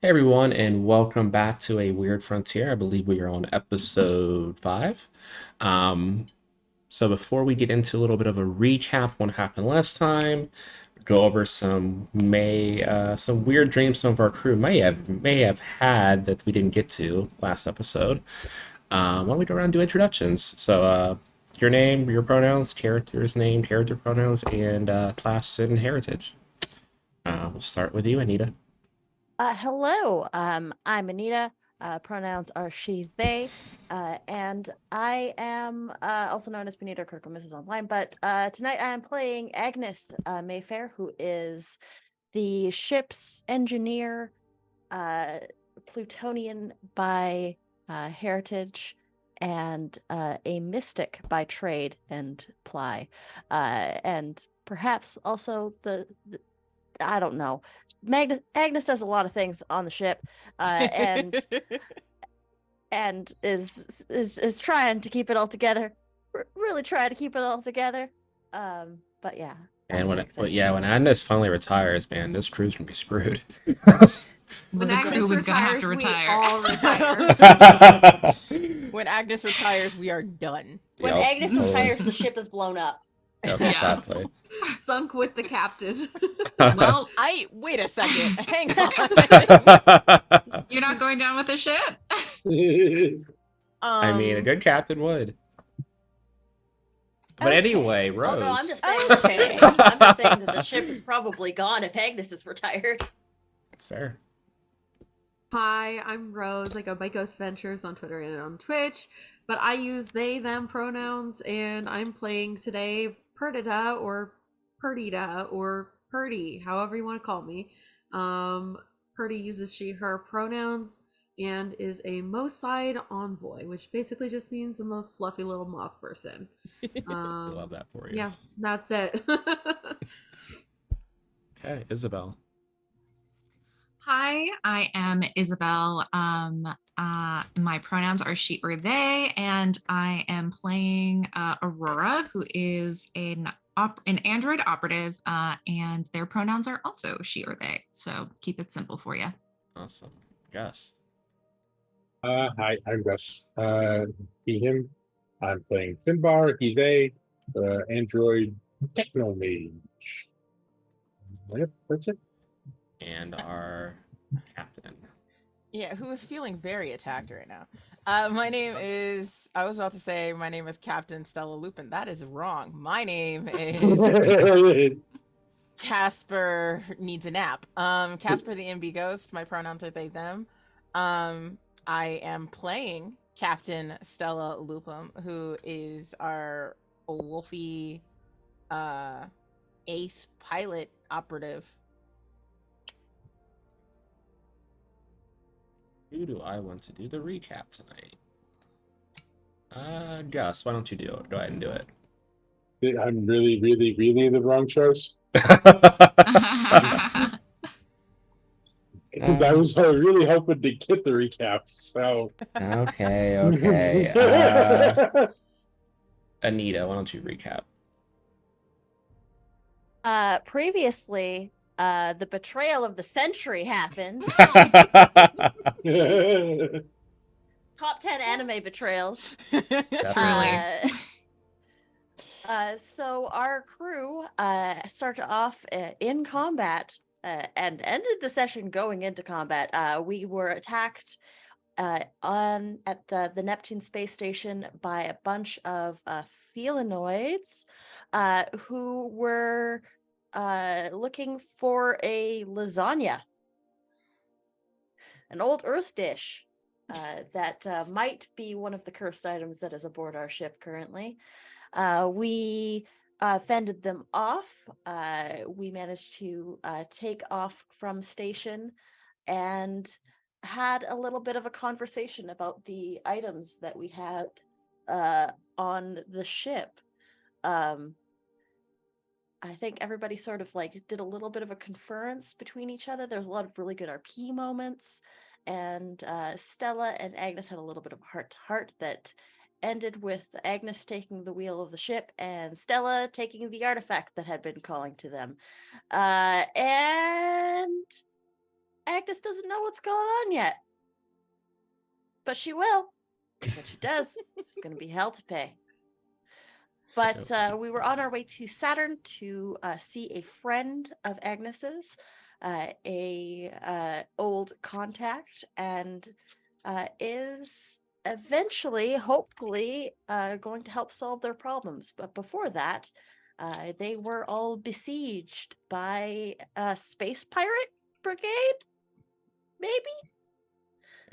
Hey everyone, and welcome back to A Weird Frontier. I believe we are on episode 5. Um, so before we get into a little bit of a recap, what happened last time, go over some weird dreams some of our crew may have had that we didn't get to last episode. Why don't we go around and do introductions? Your name, your pronouns, character's name, character pronouns, and class and heritage. We'll start with you, Anita. Hello, I'm Anita. Pronouns are she, they, and I am also known as Benita Kirkham. This is online, but tonight I am playing Agnes Mayfair, who is the ship's engineer, Plutonian by heritage, and a mystic by trade and ply, and perhaps also the I don't know. Agnes does a lot of things on the ship, and is trying to keep it all together. Really trying to keep it all together. But yeah, I'm And very but excited to yeah, be when here. Agnes finally retires, man, this crew's gonna be screwed. Well, When the crew Agnes was gonna have to retires, we retire. all retire. Yep, When Agnes retires, we are done. When Agnes totally. retires, the ship is blown up. Yep, Yeah. exactly. Sunk with the captain. Well, Wait a second. Hang on. you're not going down with the ship. I mean, a good captain would. But Okay. anyway, Oh no, I'm Rose. just saying. Okay. I'm just saying that the ship is probably gone if Agnes is retired. It's fair. Hi, I'm Rose. I go by Ghost Ventures on Twitter and on Twitch, but I use they, them pronouns, and I'm playing today Perdita or Perdita or Purdy, however you want to call me. Purdy uses she, her pronouns and is a Moside envoy, which basically just means I'm a fluffy little moth person. I love that for you. Yeah, that's it. Okay, Isabel. Hi, I am Isabel. My pronouns are she or they, and I am playing Aurora, who is an android operative, and their pronouns are also she or they. So keep it simple for you. Awesome. Gus. Hi, I'm Gus. He, him. I'm playing Finbar, he, they, android techno mage. Yep, that's it. And our captain. Yeah, who is feeling very attacked right now? My name is. I was about to say my name is Captain Stella Lupin. That is wrong. My name is Casper needs a nap. Casper the MB Ghost. My pronouns are they, them. I am playing Captain Stella Lupum, who is our wolfy ace pilot operative. Who do I want to do the recap tonight? Gus, why don't you do it? Go ahead and do it. I'm really, really, really the wrong choice. Because I was really hoping to get the recap, so. Okay. Anita, why don't you recap? Previously, the betrayal of the century happened. Top 10 anime betrayals. Definitely. So our crew started off in combat and ended the session going into combat. We were attacked at the Neptune space station by a bunch of felinoids who were looking for a lasagna, an old Earth dish that might be one of the cursed items that is aboard our ship currently. We fended them off. We managed to take off from station and had a little bit of a conversation about the items that we had on the ship. I think everybody sort of like did a little bit of a conference between each other. There's a lot of really good RP moments, and Stella and Agnes had a little bit of a heart-to-heart that ended with Agnes taking the wheel of the ship and Stella taking the artifact that had been calling to them. And Agnes doesn't know what's going on yet, but she will. When she does, it's going to be hell to pay. But we were on our way to Saturn to see a friend of Agnes's, a old contact, and is eventually, hopefully, going to help solve their problems. But before that, they were all besieged by a space pirate brigade, maybe?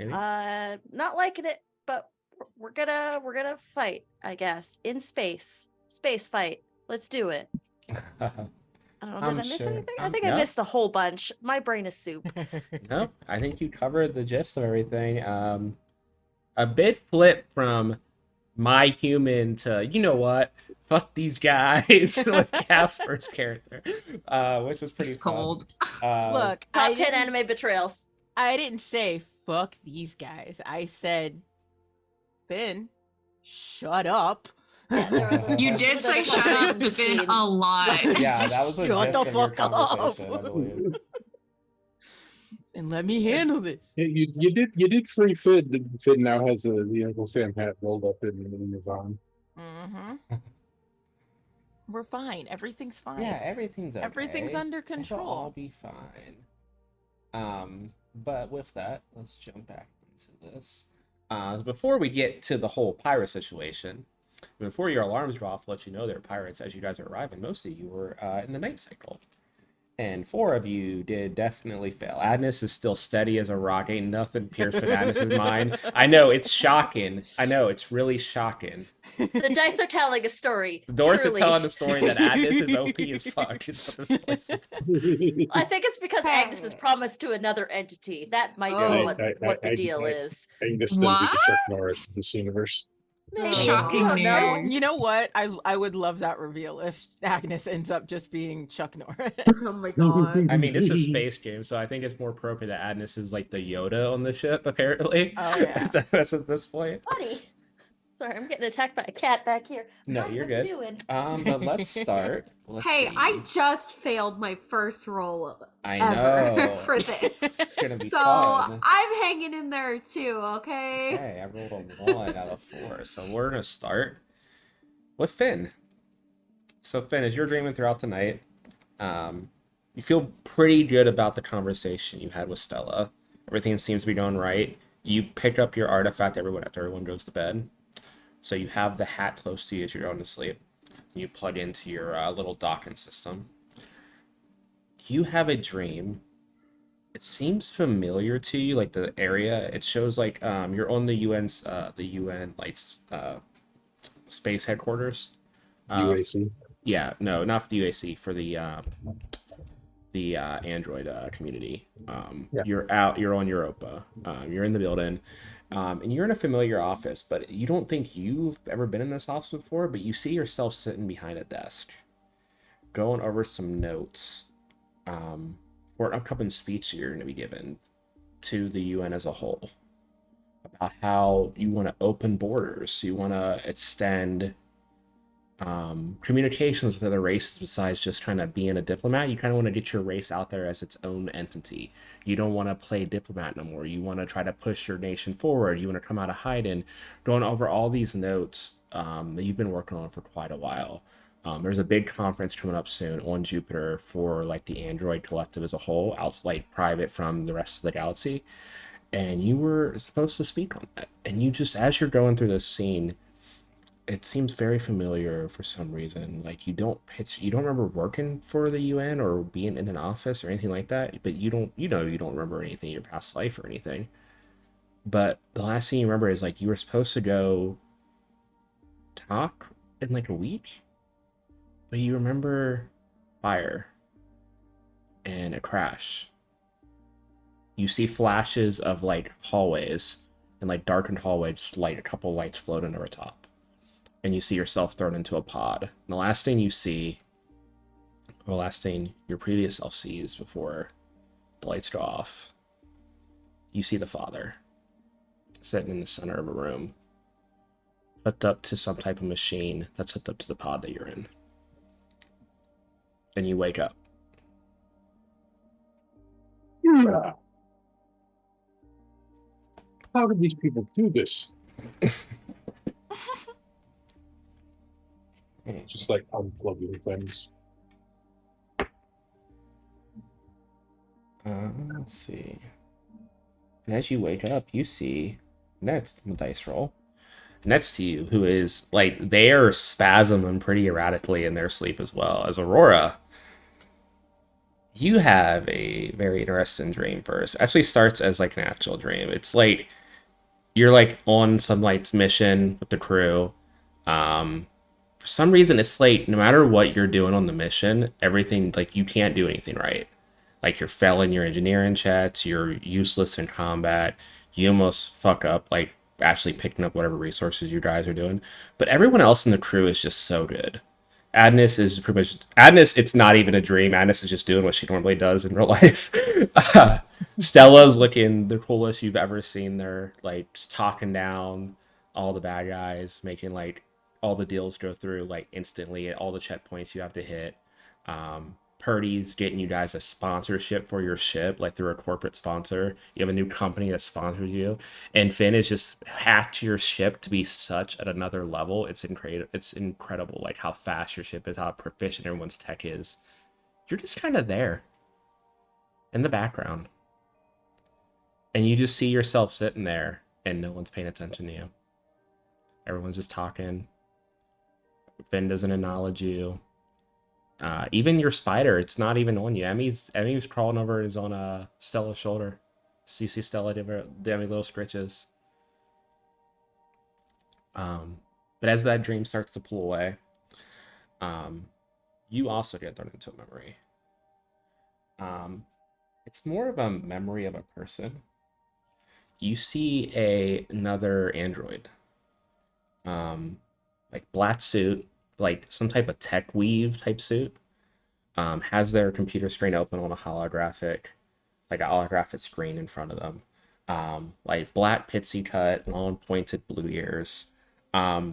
Not liking it, but we're gonna fight, I guess, in space fight. Let's do it. I don't know, did I miss anything? I think I missed a whole bunch. My brain is soup. No, I think you covered the gist of everything. A bit flip from my human to, you know what, fuck these guys with Casper's character, which was pretty It's fun. cold. Look, Top 10 anime betrayals. I didn't say fuck these guys. I said, Finn, shut up. Yeah, there was a- You This did is say a shut up to scene. Finn a lot. Yeah, that was the Shut gist the of your fuck up. conversation, I believe. And let me handle this. You did free Finn, and Finn now has the Uncle Sam hat rolled up in his arm. Mm-hmm. We're fine. Everything's fine. Yeah, everything's okay. Everything's under It'll all control. be fine. But with that, let's jump back into this. Before we get to the whole pirate situation, before your alarms go off to let you know there are pirates as you guys are arriving, most of you were in the night cycle. And 4 of you did definitely fail. Agnes is still steady as a rock. Ain't nothing piercing Agnes's mind. I know, it's shocking. I know, it's really shocking. The dice are telling a story. The doors truly. are telling the story that Agnes is OP as fuck. Is what this place is telling. I think it's because Agnes is promised to another entity. That might Oh. be what the deal is. Agnes gonna be the What? Chuck Norris of this universe. Maybe. Shocking You don't know. news. You know what? I would love that reveal if Agnes ends up just being Chuck Norris. Oh my god. I mean, this is Space Game, so I think it's more appropriate that Agnes is like the Yoda on the ship, apparently. Oh, yeah. That's at this point. Buddy. Sorry, I'm getting attacked by a cat back here. No, Hi, you're what good. You doing? But let's start. Let's Hey, see. I just failed my first roll I ever know. for this. It's gonna be So fun. I'm hanging in there too, okay? Okay, I rolled a 1 out of 4. So we're gonna start with Finn. So Finn, as you're dreaming throughout the night, you feel pretty good about the conversation you had with Stella. Everything seems to be going right. You pick up your artifact after everyone goes to bed. So you have the hat close to you as you're going to sleep. You plug into your little docking system. You have a dream. It seems familiar to you, like the area. It shows like you're on the UN like space headquarters. UAC. Yeah, no, not for the UAC, for the Android community. Yeah. You're on Europa. You're in the building. And you're in a familiar office, but you don't think you've ever been in this office before, but you see yourself sitting behind a desk, going over some notes for an upcoming speech you're going to be given to the UN as a whole about how you want to open borders, you want to extend communications with other races besides just trying to be in a diplomat. You kind of want to get your race out there as its own entity. You don't want to play diplomat no more. You want to try to push your nation forward. You want to come out of hiding. Going over all these notes that you've been working on for quite a while. There's a big conference coming up soon on Jupiter for like the Android collective as a whole, out like private from the rest of the galaxy. And you were supposed to speak on that. And you just, as you're going through this scene, it seems very familiar for some reason. Like you don't remember working for the UN or being in an office or anything like that, but you don't remember anything in your past life or anything. But the last thing you remember is like you were supposed to go talk in like a week, but you remember fire and a crash. You see flashes of like hallways and like darkened hallways, just light a couple lights floating over top. And you see yourself thrown into a pod. And the last thing you see, or the last thing your previous self sees before the lights go off, you see the father sitting in the center of a room, hooked up to some type of machine that's hooked up to the pod that you're in. Then you wake up. Yeah. How did these people do this? Just like unplugging things. Let's see. And as you wake up, you see next in the dice roll, next to you, who is like they are spasming pretty erratically in their sleep as well as Aurora. You have a very interesting dream first. Actually starts as like an actual dream. It's like you're like on some like mission with the crew. For some reason it's like no matter what you're doing on the mission, everything like you can't do anything right. Like you're failing your engineering checks, you're useless in combat, you almost fuck up like actually picking up whatever resources you guys are doing. But everyone else in the crew is just so good. Adnis is pretty much Adnis. It's not even a dream. Adnis is just doing what she normally does in real life. Stella's looking the coolest you've ever seen. There, like just talking down all the bad guys, making like all the deals go through like instantly at all the checkpoints you have to hit. Purdy's getting you guys a sponsorship for your ship, like through a corporate sponsor. You have a new company that sponsors you, and Finn is just hacked your ship to be such at another level. It's incredible. It's incredible, like how fast your ship is, how proficient everyone's tech is. You're just kind of there in the background, and you just see yourself sitting there, and no one's paying attention to you. Everyone's just talking. Finn doesn't acknowledge you. Even your spider, it's not even on you. Emmy's crawling over his on Stella's shoulder. So you see Stella give Emmy little scritches. But as that dream starts to pull away, you also get thrown into a memory. It's more of a memory of a person. You see another android, like black suit, like some type of tech weave type suit. Has their computer screen open on a holographic screen in front of them. Like black pixie cut, long pointed blue ears. They're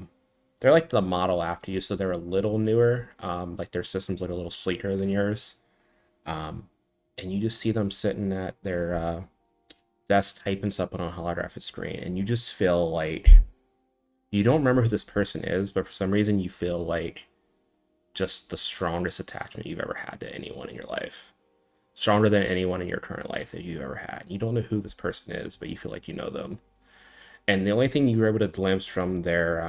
like the model after you, so they're a little newer. Like their systems look a little sleeker than yours. And you just see them sitting at their desk typing stuff on a holographic screen, and you just feel like you don't remember who this person is, but for some reason you feel like just the strongest attachment you've ever had to anyone in your life. Stronger than anyone in your current life that you've ever had. You don't know who this person is, but you feel like you know them. And the only thing you were able to glimpse from their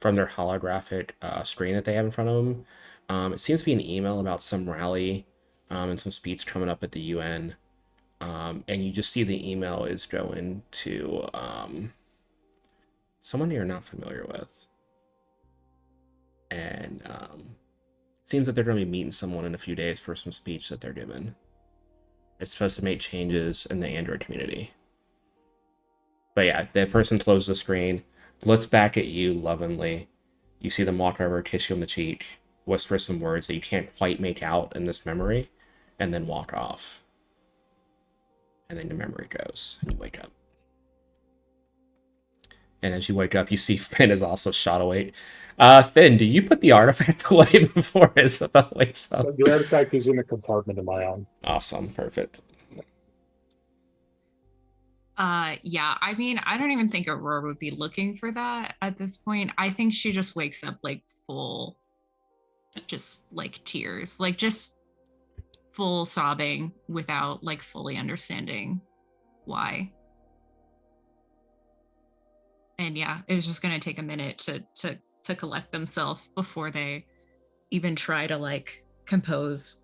holographic screen that they have in front of them, it seems to be an email about some rally and some speech coming up at the UN. And you just see the email is going to someone you're not familiar with. And it seems that they're going to be meeting someone in a few days for some speech that they're giving. It's supposed to make changes in the Android community. But yeah, the person closes the screen, looks back at you lovingly. You see them walk over, kiss you on the cheek, whisper some words that you can't quite make out in this memory, and then walk off. And then the memory goes, and you wake up. And as you wake up, you see Finn is also shot awake. Finn, do you put the artifact away before Isabel wakes up? The artifact is in a compartment of my own. Awesome, perfect. Yeah, I mean, I don't even think Aurora would be looking for that at this point. I think she just wakes up like full, just like tears, like just full sobbing without like fully understanding why. And yeah, it's just gonna take a minute to collect themselves before they even try to like compose.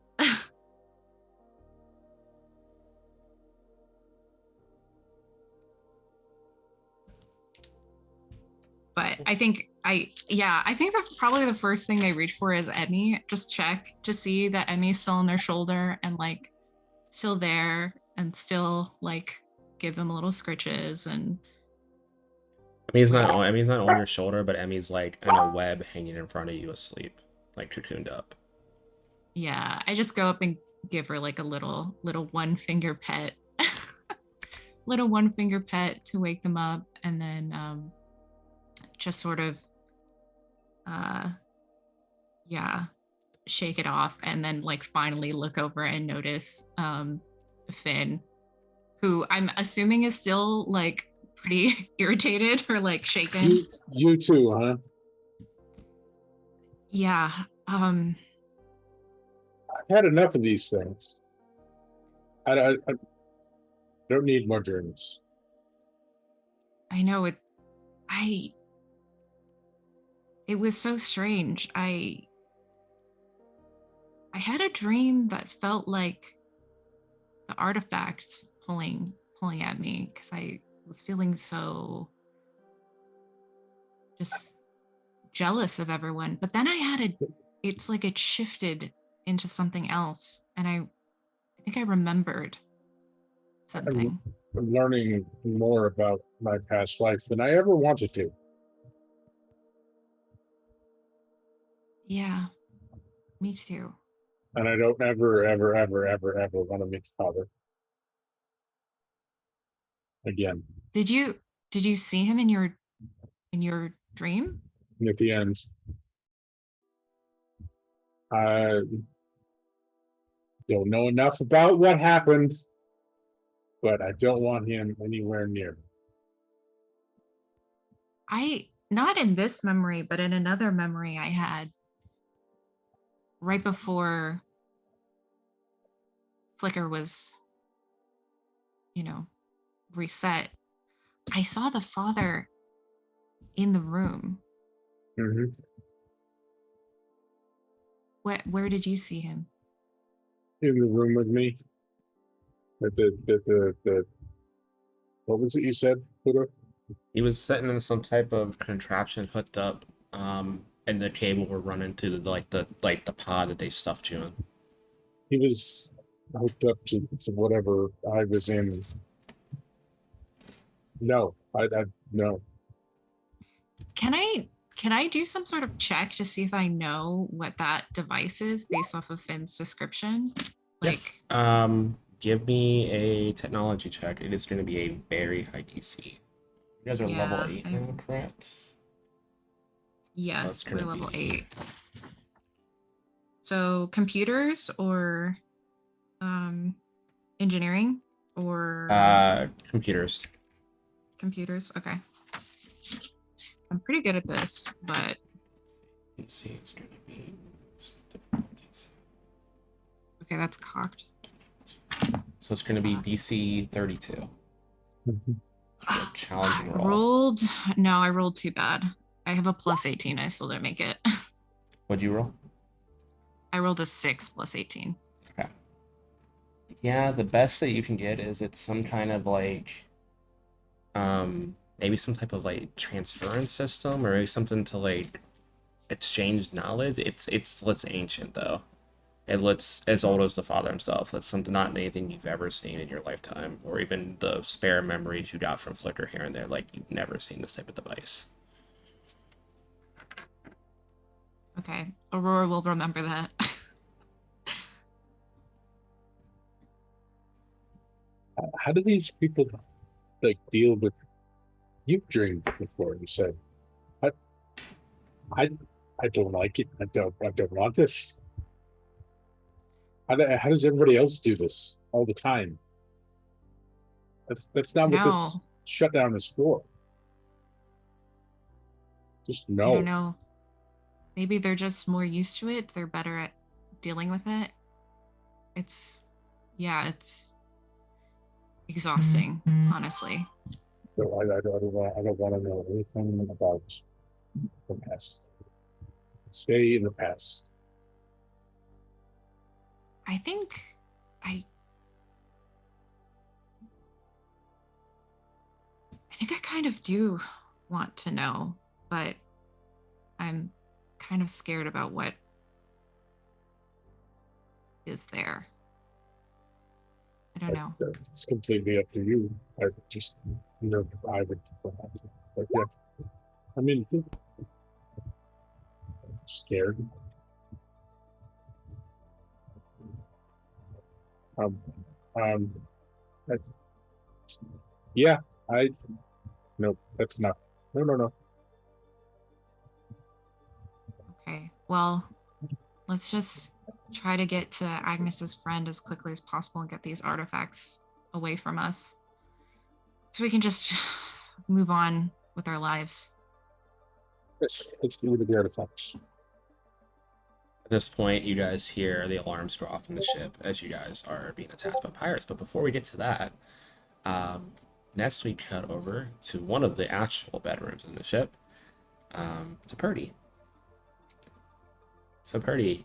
But I think that probably the first thing they reach for is Emmy. Just check to see that Emmy's still on their shoulder and like still there and still like give them little scritches and Emmy's not on your shoulder, but Emmy's like in a web hanging in front of you asleep, like cocooned up. yeah, I just go up and give her like a little one finger pet. Little one finger pet to wake them up, and then just sort of yeah, shake it off, and then like finally look over and notice Finn, who I'm assuming is still like pretty irritated or like shaken. You too, huh? Yeah. I've had enough of these things. I don't need more dreams. I know it. It was so strange. I had a dream that felt like the artifacts pulling at me because I was feeling so just jealous of everyone. But then it's like it shifted into something else, and I think I remembered something. learning more about my past life than I ever wanted to. Yeah, me too. And I don't ever want to meet the father again. Did you see him in your dream? And at the end, I don't know enough about what happened, but I don't want him anywhere near me. I not in this memory, but in another memory I had right before Flickr was, you know, reset. I saw the father in the room. Mm-hmm. Where did you see him? In the room with me. The what was it you said, Pluto? He was sitting in some type of contraption hooked up, and the cable were running to the pod that they stuffed you in. He was hooked up to whatever I was in. No, I no. Can I do some sort of check to see if I know what that device is based off of Finn's description? Yeah. Like, Give me a technology check. It is going to be a very high DC. You guys are level yeah, 8 now, correct? yes, gonna we're level be- 8. So computers or engineering or Computers. computers? Okay. I'm pretty good at this, but DC is going to be different DC. okay, that's cocked. So it's going to be DC 32. Challenging roll. I rolled too bad. I have a plus 18. I still didn't make it. What'd you roll? I rolled a 6 plus 18. Okay. Yeah, the best that you can get is it's some kind of maybe some type of transference system, or maybe something to exchange knowledge. It's ancient though. It looks as old as the father himself. It's something not anything you've ever seen in your lifetime, or even the spare memories you got from Flickr here and there. Like you've never seen this type of device. Okay, Aurora will remember that. How do these people deal with? You've dreamed before. You said, I, I, I don't like it. I don't want this. How does everybody else do this all the time? That's not what this No, shutdown is for. Just I don't no. know. Maybe they're just more used to it. They're better at dealing with it. It's, yeah, it's exhausting, honestly. So I don't want to know anything about the past. Stay in the past. I think I I think I kind of do want to know, but I'm kind of scared about what is there. I don't know. It's completely up to you. I just, I would. But yeah, I mean, scared. Um, um, I, yeah, no, that's not. No. Okay. Well, let's just try to get to Agnes's friend as quickly as possible and get these artifacts away from us. So we can just move on with our lives. Let's do the artifacts. At this point, you guys hear the alarms go off in the ship as you guys are being attacked by pirates. But before we get to that, next we cut over to one of the actual bedrooms in the ship, to Purdy. So Purdy,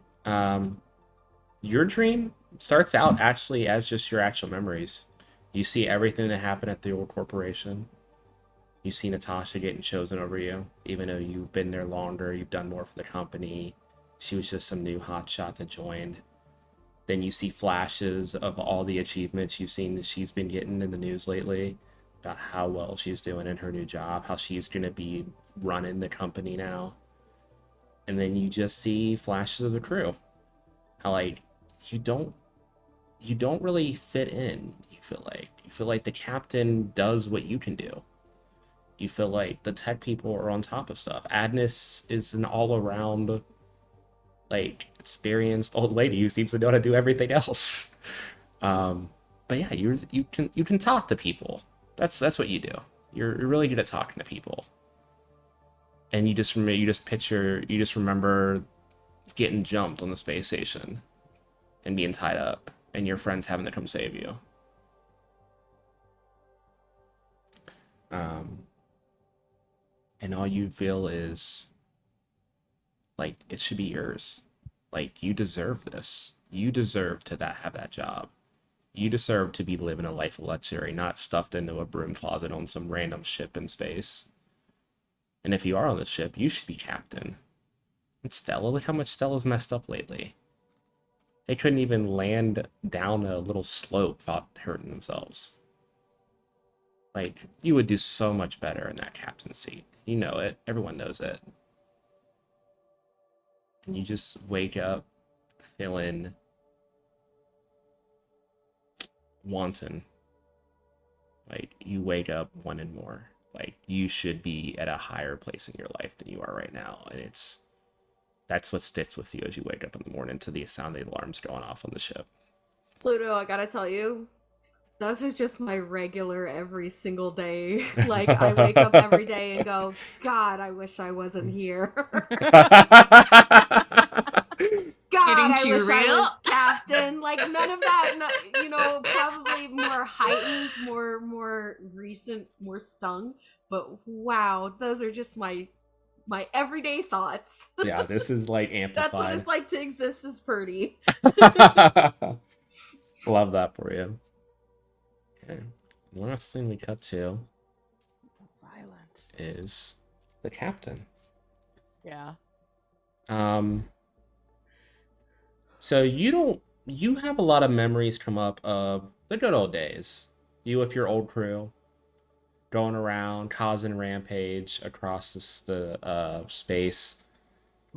your dream starts out actually as just your actual memories. You see everything that happened at the old corporation. You see Natasha getting chosen over you, even though you've been there longer, you've done more for the company. She was just some new hotshot that joined. Then you see flashes of all the achievements you've seen that she's been getting in the news lately about how well she's doing in her new job, how she's going to be running the company now. And then you just see flashes of the crew. How like you don't you don't really fit in. You feel like the captain does what you can do. You feel like the tech people are on top of stuff. Agnes is an all-around like experienced old lady who seems to know how to do everything else. But yeah, you can talk to people. That's what you do. You're really good at talking to people. And you just remember getting jumped on the space station and being tied up and your friends having to come save you. And all you feel is like it should be yours. Like you deserve this. You deserve to have that job. You deserve to be living a life of luxury, not stuffed into a broom closet on some random ship in space. And if you are on the ship, you should be captain. And Stella, look how much Stella's messed up lately. They couldn't even land down a little slope without hurting themselves. Like, you would do so much better in that captain's seat. You know it. Everyone knows it. And you just wake up feeling wanton. Like, you wake up wanting more. Like, you should be at a higher place in your life than you are right now. And that's what sticks with you as you wake up in the morning to the sound of the alarms going off on the ship. Pluto, I gotta tell you, those are just my regular every single day. Like, I wake up every day and go, God, I wish I wasn't here. God, I Getting too wish I real? was captain. Like, none of that, probably more heightened, more recent, more stung. But wow, those are just my everyday thoughts. Yeah, this is like That's what amplified. it's like to exist as Purdy. Love that for you. Okay. The last thing we cut to Violence. is the captain. Yeah. So you have a lot of memories come up of the good old days. You with your old crew going around causing rampage across the space,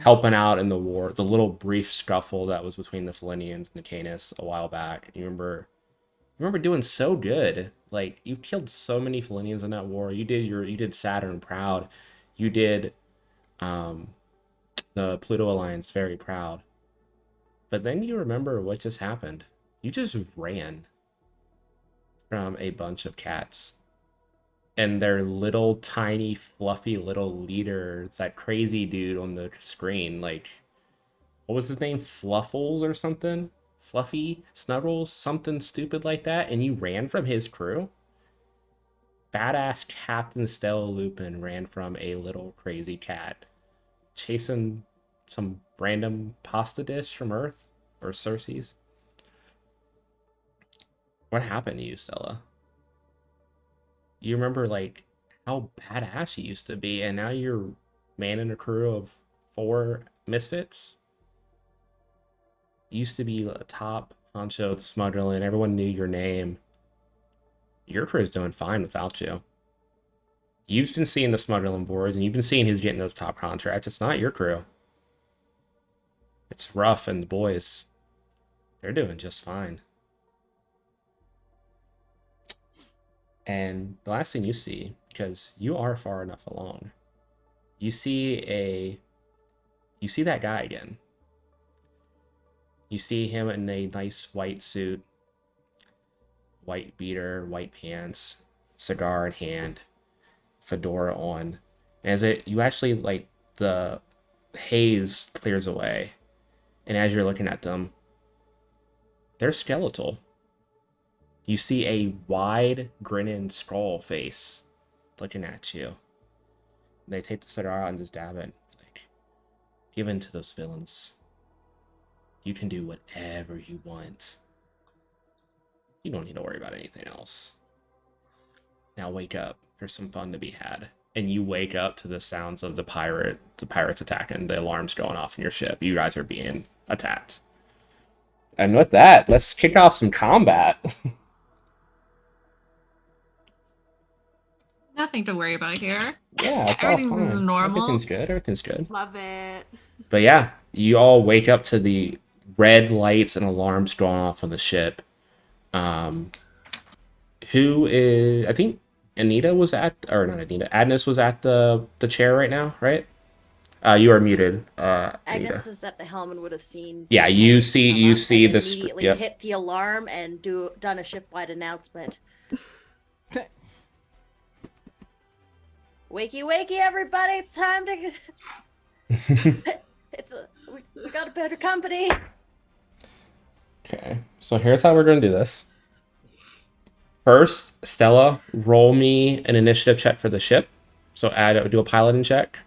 helping out in the war, the little brief scuffle that was between the Felinians and the Canis a while back. You remember doing so good. Like you killed so many Felinians in that war. You did Saturn proud. You did the Pluto Alliance very proud. But then you remember what just happened. You just ran from a bunch of cats. And their little tiny fluffy little leader, it's that crazy dude on the screen, like what was his name? Fluffles or something? Fluffy? Snuggles? Something stupid like that, and you ran from his crew? Badass Captain Stella Lupin ran from a little crazy cat chasing some random pasta dish from Earth or Cersei's. What happened to you, Stella? You remember like how badass you used to be, and now you're manning a crew of 4 misfits? You used to be a top honcho at Smudgerland. Everyone knew your name. Your crew's doing fine without you. You've been seeing the Smudgerland boards, and you've been seeing who's getting those top contracts. It's not your crew. It's Ruff and the boys. They're doing just fine. And the last thing you see, because you are far enough along, you see that guy again. You see him in a nice white suit, white beater, white pants, cigar in hand, fedora on. And you actually like the haze clears away, and as you're looking at them, they're skeletal. You see a wide, grinning skull face looking at you. They take the cigar out and just dab it. Like, give in to those villains. You can do whatever you want. You don't need to worry about anything else. Now wake up. There's some fun to be had. And you wake up to the sounds of the pirates attacking, the alarms going off in your ship. You guys are being attacked. And with that, let's kick off some combat. Nothing to worry about here. Yeah, it's all Everything's fine. normal. Everything's good. Everything's good. Love it. But yeah, you all wake up to the red lights and alarms going off on the ship. Um, who is? I think Anita was at, or not Anita. Agnes was at the chair right now, right? You are muted, Anita. Agnes is at the helm and would have seen. Yeah, the you engines see come you up see and this. immediately Yep. hit the alarm and done a ship-wide announcement. Wakey, wakey, everybody! It's time to. We got a better company. Okay, so here's how we're gonna do this. First, Stella, roll me an initiative check for the ship. So do a piloting check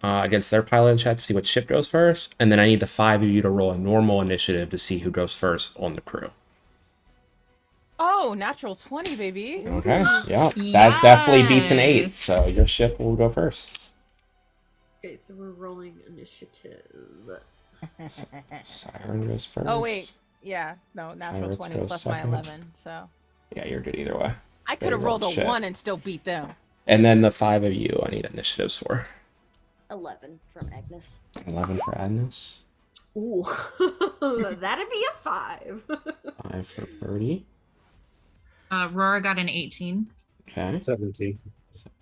against their piloting check to see what ship goes first, and then I need the 5 of you to roll a normal initiative to see who goes first on the crew. Oh, natural 20, baby. Okay, yeah, that definitely beats an 8. Yes. So your ship will go first. Okay, so we're rolling initiative. Siren goes first. Oh, wait. Yeah, no, natural Pirates 20 go plus my second. 11. So Yeah, you're good either way. I They could have rolled a shit. 1 and still beat them. And then the 5 of you, I need initiatives for. 11 from Agnes. 11 for Agnes, Ooh, that'd be a 5. 5 for Birdie. Rora got an 18. Okay, 17.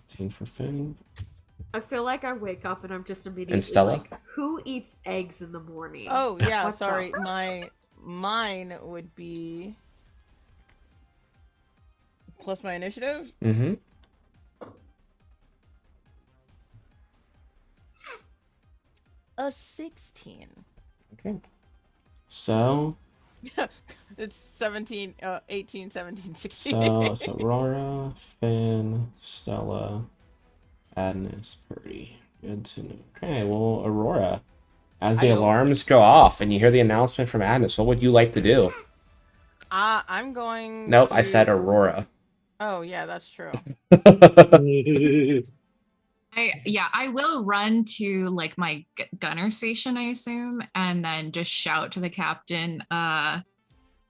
17 for Finn. I feel like I wake up and I'm just immediately And Stella? like, who eats eggs in the morning? Oh, yeah, What the- sorry. Mine would be plus my initiative. Mm-hmm. A 16. Okay. So, It's 17, 18, 17, 16. so Aurora, Finn, Stella, Agnes, Purdy. Good to know. Okay, well, Aurora, as the I know. alarms go off and you hear the announcement from Agnes, what would you like to do? I'm going Nope, to... I said Aurora. Oh, yeah, that's true. I will run to like my gunner station, I assume, and then just shout to the captain, what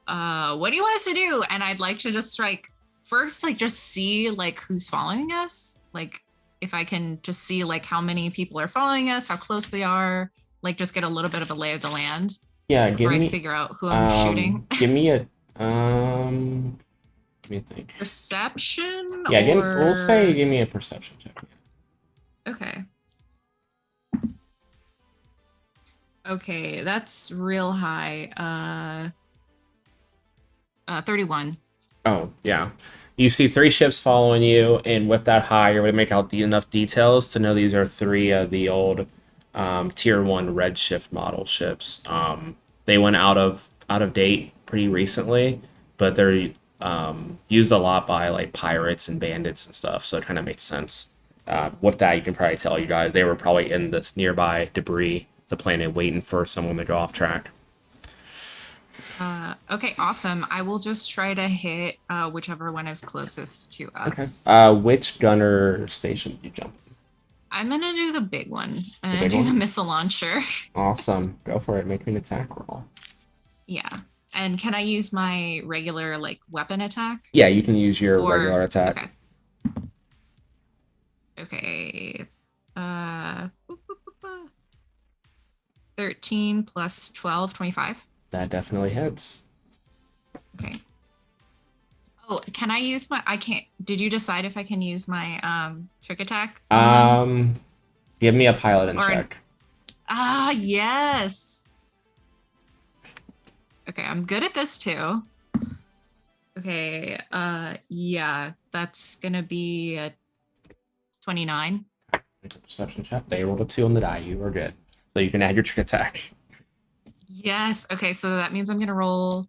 do you want us to do? And I'd like to just first just see like who's following us. Like if I can just see like how many people are following us, how close they are, like just get a little bit of a lay of the land Yeah, give before I me figure out who I'm shooting. give me a let me think. Perception? Yeah, or... we'll say give me a perception check. Okay. Okay, that's real high. 31. Oh, yeah. You see 3 ships following you, and with that high, you're going to make out enough details to know these are 3 of the old Tier 1 Redshift model ships. They went out of date pretty recently, but they're used a lot by like pirates and bandits and stuff, so it kind of makes sense. With that, you can probably tell you guys they were probably in this nearby debris, the planet, waiting for someone to go off track. Okay, awesome. I will just try to hit whichever one is closest to us. Which gunner station did you jump? I'm gonna do the big one. I'm The gonna big do the one? missile launcher. Awesome. Go for it. Make me an attack roll. Yeah. And can I use my regular like weapon attack? Yeah, you can use your Or- regular attack. Okay. Okay. 13 plus 12, 25. That definitely hits. Okay. Oh, can I use my I can't did you decide if I can use my trick attack on them? Give me a piloting Or- check. Ah, yes. Okay, I'm good at this too. Okay, yeah, that's gonna be a 29. Make a perception check. They rolled a 2 on the die. You are good. So you can add your trick attack. Yes. Okay, so that means I'm gonna roll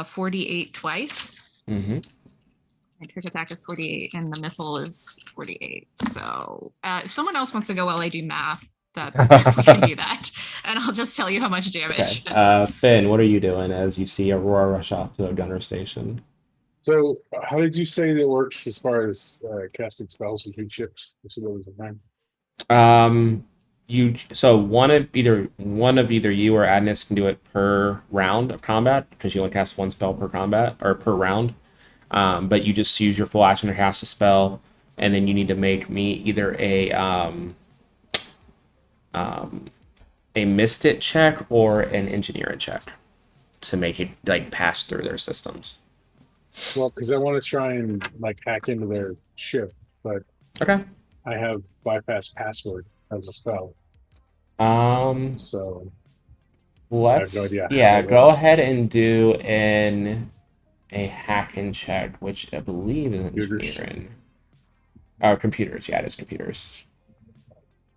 48 twice. Mm-hmm. My trick attack is 48 and the missile is 48. So if someone else wants to go while I do math, that we can do that. And I'll just tell you how much damage. Okay. Finn, what are you doing as you see Aurora rush off to a gunner station? So, how did you say that works as far as casting spells between ships? If there was a time? so one of either you or Agnes can do it per round of combat because you only cast one spell per combat or per round. But you just use your full action to cast a spell, and then you need to make me either a Mystic check or an Engineering check to make it like pass through their systems. Well, because I want to try and like hack into their ship, but Okay. I have bypass password as a spell, Um, so I have no let's idea how yeah, that go works. ahead and do an a hack and check, which I believe is Computers. engineering. Or computers, yeah, it is computers.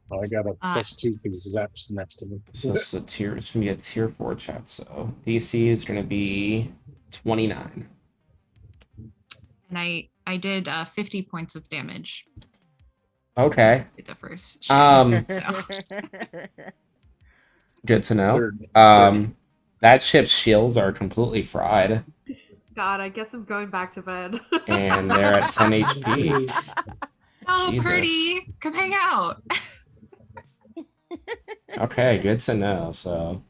Well, I got a Uh, +2 because Zap's next to me. So it's gonna be a tier 4 check. So DC is gonna be 29. and I did 50 points of damage Okay. with the first ship. Um, So good to know. Third, That ship's shields are completely fried, God, I guess I'm going back to bed. and they're at 10 HP. oh, Jesus. Purdy, come hang out. Okay, good to know. So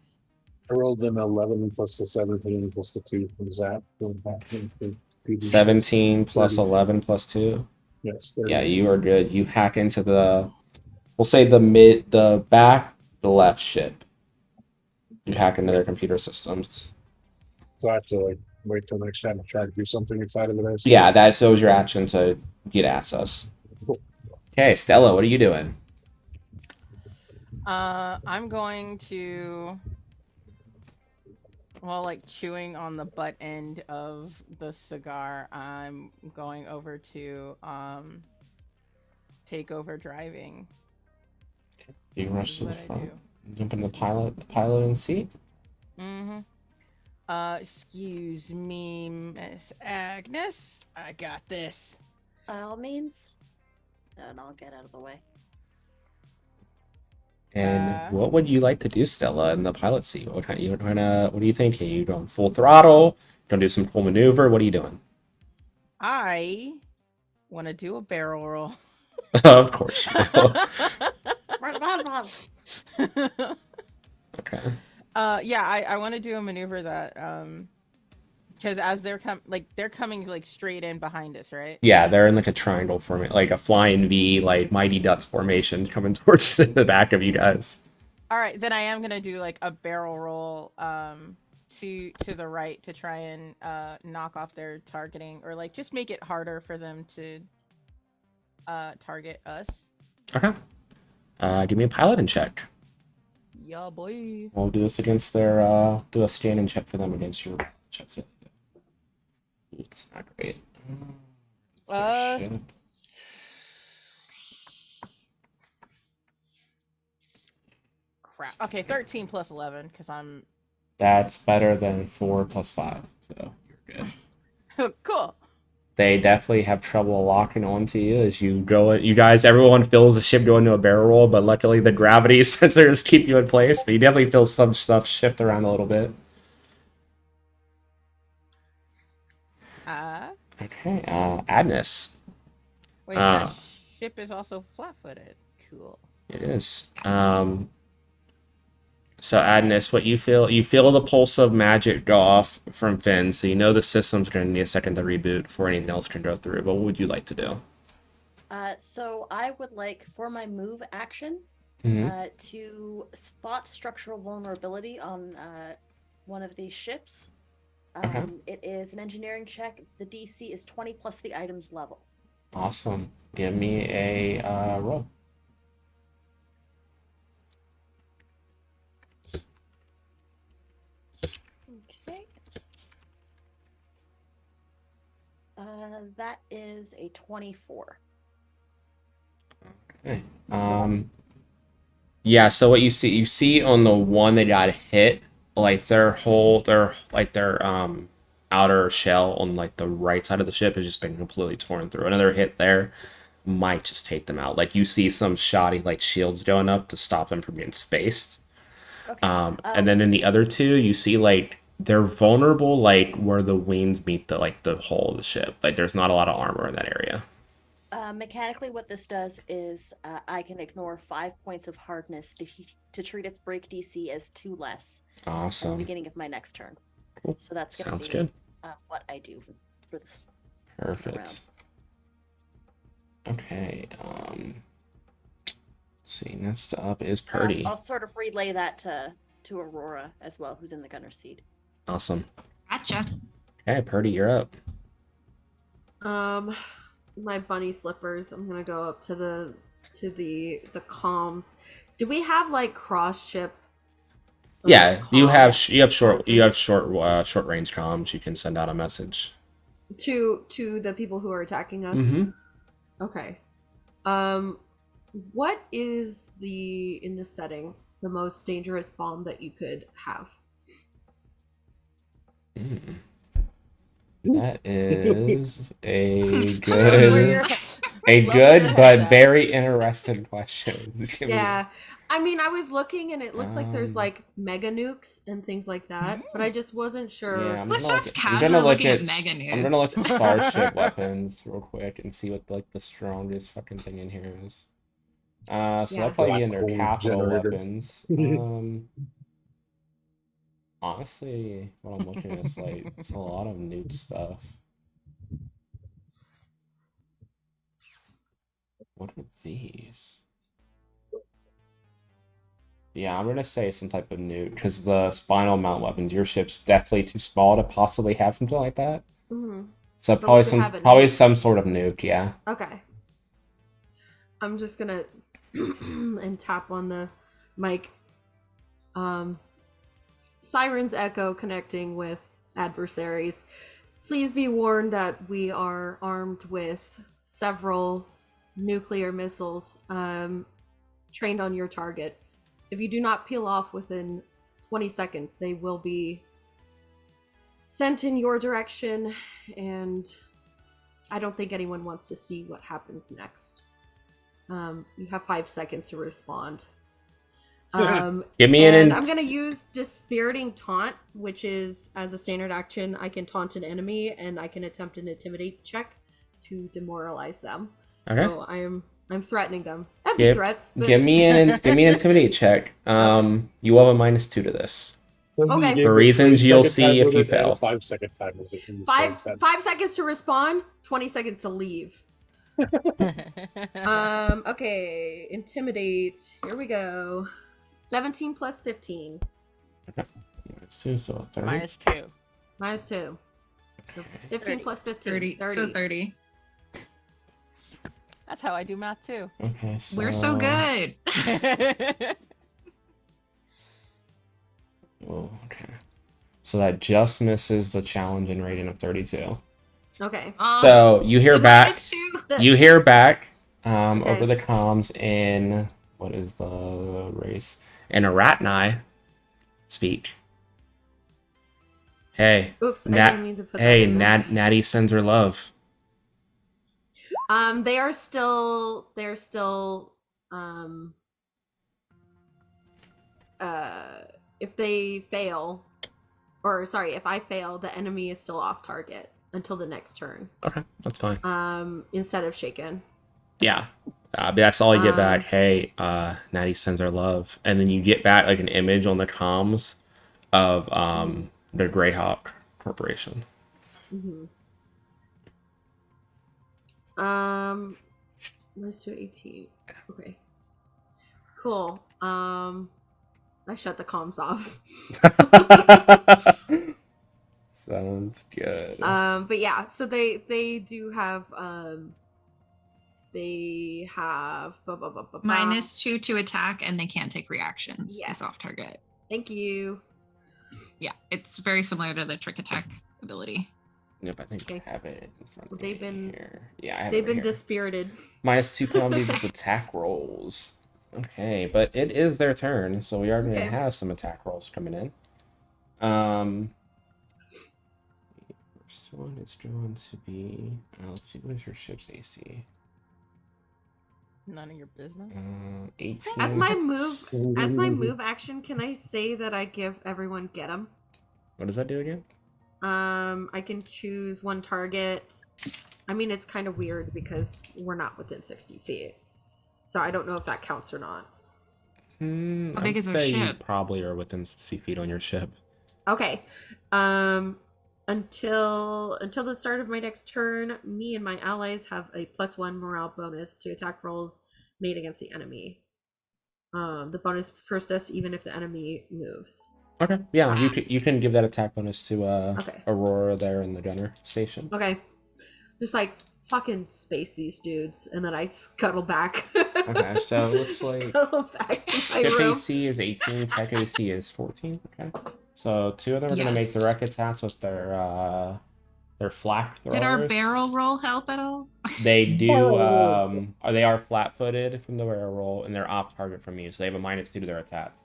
I rolled an 11 plus the 17 plus the 2 from Zap. Going back into PD. 17 plus 30. 11 plus 2. Yes, Yeah, 30. you are good. You hack into we'll say the back, the left ship. You hack into their computer systems. So I have to like wait till next time to try to do something inside of it. I assume. Yeah, that was your action to get at us. Okay, Stella, what are you doing? I'm going to, while like chewing on the butt end of the cigar, I'm going over to take over driving. You This rush is to the what I front, do. jump in the pilot seat. Mm-hmm. Excuse me, Miss Agnes. I got this. By all means, and I'll get out of the way. And what would you like to do, Stella, in the pilot seat? What what are you thinking? You going full throttle? Gonna do some full maneuver? What are you doing? I want to do a barrel roll. Of course you will. Okay. Yeah, I want to do a maneuver that because as they're coming like straight in behind us, right? Yeah, they're in like a triangle formation, like a flying V, like Mighty Ducks formation coming towards the back of you guys. All right, then I am gonna do like a barrel roll to the right to try and knock off their targeting, or like just make it harder for them to target us. Okay. Give me a piloting check. Yeah, boy. We'll do this against their do a standing check for them against your checks. It's not great. Uh, Shit. Crap. Okay, 13 plus 11 because I'm That's better than 4 plus 5, so you're good. cool. They definitely have trouble locking onto you as you go. You guys, everyone feels the ship go into a barrel roll, but luckily the gravity sensors keep you in place. But you definitely feel some stuff shift around a little bit. Okay, Agnes. Wait, Uh, that ship is also flat-footed. Cool. It is. Yes. So Agnes, what you feel the pulse of magic go off from Finn, so you know the system's going to need a second to reboot before anything else can go through. But what would you like to do? So I would like for my move action Mhm. to spot structural vulnerability on one of these ships. Okay. It is an engineering check. The DC is 20 plus the item's level. Awesome. Give me a roll. Okay. That is a 24. Okay. Yeah, so what you see on the one that got hit, like their outer shell on like the right side of the ship has just been completely torn through. Another hit there might just take them out. Like you see some shoddy like shields going up to stop them from being spaced. Okay. And then in the other two, you see like they're vulnerable like where the wings meet the hull of the ship. Like there's not a lot of armor in that area. Mechanically, what this does is I can ignore 5 points of hardness to treat its break DC as 2 less at the Awesome. beginning of my next turn. Cool. So that's going Sounds to be good. what I do for this. Perfect. Okay. Let's see. Next up is Purdy. I'll sort of relay that to Aurora as well, who's in the gunner's seat. Awesome. Gotcha. Okay, Purdy, you're up. My bunny slippers. I'm gonna go up to the comms. Do we have like cross ship? Yeah, you have comms short range comms. You can send out a message. to the people who are attacking us. Mm-hmm. Okay. What is in this setting the most dangerous bomb that you could have? That is a Where good but very interesting question. Give me- Yeah. I mean, I was looking and it looks like there's Um, like mega nukes and things like that, but I just wasn't sure. Yeah, Let's just I'm casually gonna look looking at at mega I'm gonna look nukes. at starship weapons real quick and see what like the strongest fucking thing in here is. So Yeah. that'd probably be Black under hole capital generator. weapons. Honestly, what I'm looking at is like it's a lot of nude stuff. What are these? Yeah, I'm gonna say some type of nuke because the spinal mount weapons, your ship's definitely too small to possibly have something like that. Mhm. So But we probably could some have it some sort of nuke, yeah. Okay. I'm just gonna and tap on the mic. Siren's echo connecting with adversaries. Please be warned that we are armed with several nuclear missiles trained on your target. If you do not peel off within 20 seconds, they will be sent in your direction, and I don't think anyone wants to see what happens next. You have 5 seconds to respond. Give me and I'm gonna use Dispiriting Taunt, which is as a standard action, I can taunt an enemy and I can attempt an intimidate check to demoralize them. Okay. So I'm threatening them. Empty threats. But... Give me an intimidate check. Okay. You have a -2 to this. Okay. For reasons you'll see if you fail. 5 second time with it. In the Five same sense. 5 seconds to respond, 20 seconds to leave. Okay, intimidate. Here we go. 17 plus 15. So 30. -2. Minus 2. So 15 30. plus 15. 30. So 30. That's how I do math too. Okay, so We're so good. Oh, okay. So that just misses the challenging rating of 32. Okay. So you hear the back. -2. You hear back over Okay. the comms in what is the race? In Aratni speak. Hey, Oops, I didn't mean to put that hey, in there. Natty sends her love. They're still if they fail, or sorry, if I fail, the enemy is still off target until the next turn. Okay, that's fine. Instead of shaken. Yeah. That's all you get back. Hey, Natty sends her love. And then you get back like an image on the comms of the Greyhawk Corporation. Mm-hmm. Let's do 18. Okay. Cool. I shut the comms off. Sounds good. But yeah, so they do have they have -2 to attack, and they can't take reactions. Yes. Is off target. Thank you. Yeah, it's very similar to the trick attack ability. Yep, I think Okay. I have it in front of They've me been- here. Yeah, I have They've it been right here. dispirited. -2 penalties with attack rolls. Okay, but it is their turn, so we are going to Okay. have some attack rolls coming in. First one is going to be. Let's see, what is your ship's AC? None of your business. 18. As my move action, can I say that I give everyone get 'em? What does that do again? I can choose one target I mean, it's kind of weird because we're not within 60 feet. So I don't know if that counts or not. How I big would is our say you ship? probably are within 60 feet on your ship. Okay. Until the start of my next turn, me and my allies have a +1 morale bonus to attack rolls made against the enemy. The bonus persists even if the enemy moves. Okay, yeah, Ah. you can give that attack bonus to Okay. Aurora there in the gunner station. Okay. Just like fucking space these dudes, and then I scuttle back. Okay, so it looks like scuttle back to my ship room. AC is 18, tech AC is 14. Okay, so two of them are gonna make Yes. direct attacks with their flak Did our throwers. barrel roll help at all? They do. They are flat-footed from the barrel roll, and they're off target from you, so they have a -2 to their attacks.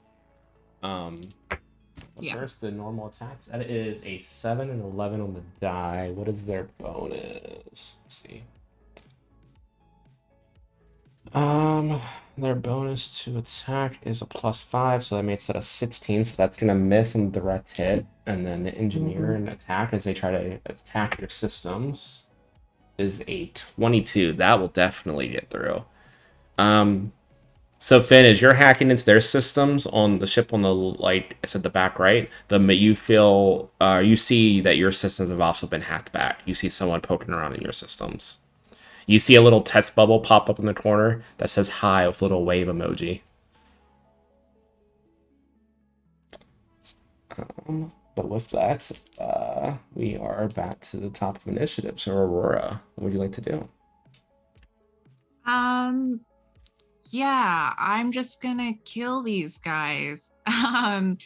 Yeah. First, the normal attacks. That is a 7 and 11 on the die. What is their bonus? Let's see. Their bonus to attack is a +5, so that makes it a 16. So that's gonna miss on the direct hit, and then the engineer and attack as they try to attack your systems is a 22. That will definitely get through. So Finn, as you're hacking into their systems on the ship on the I said the back right, you feel you see that your systems have also been hacked back. You see someone poking around in your systems. You see a little text bubble pop up in the corner that says hi with a little wave emoji. But with that, we are back to the top of initiative. So Aurora, what would you like to do? Yeah, I'm just gonna kill these guys. Can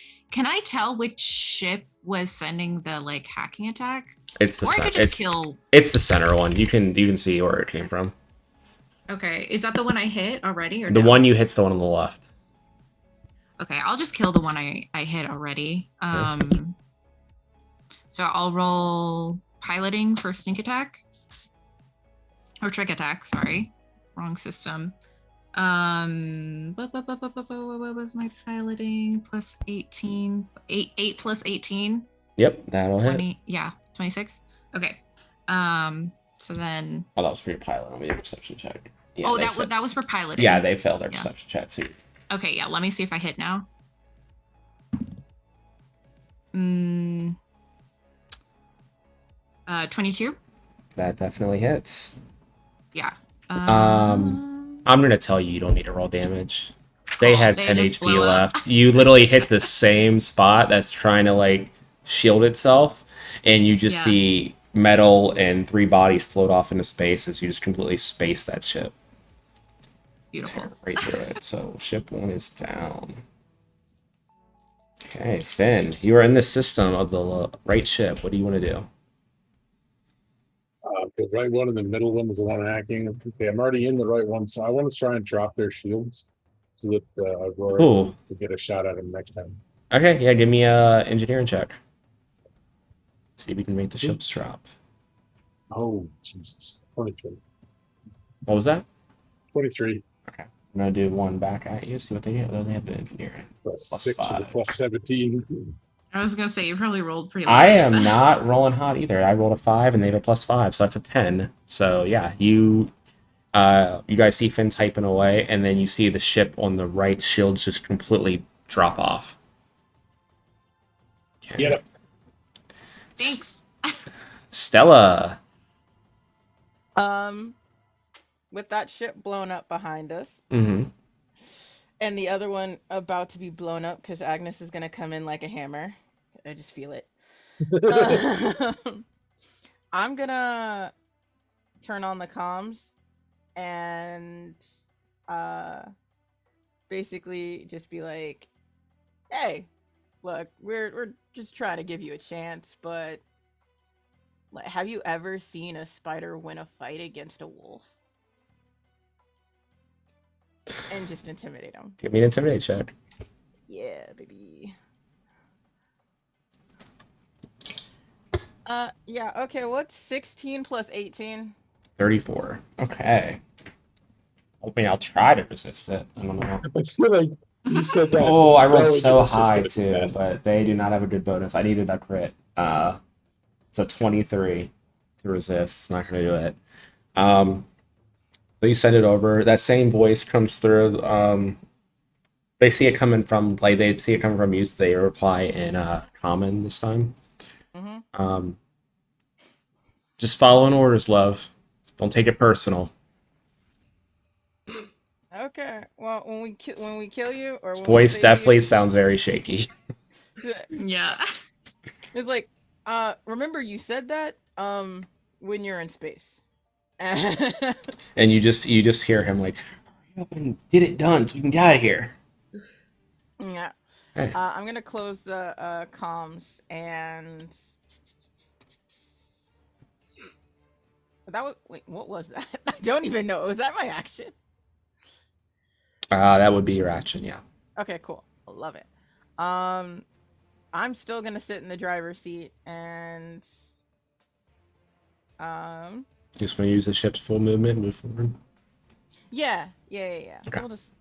I tell which ship was sending the like hacking attack? It's the Or I center. could just kill. It's the center one. You can see where it came from. Okay, is that the one I hit already, or The no? one you hit's the one on the left. Okay, I'll just kill the one I hit already. Yes. So I'll roll piloting for sneak attack. Or trick attack, sorry. Wrong system. What was my piloting? Plus 18. 8 plus 18. Yep, that'll 20. hit. Yeah, 26. Okay. So then. Oh, that was for your pilot. Let me do a perception check. Yeah, Oh, that was for piloting. Yeah, they failed their Yeah. perception check too. Okay, yeah. Let me see if I hit now. 22. That definitely hits. Yeah. I'm gonna tell you don't need to roll damage. They Cool, had they 10 just HP blow up. left. You literally hit the same spot that's trying to like shield itself, and you just Yeah. see metal and 3 bodies float off into space as you just completely space that ship. Beautiful. Tear right through it. So ship 1 is down. Okay, Finn, you are in the system of the right ship. What do you want to do? The right one and the middle one is the one hacking. Okay, I'm already in the right one, so I want to try and drop their shields so that Aurora Cool. will get a shot at him next time. Okay, yeah, give me a engineering check. See if we can make the ships drop. Oh, Jesus. 23. What was that? 23. Okay. I'm gonna do one back at you, see what they do. They have the engineering. Plus Plus 6 with a 5. plus 17. I was gonna say you probably rolled pretty low. I am not rolling hot either. I rolled a 5 and they have a plus 5, so that's a 10. So yeah, you guys see Finn typing away, and then you see the ship on the right shields just completely drop off. Okay. Get it. Thanks. Stella. With that ship blown up behind us, Mm-hmm. and the other one about to be blown up because Agnes is gonna come in like a hammer. I just feel it. I'm gonna turn on the comms and basically just be like, "Hey, look, we're just trying to give you a chance, but like, have you ever seen a spider win a fight against a wolf?" And just intimidate him. Give me an intimidate check. Yeah, baby. Yeah, okay, what's 16 plus 18? 34. Okay. I mean, I'll try to resist it. I don't know. I feel like you said that. Oh, I rolled that was so just high like too, best. but they do not have a good bonus. I needed that crit. It's a 23 to resist. It's not going to do it. So you send it over. That same voice comes through. They see it coming from they see it coming from you. So they reply in common this time. Mm-hmm. Just following orders, love. Don't take it personal. Okay. Well, when we kill you, or His when we voice save definitely sounds very shaky. you, Yeah. it's like, remember you said that when you're in space. And you just hear him like, "Hurry up and get it done so we can get out of here." Yeah. Hey. I'm gonna close the comms and that was wait, what was that? I don't even know. Was that my action? That would be your action, yeah. Okay, cool. I love it. I'm still gonna sit in the driver's seat and Just want to use the ship's full movement, move forward. yeah. Okay. We'll just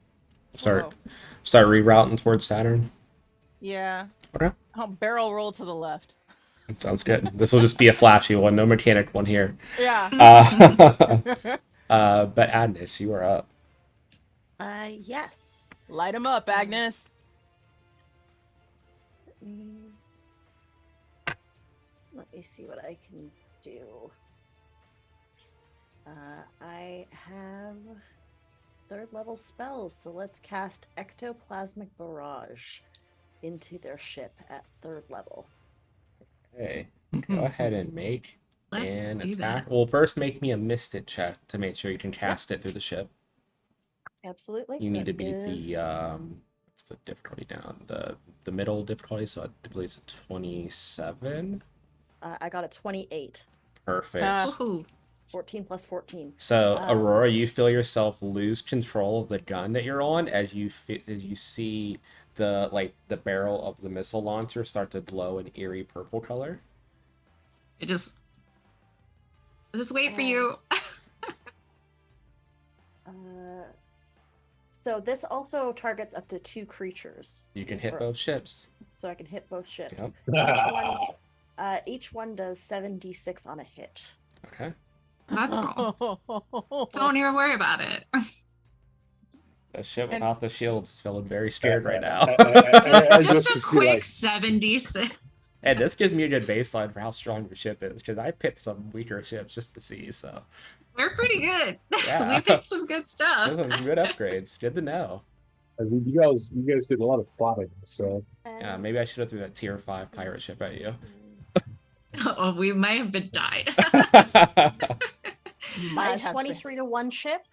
Start rerouting towards Saturn. yeah. Okay. I'll barrel roll to the left. Sounds good. This will just be a flashy one, no mechanic one here. Yeah. But Agnes, you are up. Yes. Light him up, Agnes. Let me see what I can do. I have 3rd level spells, so let's cast Ectoplasmic Barrage into their ship at 3rd level. Okay. Go ahead and make Let's an do attack. that. Well, first make me a Mystic check to make sure you can cast it through the ship. Absolutely. You need to That beat is- the what's the difficulty down? The middle difficulty, so I believe it's a 27. I got a 28. Perfect. Woohoo. 14 plus 14. So Aurora, you feel yourself lose control of the gun that you're on as you see the barrel of the missile launcher start to glow an eerie purple color. I just wait for you. So this also targets up to 2 creatures. You can hit both ships. So I can hit both ships. Yep. Each one does 7d6 on a hit. Okay. That's all. Don't even worry about it. The ship without the shields is feeling very scared right now. Just a quick 76. And this gives me a good baseline for how strong your ship is, because I picked some weaker ships just to see. So We're pretty good. Yeah. We picked some good those stuff. are some good upgrades. Good to know. I mean, you guys did a lot of plotting, so Yeah, maybe I should have threw that tier 5 pirate ship at you. Oh, we may have been died. Might have 23 to 1 ship.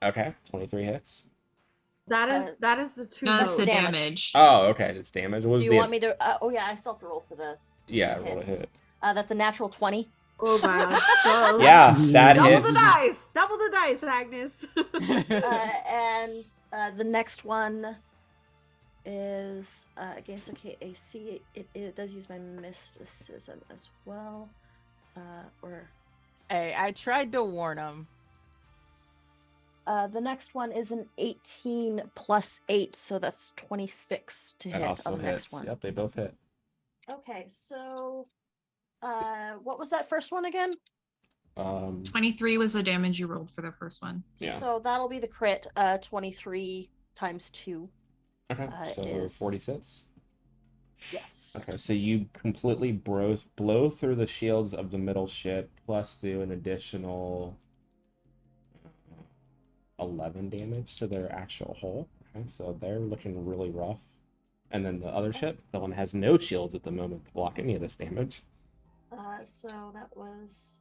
Okay, 23 hits. That is the 2. No, that's the damage. damage. Oh, okay, it's damage. What was Do you want me to? Oh yeah, I still have to roll for the. Yeah, hit? roll a hit. That's a natural 20. Oh my god. Yeah, that Double hits. the dice. Double the dice, Agnes. And the next one is against the KAC. It does use my mysticism as well. Hey, I tried to warn him. The next one is an 18 plus 8, so that's 26 to That hit also on the next hits. one. Yep, they both hit. Okay, so what was that first one again? 23 was the damage you rolled for the first one. Yeah. So that'll be the crit. 23 times 2. Okay, so is- 46. Yes. Okay, so you completely blow through the shields of the middle ship, plus do an additional 11 damage to their actual hull. Okay, so they're looking really rough. And then the other ship, the one that has no shields at the moment to block any of this damage. So that was.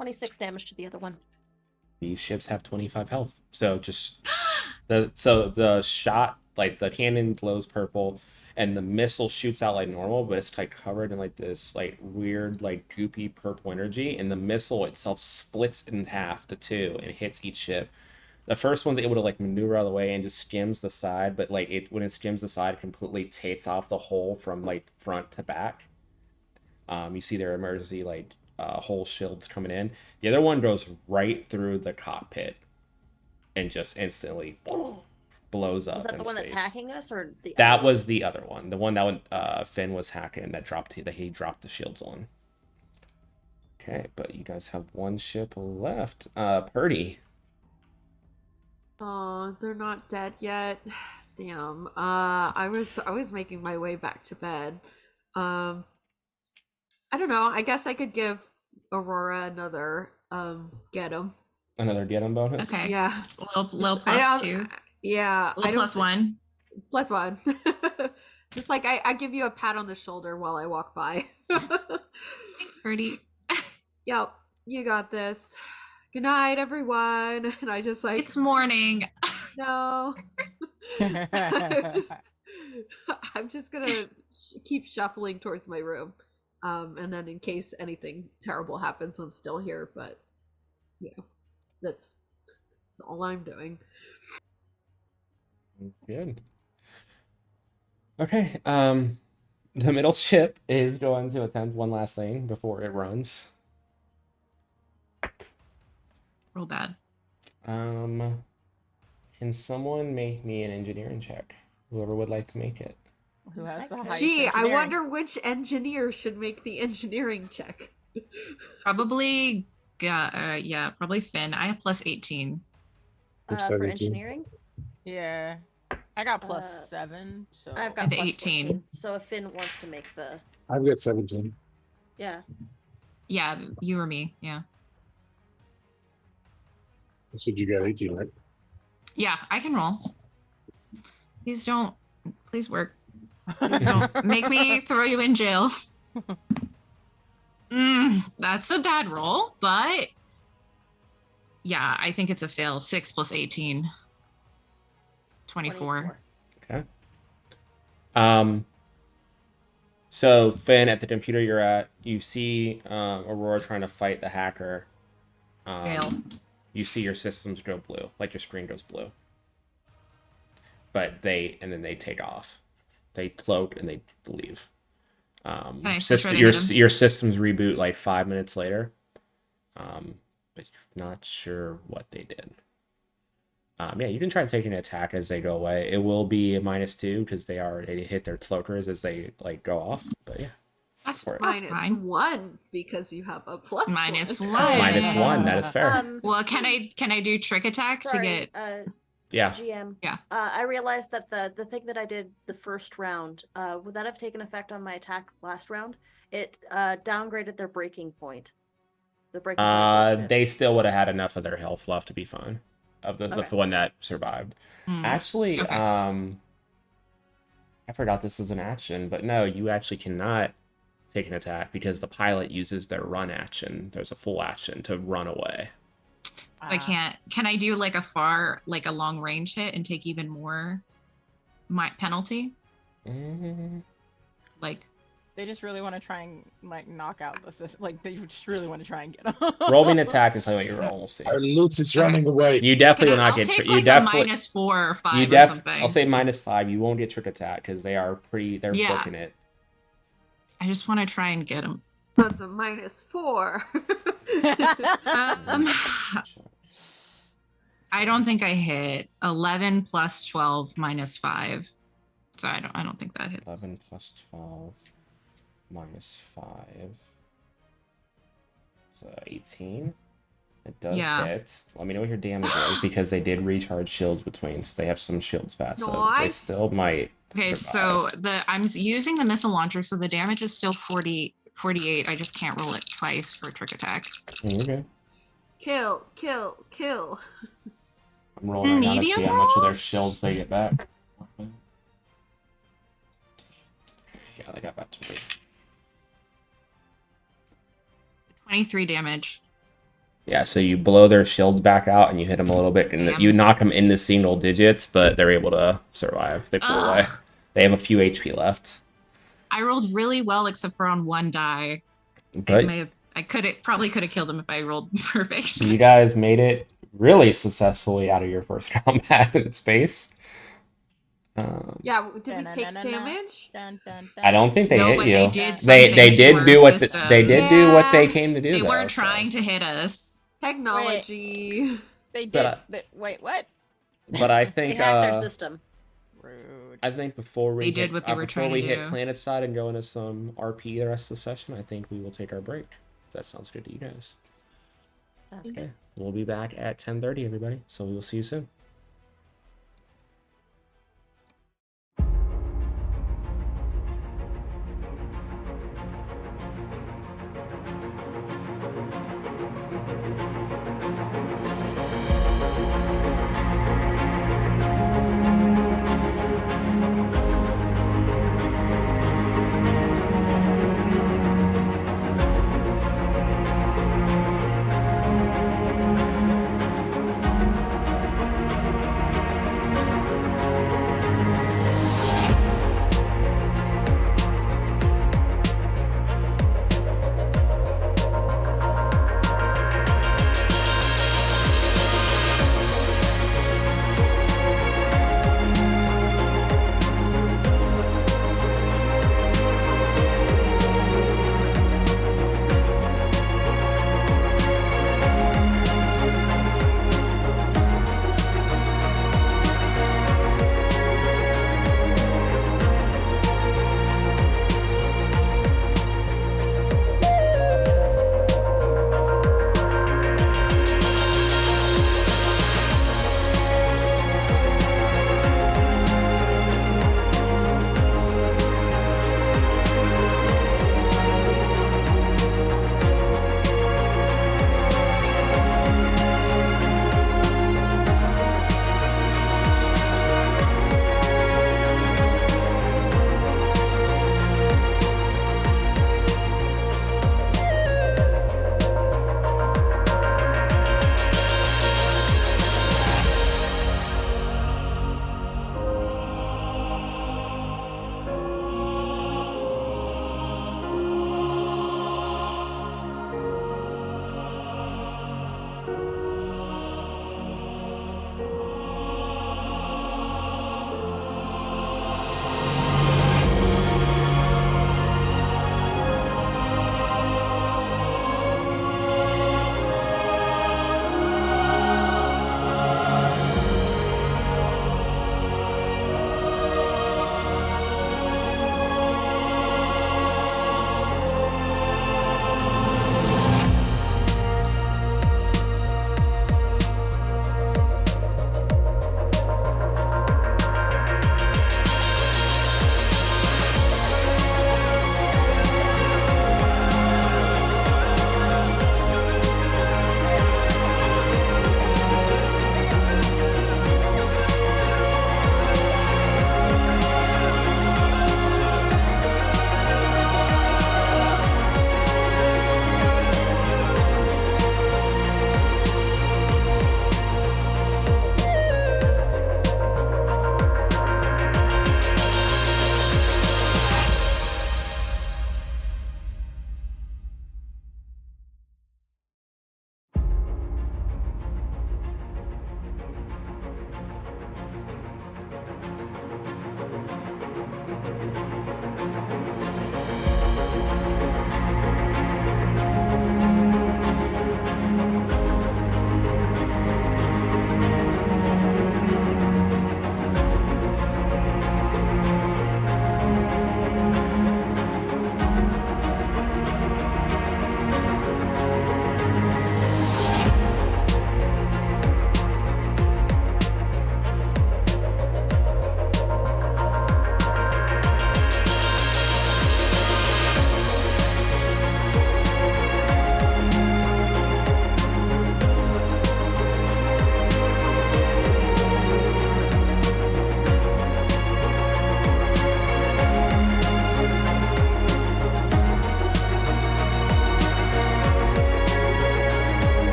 $26 damage to the other one. These ships have 25 health. So just the shot, like the cannon glows purple and the missile shoots out like normal, but it's like covered in like this like weird like goopy purple energy, and the missile itself splits in half to 2 and hits each ship. The first one's able to like maneuver out of the way and just skims the side, but like when it skims the side, it completely takes off the hull from like front to back. You see their emergency like hull shields coming in. The other one goes right through the cockpit and just instantly blows up Was that in the one that's space. hacking us, or the That other one? was the other one, the one that Finn was hacking that he dropped the shields on. Okay, but you guys have one ship left. Purdy. Oh, they're not dead yet. Damn. I was making my way back to bed. I don't know. I guess I could give Aurora another get him. Another get him bonus. Okay. Yeah. Little I plus don't- 2. Yeah. Little plus 1. Plus 1. Just like I give you a pat on the shoulder while I walk by. Pretty. Yep, you got this. Good night, everyone. And I just like It's morning. no. I'm just gonna keep shuffling towards my room, and then in case anything terrible happens, I'm still here. But yeah, that's all I'm doing. Good. Okay. The middle ship is going to attempt one last thing before it runs. Real bad. Can someone make me an engineering check? Whoever would like to make it. Who has the highest Gee, I engineering? wonder which engineer should make the engineering check. Probably, probably Finn. I have plus 18. For 17. engineering, Yeah, I got plus Uh, 7. So I've I got have plus 18. 14. So if Finn wants to make the, I've got 17. yeah, Yeah, you or me. Yeah. You said you got 18, right? Yeah, I can roll. Please don't. Please work. Please don't make me throw you in jail. That's a bad roll, but yeah, I think it's a fail. 6 plus 18. 24. Okay. So Finn, at the computer you're at, you see Aurora trying to fight the hacker. Fail. You see your systems go blue, like your screen goes blue. But then they take off. They cloak and they leave. Can I still try to your hit him? your systems reboot like 5 minutes later. But you're not sure what they did. Yeah, you can try to take an attack as they go away. It will be a -2 because they hit their cloakers as they like go off. But yeah, That's for it. Minus fine. 1 because you have a plus Minus 1. one. -1. That is fair. Well, can I do trick attack sorry, to get? Yeah. GM. Yeah. I realized that the thing that I did the first round, would that have taken effect on my attack last round? It downgraded their breaking point. The breaking point. for the They ships. still would have had enough of their health left to be fine. Of the Okay. one that survived. Hmm. Actually, Okay. I forgot this is an action, but no, you actually cannot take an attack because the pilot uses their run action. There's a full action to run away. I can't. Can I do like a long range hit and take even more my penalty? Like They just really want to try and like knock out the system. Like they just really want to try and get them. Roll me an attack and tell me what you roll. We'll see. Our loot is running away. You definitely will not I'll get. take You like definitely. a -4 or 5 You or something. I'll say -5. You won't get trick attack because they are They're Yeah. booking it. I just want to try and get him. That's a -4. I don't think I hit 11 plus 12 minus 5. So I don't think that hits. 11 plus 12 minus 5. So 18. It does Yeah. hit. Let me know what your damage is because they did recharge shields between, so they have some shields back. So they Nice. still might. Okay, survive. so I'm using the missile launcher, so the damage is still 48. I just can't roll it twice for trick attack. Okay. Kill, kill, kill. I'm rolling right now to see Medium how much of their rolls? shields they get back. Yeah, they got back 20. 23 damage. Yeah, so you blow their shields back out and you hit them a little bit, and Damn. you knock them in the single digits, but they're able to survive. They pull away. Ugh. They have a few HP left. I rolled really well except for on one die. But I probably could have killed him if I rolled perfect. you guys made it really successfully out of your first combat in space. Yeah, did we take damage? I don't think they No, hit but you. they did They something to did our do what systems. they did do what they Yeah. came to do. They though, weren't so. trying to hit us. Technology. They did. But, wait, what? But I They think hacked our system. Rude. I think before we They hit, did what they were before trying to we hit do. planet side and go into some RP the rest of the session, I think we will take our break. That sounds good to you guys. Sounds Okay. good. We'll be back at 10:30, everybody. So we will see you soon.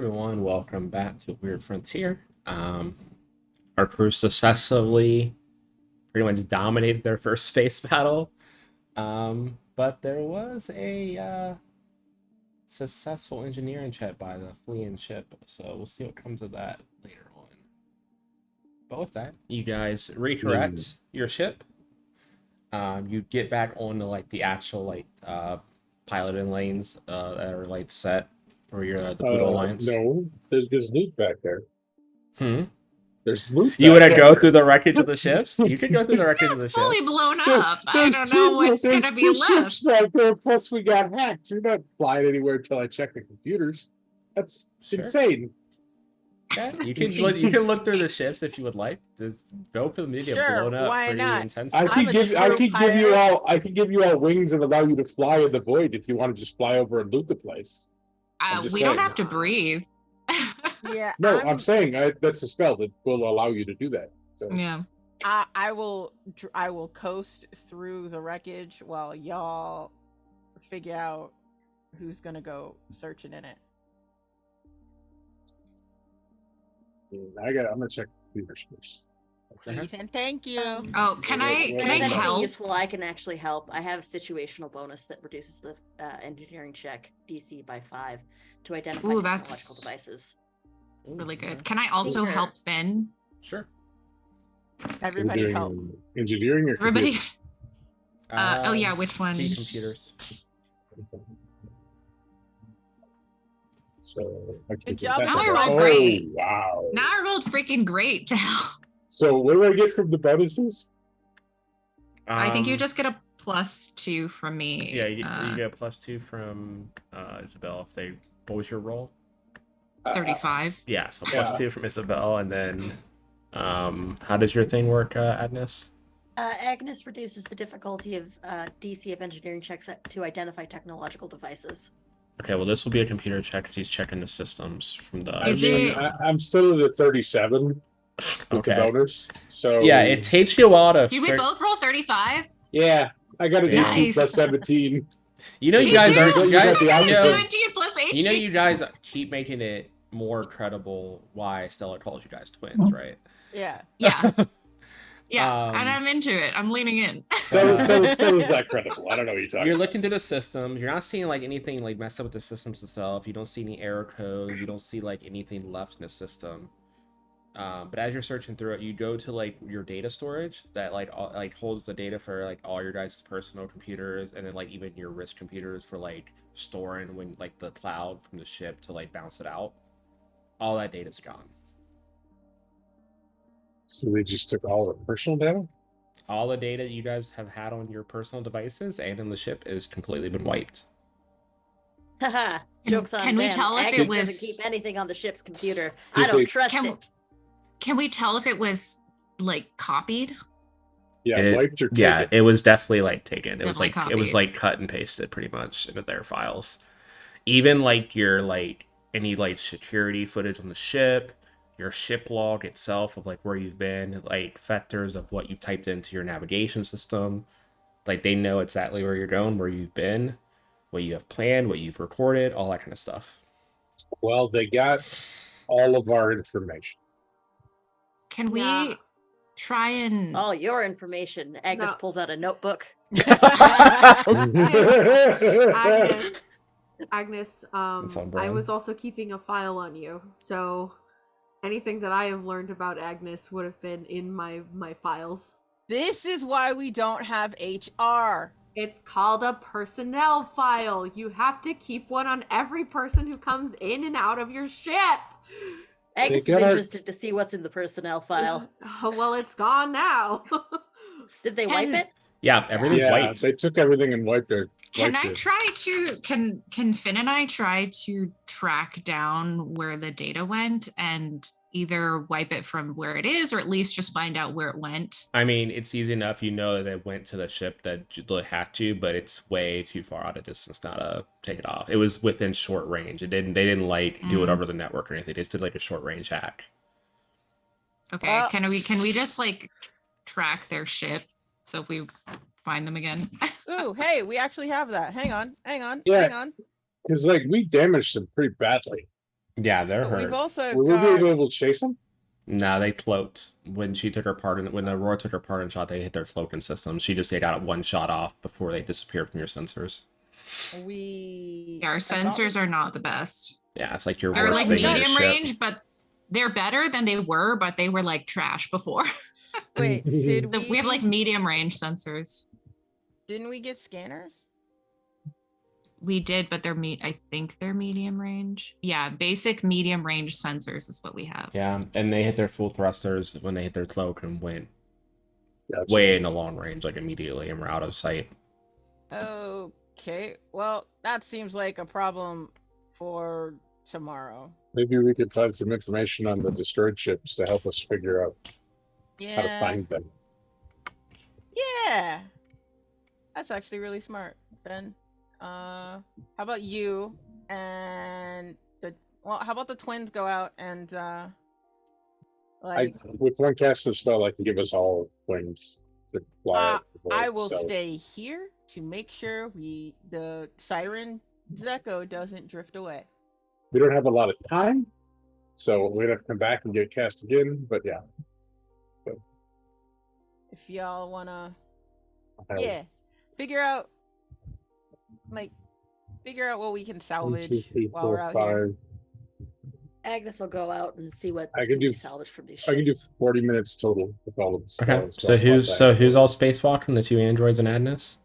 everyone, welcome back to Weird Frontier. Our crew successfully pretty much dominated their first space battle, but there was a successful engineering check by the fleeing ship, so we'll see what comes of that later on. But with that, you guys recorrect your ship. You get back onto like the actual piloting lanes that are like set for your the Pluto Alliance. No, there's loot back there. Hmm. There's loot. You back want to go there. through the wreckage of the ships? You can go through the wreckage of the It's fully ships. blown There's- up. I there's don't know what's there's gonna be two left. ships back there, plus we got hacked. You're not flying anywhere until I check the computers. That's Sure. insane. Yeah, you can look through the ships if you would like. Both of them need to get Sure, blown up why pretty not? intensely. I I'm could a give true pirate. I could give you all wings and allow you to fly in the void if you want to just fly over and loot the place. I'm just We don't saying. have to breathe. Yeah. No, I'm saying that's a spell that will allow you to do that. So Yeah. I will coast through the wreckage while y'all figure out who's gonna go searching in it. I'm gonna check the computers first. Okay. Ethan, thank you. Oh, can I If If can I there's anything help? useful, I can actually help. I have a situational bonus that reduces the engineering check DC by 5 to identify Ooh, technological that's- devices. Ooh, Really okay. good. Can I also Sure. help Finn? Sure. Everybody help. Engineering or Everybody. computers? Oh yeah, which one? The computers. So Good job. Now I rolled great. Wow. Now I rolled freaking great to help. So what do I get from the bonuses? I think you Um, just get a +2 from me. Yeah, you get a +2 from Isabel if they. What was your roll? 35. Yeah, so Yeah. +2 from Isabel, and then how does your thing work, Agnes? Agnes reduces the difficulty of DC of engineering checks to identify technological devices. Okay, well this will be a computer check because he's checking the systems from the. Is it- I'm still at 37 with Okay. the bonus. So Yeah, it takes you a while to. Did we both roll 35? Yeah, I got an Damn. 18 plus 17. You know, you Me guys too. are. You You got guys, the I got a opposite. 17 plus 18. you know, you guys keep making it more credible why Stella calls you guys twins, right? Yeah. Yeah. Yeah, and Um, I'm into it. I'm leaning in. That was that credible. I don't know what you're talking You're about. looking through the systems. You're not seeing like anything like messed up with the systems itself. You don't see any error codes. You don't see like anything left in the system. But as you're searching through it, you go to like your data storage that like holds the data for like all your guys' personal computers, and then like even your risk computers for like storing when like the cloud from the ship to like bounce it out. All that data's gone. So they just took all the personal data? All the data you guys have had on your personal devices and in the ship is completely been wiped. Haha. Jokes on can we them. tell if it Agnes was- doesn't keep anything on the ship's computer. Did I don't they- trust Can- it. Can we tell if it was like copied? Yeah, It- wiped or taken. Yeah, it was definitely like taken. It was Definitely like it was copied. like cut and pasted pretty much into their files. Even like your like any like security footage on the ship, your ship log itself of like where you've been, like vectors of what you've typed into your navigation system. Like they know exactly where you're going, where you've been, what you have planned, what you've recorded, all that kind of stuff. Well, they got all of our information. Can we Yeah. try and All your information. Agnes No. pulls out a notebook. Agnes, It's on I brand. was also keeping a file on you, so anything that I have learned about Agnes would have been in my files. This is why we don't have HR. It's called a personnel file. You have to keep one on every person who comes in and out of your ship. Agnes is got our- interested to see what's in the personnel file. Oh, well, it's gone now. Did they wipe Can- it? Yeah, everything's Yeah, wiped. they took everything and wiped it. can wiped I it. try to can Finn and I try to track down where the data went and either wipe it from where it is or at least just find out where it went? I mean, it's easy enough. You know that it went to the ship that hacked you, but it's way too far out of distance now to take it off. It was within short range. They didn't like do it Mm. over the network or anything. They just did like a short range hack. Okay, Well- can we just like track their ship so if we find them again? Ooh, hey, we actually have that. Hang on. Yeah. Hang on. Because like we damaged them pretty badly. Yeah, they're But we've hurt. also Will we be got. able to chase them? No, they cloaked. When she took her part in, when the Aurora took her part in shot, they hit their cloaking system. She just got one shot off before they disappeared from your sensors. We. Yeah, our I thought sensors we- are not the best. Yeah, it's like your They're worst like thing in your medium ship. range, but they're better than they were, but they were like trash before. Wait, did we? We have like medium range sensors. Didn't we get scanners? We did, but I think they're medium range. Yeah, basic medium range sensors is what we have. Yeah, and they hit their full thrusters when they hit their cloak and went Gotcha. way in the long range, like immediately, and we're out of sight. Okay. Well, that seems like a problem for tomorrow. Maybe we could find some information on the destroyed ships to help us figure out how to Yeah. find them. Yeah. That's actually really smart, Ben. How about you and how about the twins go out and With one cast of spell, I can give us all wings to fly. I will stay here to make sure the siren Zeko doesn't drift away. We don't have a lot of time, so we'd have to come back and get cast again. But yeah, If y'all wanna, I- figure out what we can 1, 2, salvage 3, while 4, we're out here. 5. Agnes will go out and see what I can can be do. salvaged from these I can do ships. 40 minutes total with all of the Okay, spells. who's all spacewalking? The two androids and Agnes.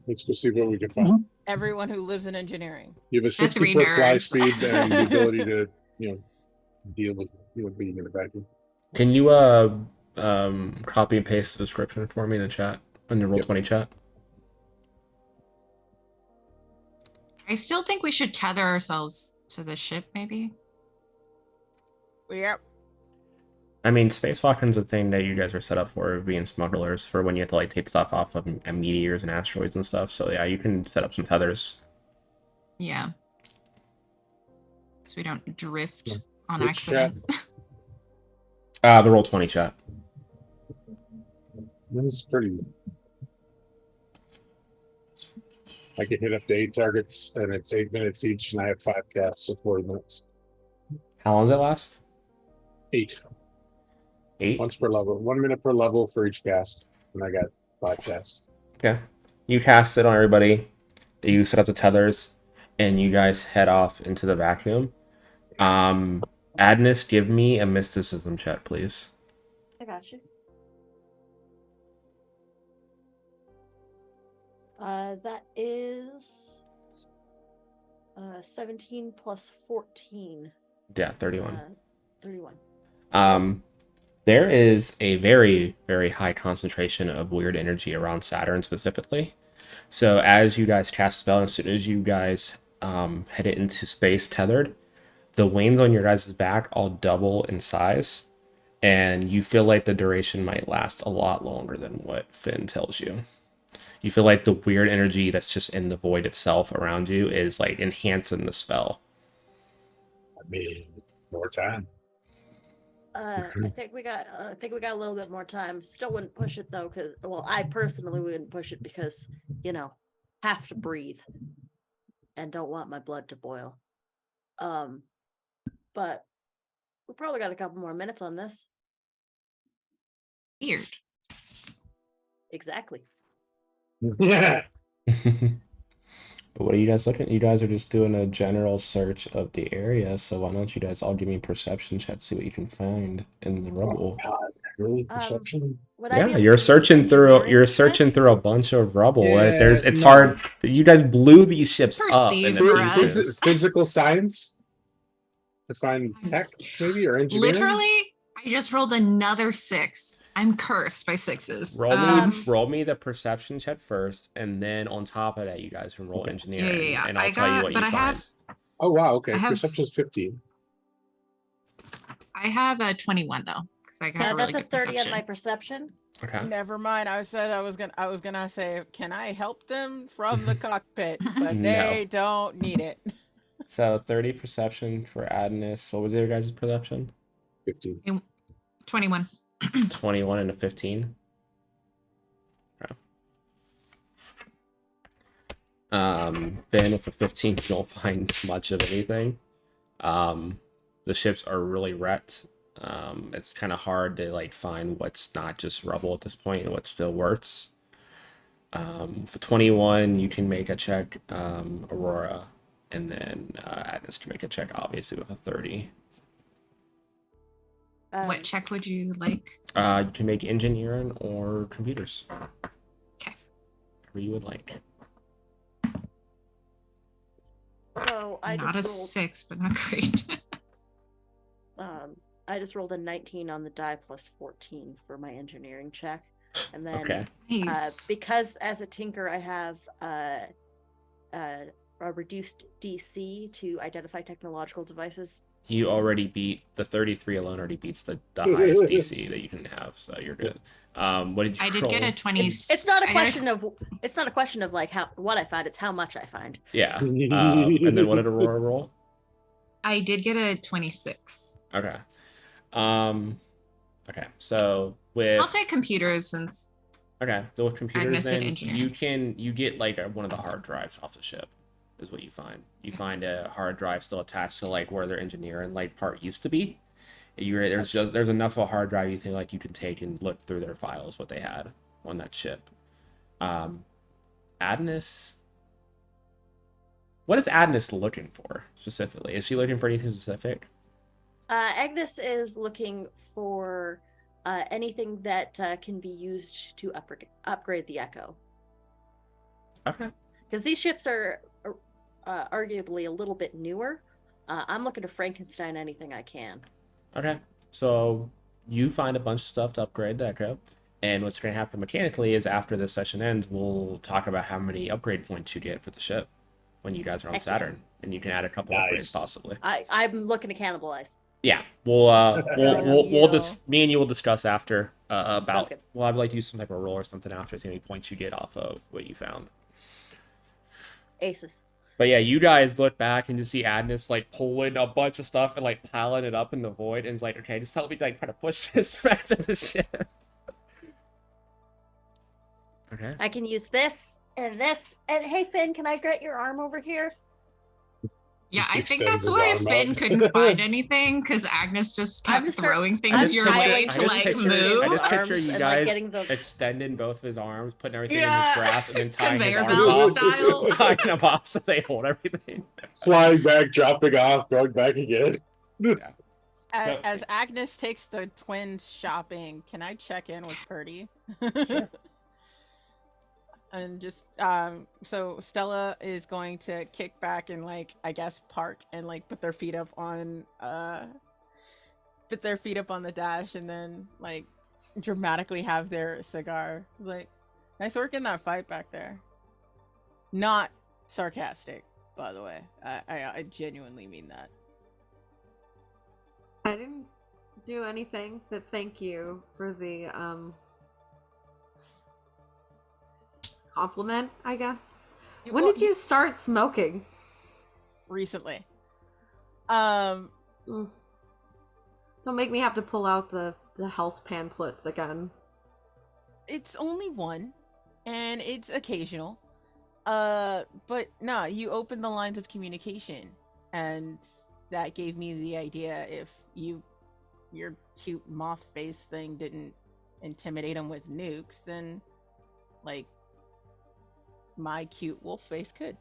Let's go see what we can find. Everyone who lives in engineering. You have a The three 60-foot fly nerds. speed and the ability to, deal with being in a vacuum. Can you copy and paste the description for me in the chat in the Roll20 chat? I still think we should tether ourselves to the ship, maybe. Yep. I mean, spacewalking's a thing that you guys are set up for, being smugglers, for when you have to like take stuff off of meteors and asteroids and stuff. So yeah, you can set up some tethers. Yeah. So we don't drift on Which accident. The Roll20 chat. That's pretty. I can hit up to 8 targets, and it's 8 minutes each, and I have 5 casts, so 40 minutes. How long does it last? 8. 8? Once per level. 1 minute per level for each cast, and I got 5 casts. Okay. You cast it on everybody. You set up the tethers, and you guys head off into the vacuum. Agnes, give me a mysticism check, please. I got you. That is 17 plus 14. Yeah, 31. 31. There is a very, very high concentration of weird energy around Saturn specifically. So as you guys cast a spell, as soon as you guys head it into space tethered, the wings on your guys' back all double in size, and you feel like the duration might last a lot longer than what Finn tells you. You feel like the weird energy that's just in the void itself around you is like enhancing the spell. I mean, more time. I think we got a little bit more time. Still wouldn't push it though, because I personally wouldn't push it because have to breathe and don't want my blood to boil. But we probably got a couple more minutes on this. Weird. Exactly. Yeah. But what are you guys looking at? You guys are just doing a general search of the area, so why don't you guys all give me perception checks, see what you can find in the rubble. God, really? Perception? Would I be Yeah, able to you're use searching through engineering check? a bunch of rubble. Yeah, It's no. hard. You guys blew these ships up Perceive into for pieces. us. Physical science? To find tech, maybe, or engineering? Literally, I just rolled another 6. I'm cursed by 6s. Roll me the perception check first, and then on top of that, you guys can roll engineering, Yeah. and I'll tell you what you find. Oh, wow, okay. I have- Perception's 15. I have a 21 though, because I got a really That's a good 30 perception. on my perception. Okay. Never mind. I was gonna say, can I help them from the cockpit? But No. they don't need it. So 30 perception for Adness. What was your guys' perception? 15. 21. 21 and a 15. Okay. Then with the 15, you don't find much of anything. The ships are really wrecked. It's kind of hard to like find what's not just rubble at this point and what still works. For 21, you can make a check, Aurora, and then Agnes can make a check, obviously, with a 30. What check would you like? You can make engineering or computers, Okay. whatever you would like. So I Not a just rolled. 6, but not great. I just rolled a 19 on the die plus 14 for my engineering check, and then Okay. Nice. because as a tinker I have a reduced DC to identify technological devices. You already beat the 33 alone already beats the highest DC that you can have, so you're good. What did you I did roll? get a 20. It's not a I got question of it's not a question of like what I find. It's how much I find. Yeah. And then what did Aurora roll? I did get a 26. Okay. Okay. So with I'll say computers since okay, so with computers, Agnes did then engineering. you get like one of the hard drives off the ship, is what you find. You find a hard drive still attached to like where their engineering like part used to be. There's enough of a hard drive you think like you can take and look through their files what they had on that ship. Agnes, what is Agnes looking for specifically? Is she looking for anything specific? Agnes is looking for anything that can be used to upgrade the Echo. Okay. Because these ships are arguably a little bit newer. I'm looking to Frankenstein anything I can. Okay. So you find a bunch of stuff to upgrade the Echo. And what's going to happen mechanically is after this session ends, we'll talk about how many upgrade points you get for the ship when you guys are on Heck yeah. Saturn. And you can add a couple Nice. upgrades possibly. I'm looking to cannibalize. Yeah. We'll Deal. me and you will discuss after Sounds about good. well, I'd like to use some type of roll or something after how many points you get off of what you found. Aces. But yeah, you guys look back and you see Agnes like pulling a bunch of stuff and like piling it up in the void, and it's like, okay, just help me like try to push this back to the ship. Okay. I can use this and this. And hey, Finn, can I get your arm over here? Yeah, Just I think extend that's his why arm Finn out. couldn't find anything because Agnes just I'm kept just throwing I'm things your piling way to, to like move. I just picture arms you and, like, guys getting the- extending both of his arms, putting everything in Yeah. his grasp, and then tying his Conveyor arms belt off, style. tying them off so they hold everything. Flying back, dropping off, going back again. Yeah. As, So- as Agnes takes the twins shopping, can I check in with Purdy? Sure. And just so Stella is going to kick back and like I guess park and like put their feet up on the dash and then like dramatically have their cigar. It's like, nice work in that fight back there. Not sarcastic, by the way. I genuinely mean that. I didn't do anything, but thank you for the compliment, I guess. When did you start smoking? Recently? Mm. Don't make me have to pull out the health pamphlets again. It's only one, and it's occasional. But nah, you opened the lines of communication, and that gave me the idea if your cute moth face thing didn't intimidate him with nukes, then like my cute wolf face could.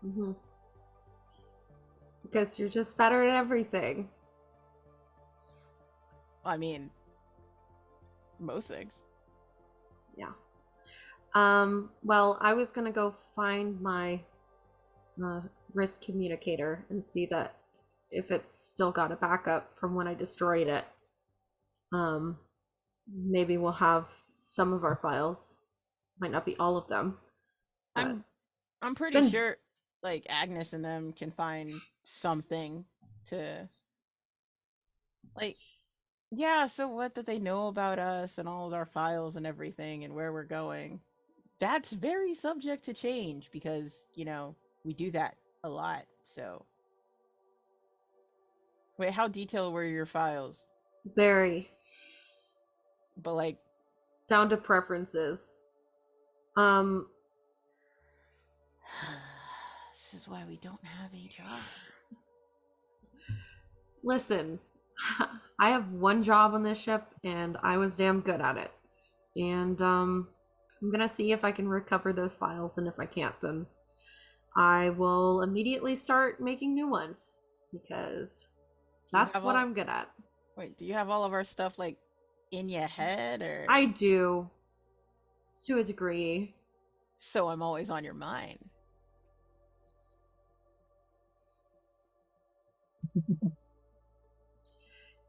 Mm-hmm. Because you're just better at everything. I mean, most things. Yeah. Well, I was gonna go find my risk communicator and see that if it's still got a backup from when I destroyed it. Maybe we'll have some of our files. Might not be all of them. I'm pretty been- sure like Agnes and them can find something to like yeah, so what that they know about us and all of our files and everything and where we're going. That's very subject to change because, you know, we do that a lot. So wait, how detailed were your files? Very But like down to preferences. This is why we don't have a job. Listen, I have one job on this ship, and I was damn good at it. And I'm gonna see if I can recover those files, and if I can't, then I will immediately start making new ones, because that's what I'm good at. Wait, do you have all of our stuff like in your head, or? I do, to a degree. So I'm always on your mind.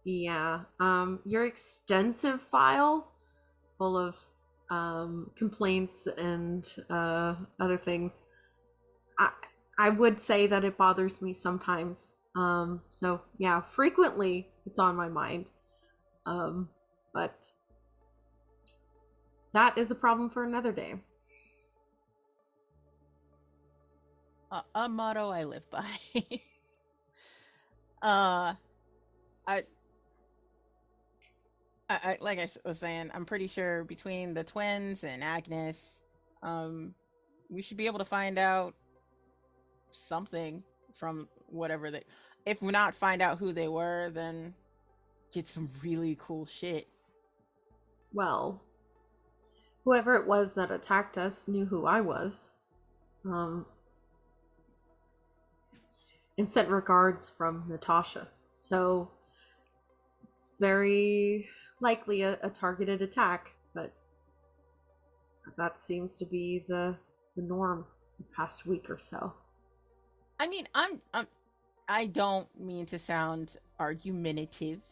Yeah. Your extensive file full of complaints and other things. I would say that it bothers me sometimes. So yeah, frequently it's on my mind. But that is a problem for another day. A motto I live by. I like I was saying, I'm pretty sure between the twins and Agnes, we should be able to find out something from whatever they. If we not find out who they were, then get some really cool shit. Well, whoever it was that attacked us knew who I was. And sent regards from Natasha. So it's very likely a targeted attack, but that seems to be the norm the past week or so. I mean, I don't mean to sound argumentative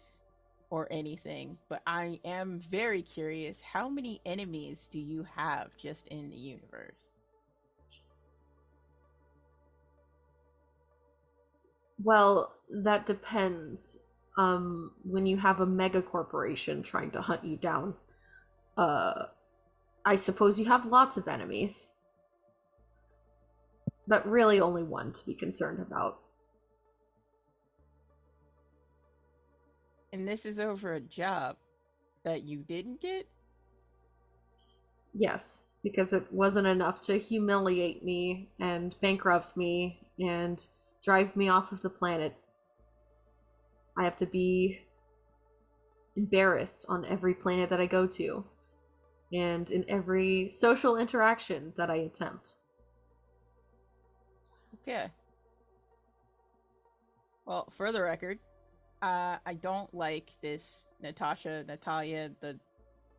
or anything, but I am very curious. How many enemies do you have just in the universe? Well, that depends. When you have a mega corporation trying to hunt you down, I suppose you have lots of enemies. But really only one to be concerned about. And this is over a job that you didn't get? Yes, because it wasn't enough to humiliate me and bankrupt me and drive me off of the planet. I have to be embarrassed on every planet that I go to and in every social interaction that I attempt. Okay. Well, for the record, I don't like this Natalia, the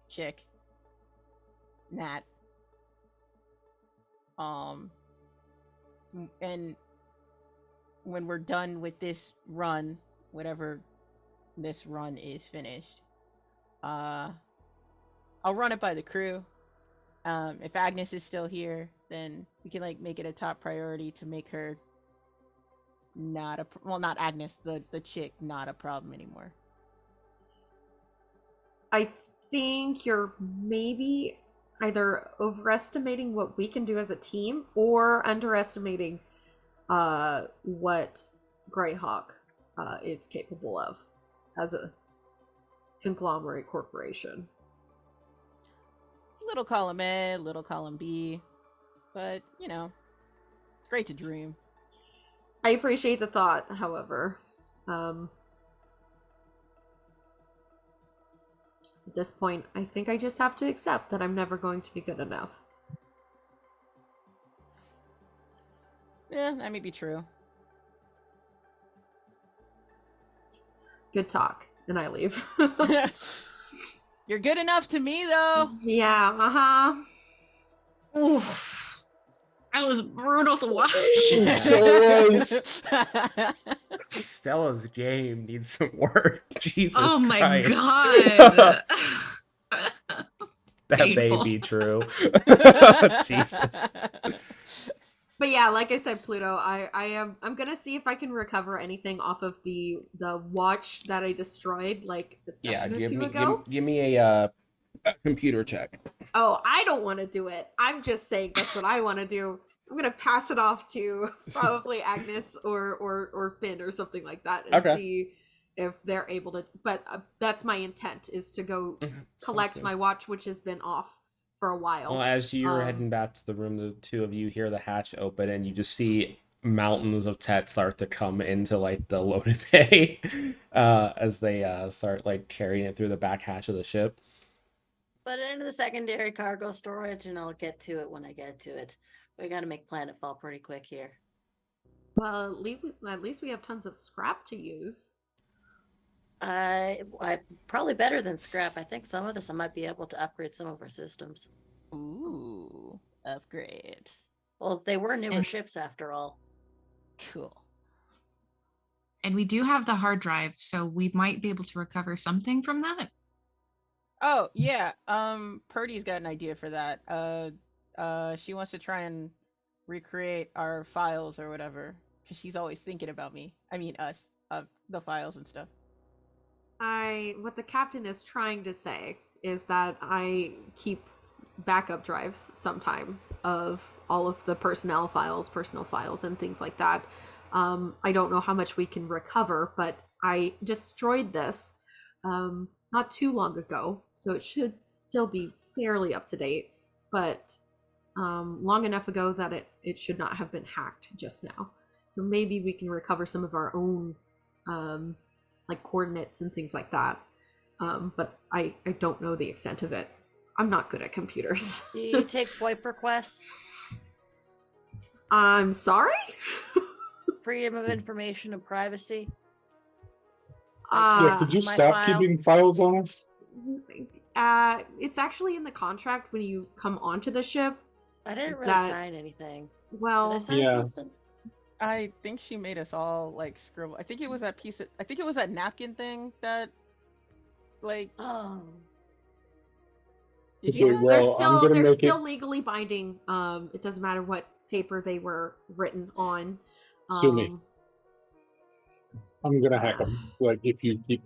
chick, Nat. And when we're done with this run, whatever this run is finished, I'll run it by the crew. If Agnes is still here, then we can like make it a top priority to make her not not Agnes, the chick, not a problem anymore. I think you're maybe either overestimating what we can do as a team or underestimating what Greyhawk is capable of as a conglomerate corporation. Little column A, little column B, but you know, it's great to dream. I appreciate the thought, however. At this point, I think I just have to accept that I'm never going to be good enough. Yeah, that may be true. Good talk, and I leave. You're good enough to me, though. Yeah, Oof. That was brutal to watch. Stella's game needs some work. Jesus Oh my Christ. god. That may Painful. be true. Jesus. But yeah, like I said, Pluto, I'm gonna see if I can recover anything off of the watch that I destroyed like a session or two ago. Give me a computer check. Oh, I don't want to do it. I'm just saying that's what I want to do. I'm gonna pass it off to probably Agnes or Finn or something like that and see if they're able to. But that's my intent, is to go collect my watch, which has been off for a while. Well, as you're heading back to the room, the two of you hear the hatch open, and you just see mountains of Tet start to come into like the loaded bay as they start like carrying it through the back hatch of the ship. Put it into the secondary cargo storage, and I'll get to it when I get to it. We got to make planetfall pretty quick here. Well, at least we have tons of scrap to use. I probably better than scrap. I think some of this I might be able to upgrade some of our systems. Ooh, upgrades. Well, they were newer And- ships after all. Cool. And we do have the hard drive, so we might be able to recover something from that. Oh yeah. Purdy's got an idea for that. She wants to try and recreate our files or whatever, because she's always thinking about me. I mean us. The files and stuff. What the captain is trying to say is that I keep backup drives sometimes of all of the personal files, and things like that. I don't know how much we can recover, but I destroyed this not too long ago, so it should still be fairly up to date, but long enough ago that it should not have been hacked just now. So maybe we can recover some of our own like coordinates and things like that. But I don't know the extent of it. I'm not good at computers. Do you take VoIP requests? I'm sorry? Freedom of information and privacy? Yeah, Uh, could you my stop file. keeping files on us? It's actually in the contract when you come onto the ship. I didn't really that- sign anything. Did I Well, sign Yeah. something? I think she made us all like scribble. I think it was that napkin thing that, like, Oh. did Okay, you yes, sign? well, they're I'm still gonna they're make still it- legally binding. It doesn't matter what paper they were written on. Sue me. I'm gonna hack them. Like, if you keep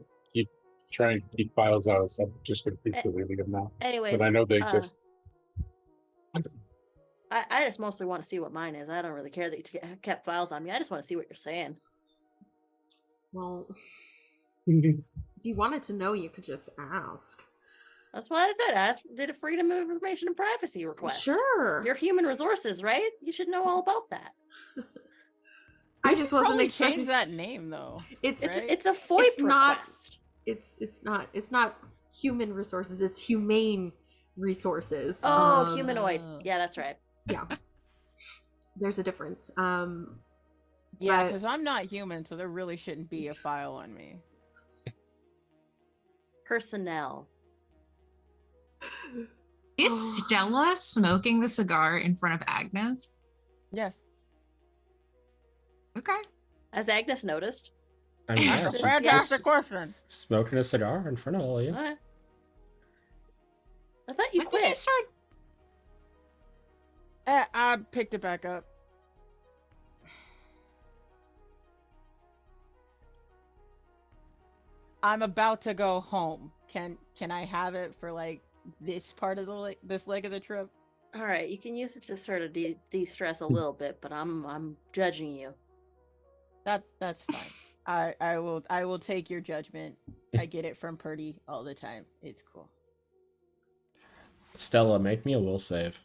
trying to keep files on us, I'm just gonna keep deleting them now. Anyways, But I know they exist. I just mostly want to see what mine is. I don't really care that you kept files on me. I just want to see what you're saying. Well, if you wanted to know, you could just ask. That's why I said I did a freedom of information and privacy request. Sure. You're human resources, right? You should know all about that. I just wasn't Probably expecting change that name though. It's It's Right? it's a FOIP It's not- request. it's not human resources. It's humane resources. Oh, humanoid. Yeah, that's right. Yeah. There's a difference. Yeah, but- because I'm not human, so there really shouldn't be a file on me. Personnel. Is Oh. Stella smoking the cigar in front of Agnes? Yes. Okay. Has Agnes noticed? I mean, yeah, That's a she's Fantastic just question. smoking a cigar in front of all of you. Alright. I thought you When did you quit. start? I picked it back up. I'm about to go home. Can I have it for like this part of the this leg of the trip? All right, you can use it to sort of de-stress a little bit, but I'm judging you. That's fine. I will take your judgment. I get it from Purdy all the time. It's cool. Stella, make me a will save.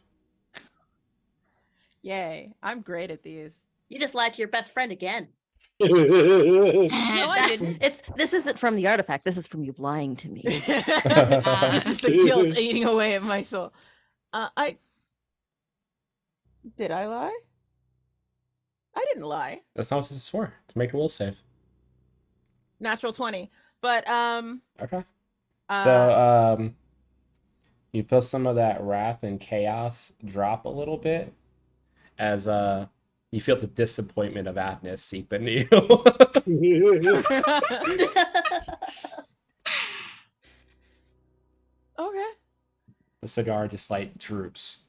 Yay! I'm great at these. You just lied to your best friend again. No, I That's- didn't. This isn't from the artifact. This is from you lying to me. This is the guilt eating away at my soul. Did I lie? I didn't lie. That's not what it's for. To make a will save. Natural 20. But Okay. So you feel some of that wrath and chaos drop a little bit as you feel the disappointment of Agnes seep into you. okay. The cigar just like droops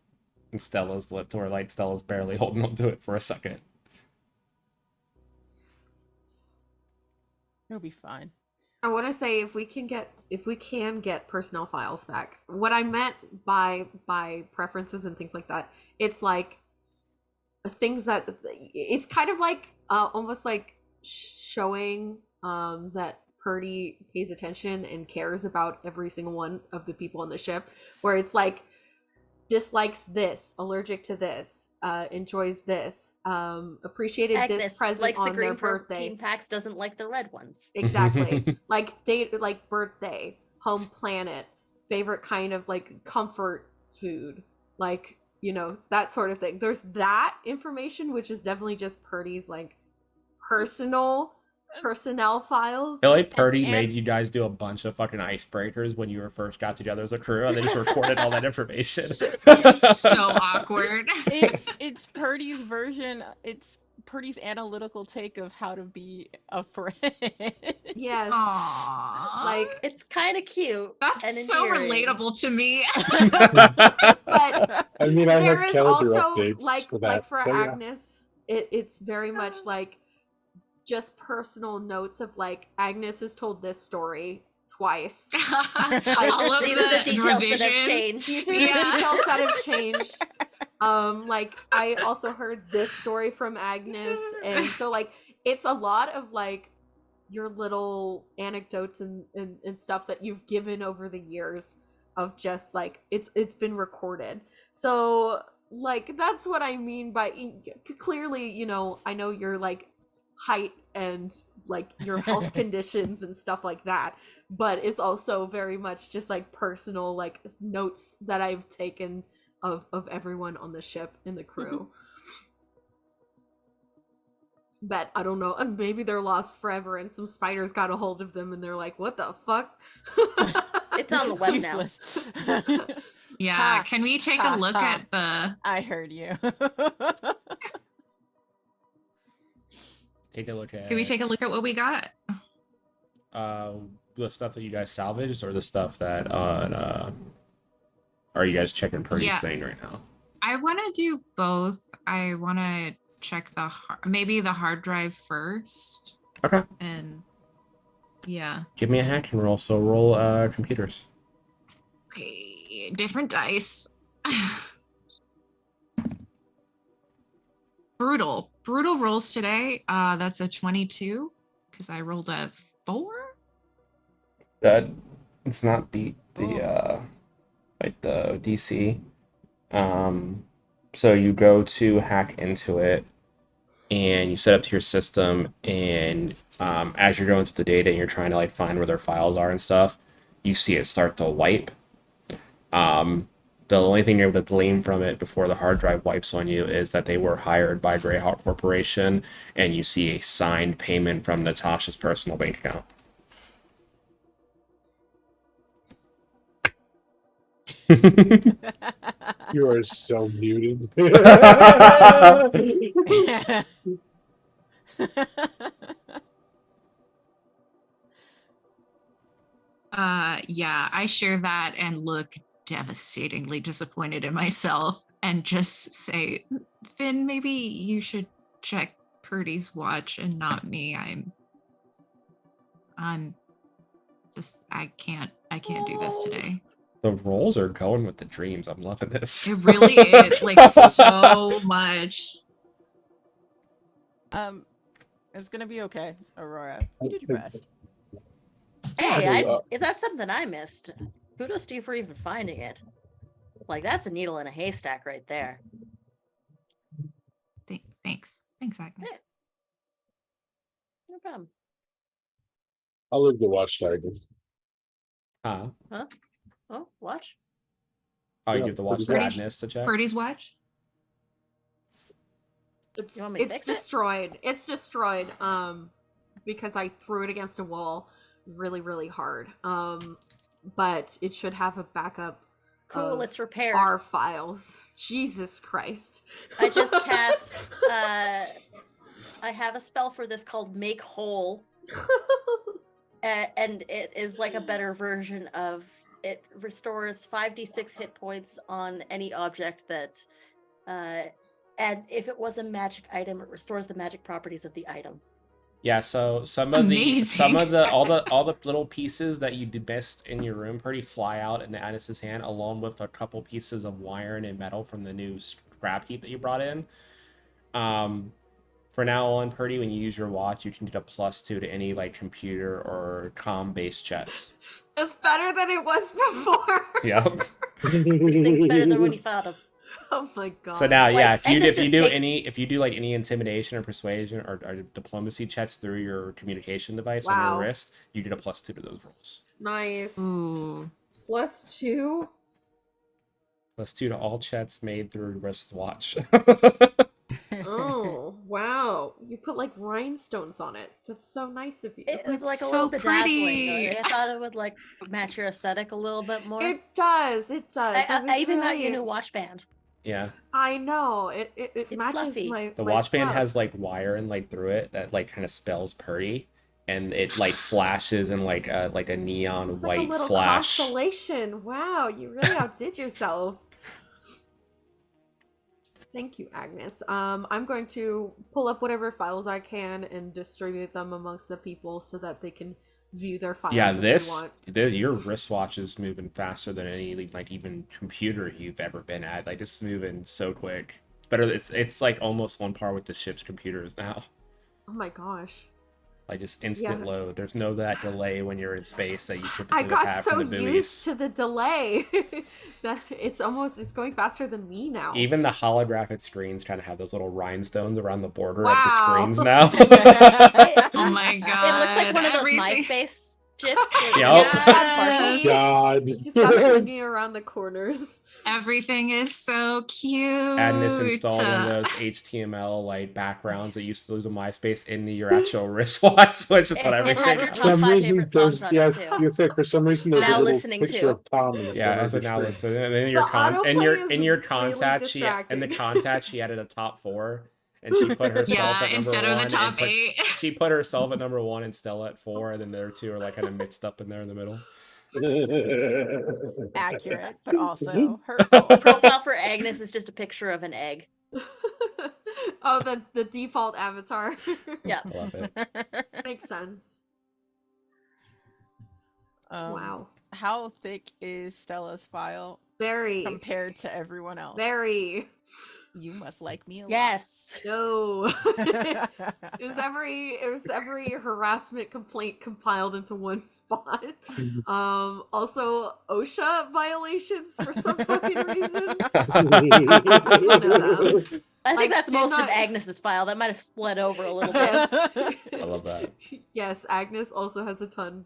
in Stella's lip, or like Stella's barely holding on to it for a second. It'll be fine. I want to say if we can get personnel files back. What I meant by preferences and things like that, it's like things that it's kind of like almost like showing that Purdy pays attention and cares about every single one of the people on the ship, where it's like dislikes this, allergic to this, enjoys this, appreciated this Agnes present likes the on their green birthday. protein packs, doesn't like the red ones. Exactly. Like date, like birthday, home planet, favorite kind of like comfort food, like, you know, that sort of thing. There's that information, which is definitely just Purdy's like personnel files. I feel like Purdy And- made you guys do a bunch of fucking icebreakers when you first got together as a crew, and they just recorded all that information. So awkward. It's Purdy's version. It's Purdy's analytical take of how to be a friend. Yes. Aww. Like, It's kind of cute. That's and so endearing. relatable to me. but I mean, I there have is calendar also updates like for that. like for so, yeah. Agnes, it's very much like just personal notes of like, Agnes has told this story twice. All of These are the the details that have revisions. changed. These are the Yeah. details that have changed. Like I also heard this story from Agnes, and so like it's a lot of like your little anecdotes and stuff that you've given over the years of just like it's been recorded. So like that's what I mean by clearly, you know, I know your like height and like your health conditions and stuff like that, but it's also very much just like personal like notes that I've taken of everyone on the ship in the crew. But I don't know, and maybe they're lost forever and some spiders got a hold of them and they're like, what the fuck? It's on the web now. Useless. Yeah, Ha, can we take ha, a look ha. at the I heard you. Take a look at. Can we take a look at what we got? The stuff that you guys salvaged, or the stuff that are you guys checking Purdy's Yeah. thing right now? I want to do both. I want to check maybe the hard drive first. Okay. And yeah. Give me a hack and roll. So roll computers. Okay, different dice. Brutal rolls today. That's a 22 because I rolled a 4. That it's not beat the like the DC. So you go to hack into it, and you set up to your system, and as you're going through the data and you're trying to like find where their files are and stuff, you see it start to wipe. The only thing you're able to glean from it before the hard drive wipes on you is that they were hired by Greyhawk Corporation, and you see a signed payment from Natasha's personal bank account. You are so muted. Yeah, I share that and look devastatingly disappointed in myself and just say, Finn, maybe you should check Purdy's watch and not me. I'm just I can't do this today. The rolls are going with the dreams. I'm loving this. It really is like so much. It's gonna be okay, Aurora. You did your best. Hey, Uh, that's something I missed. Kudos to you for even finding it. Like, that's a needle in a haystack right there. Thanks, Agnes. Yeah. No problem. I'll leave the watchdog. Huh? Oh, watch. Oh, you Yeah, give the watch to Purdy's- Agnes to check? Purdy's watch. It's You want me to it's fix it? destroyed. It's destroyed. Because I threw it against a wall really, really hard. But it should have a backup. Cool, of it's repaired. our files. Jesus Christ. I just cast. I have a spell for this called Make Whole, and it is like a better version of it. Restores 5d6 hit points on any object that, and if it was a magic item, it restores the magic properties of the item. Yeah, so some That's of the all the little pieces that you missed in your room Purdy fly out into Agnes's hand, along with a couple pieces of iron and metal from the new scrap heap that you brought in. For now on, Purdy, when you use your watch, you can get a +2 to any like computer or comm based checks. It's better than it was before. Yep. Everything's better than when you found them. Oh my god. So now, yeah, Like, if you Agnes if you just do takes- any if you do like any intimidation or persuasion or diplomacy checks through your communication device on your Wow. wrist, you get a +2 to those rolls. Nice. Ooh. +2. +2 to all checks made through wristwatch. Oh, wow. You put like rhinestones on it. That's so nice of you. It was It's like a so little bedazzling. pretty. I thought it would like match your aesthetic a little bit more. It does. It does. I even got you a really- new watch band. Yeah, I know. It It's matches fluffy. my the my watch band fluff. has like wire and like through it that like kind of spells pretty, and it like flashes in like a neon It's like a white little flash. constellation. Wow, you really outdid yourself. Thank you, Agnes. I'm going to pull up whatever files I can and distribute them amongst the people so that they can view their files. Yeah, if they want. your wristwatch is moving faster than any like even computer you've ever been at. Like it's moving so quick. It's better. It's like almost on par with the ship's computers now. Oh my gosh. Like just instant Yeah. load. There's no that delay when you're in space that you typically I would got have so from the buoys. used to the delay that it's going faster than me now. Even the holographic screens kind of have those little rhinestones around the border of Wow. the screens now. Oh my god. It looks like one of those everything- MySpace gifs. Where Yep. the sparkles. God. He's got hanging around the corners. Everything is so cute. Agnes installed one of those HTML like backgrounds that used to lose on MySpace into your actual wristwatch, so it's just on It has everything. your For top some 5 reason, favorite there's songs on it, yes, too. you said for some reason there's Now a little listening picture to. of Tom in the Yeah, corner as of a the now screen. listen, and then your The autoplay is in your really contact, she added a top 4, and she put herself Yeah, at number instead of 1. the top and puts- 8. she put herself at number 1 and Stella at 4, and then the other two are like kind of mixed up in there in the middle. Accurate, but also hurtful. The profile for Agnes is just a picture of an egg. Oh, the default avatar. Yeah. I love it. Makes sense. Wow. How thick is Stella's file Very. compared to everyone else? Very. You must like me a lot. Yes. No. It was every harassment complaint compiled into one spot. Also OSHA violations for some fucking reason. I think Like, that's did most not- of Agnes's file. That might have split over a little bit. Yes. I love that. Yes, Agnes also has a ton.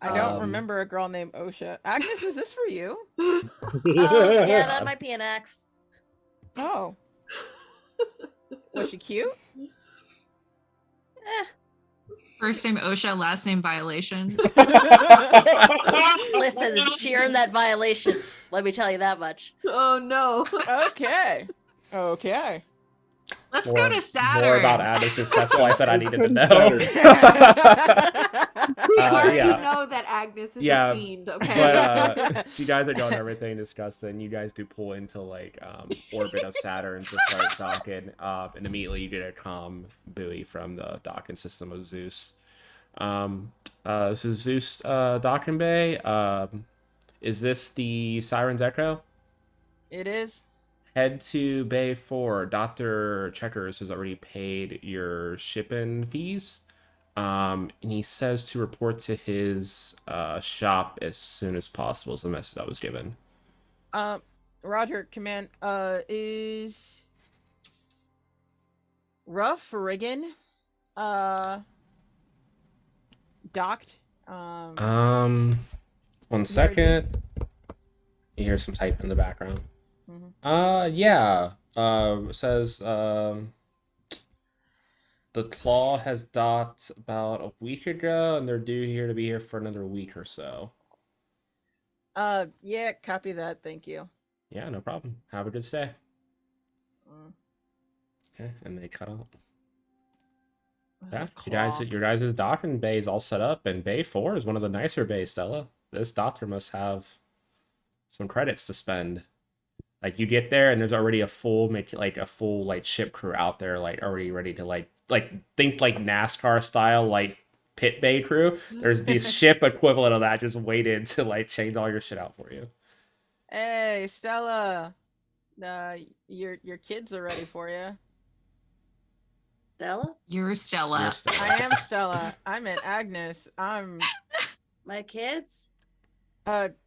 I don't Um, remember a girl named Osha. Agnes, is this for you? Yeah, that might be an X. Oh. Was she cute? Eh. First name OSHA, last name violation. Listen, she earned that violation. Let me tell you that much. Oh no. Okay. Okay. Let's go to Saturn. More about Agnes's sex life that I needed to know. Saturn. We already yeah. know that Agnes is Yeah, a fiend, okay? But you guys are doing everything discussing. You guys do pull into like orbit of Saturn to start docking, and immediately you get a comm buoy from the docking system of Zeus. This is Zeus docking bay. Is this the Siren's Echo? It is. Head to Bay 4. Dr. Checkers has already paid your shipping fees. And he says to report to his shop as soon as possible is the message I was given. Roger, command, is Rough Riggin, docked? One second. You hear some type in the background. Yeah. It says, the Claw has docked about a week ago, and they're due here to be here for another week or so. Yeah, copy that, thank you. Yeah, no problem. Have a good stay. Okay, and they cut out. Yeah, your guys' docking bay is all set up, and Bay 4 is one of the nicer bays, Stella. This doctor must have some credits to spend. Like you get there, and there's already a full ship crew out there, like already ready to like think like NASCAR style like pit bay crew. There's the ship equivalent of that just waited to like change all your shit out for you. Hey, Stella. Your kids are ready for you. Stella? You're Stella. You're Stella. I am Stella. I'm at Agnes. I'm My kids?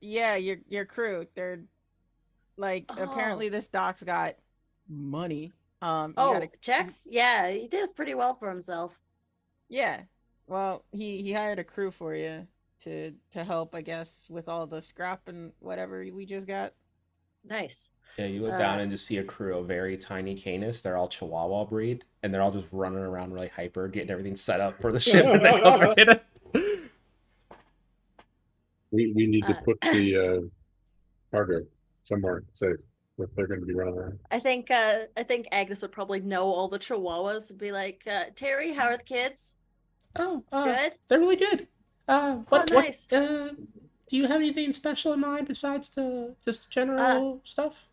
Yeah, your crew. They're like Oh. apparently this doc's got money. You gotta. Oh, checks? Yeah, he does pretty well for himself. Yeah. Well, he hired a crew for you to help, I guess, with all the scrap and whatever we just got. Nice. Yeah, you look Uh down and just see a crew of very tiny canis. They're all Chihuahua breed, and they're all just running around really hyper, getting everything set up for the shipment that comes in. We need to uh put the cargo somewhere safe if they're going to be running around. I think Agnes would probably know all the chihuahuas and be like, Terry, how are the kids? Oh, Good? they're really good. Oh, What, nice. do you have anything special in mind besides the just Uh general stuff?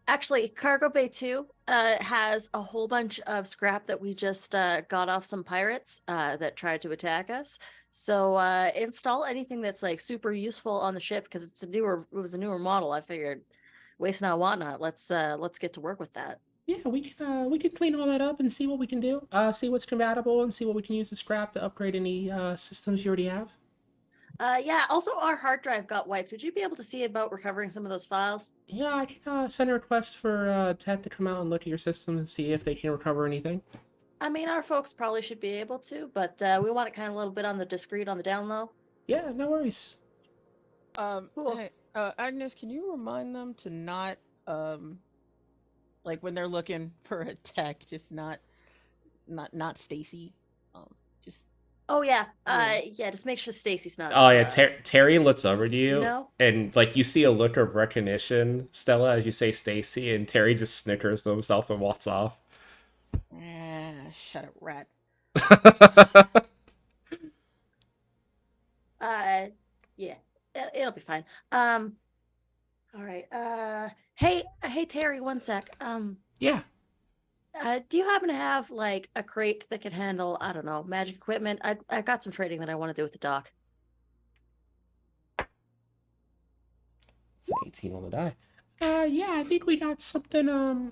Actually, Cargo Bay 2 has a whole bunch of scrap that we just got off some pirates that tried to attack us. So install anything that's like super useful on the ship because it was a newer model. I figured waste not, want not. Let's get to work with that. Yeah, we can clean all that up and see what we can do. See what's compatible and see what we can use as scrap to upgrade any systems you already have. Yeah, also our hard drive got wiped. Would you be able to see about recovering some of those files? Yeah, I can send a request for Ted to come out and look at your system and see if they can recover anything. I mean, our folks probably should be able to, but we want it kind of a little bit on the discreet, on the down low. Yeah, no worries. Cool. Hey, Agnes, can you remind them to not um like when they're looking for a tech, just not Stacy. Just Oh yeah, yeah. yeah. Just make sure Stacy's not, Oh yeah, Terry looks over to you you know. and like you see a look of recognition, Stella, as you say Stacy, and Terry just snickers to himself and walks off. Shut up, rat. Uh, yeah, it'll be fine. All right. Hey, Terry, one sec. Yeah, Do you happen to have like a crate that can handle, I don't know, magic equipment? I got some trading that I want to do with the dock. it's an 18 on the die. Yeah, I think we got something.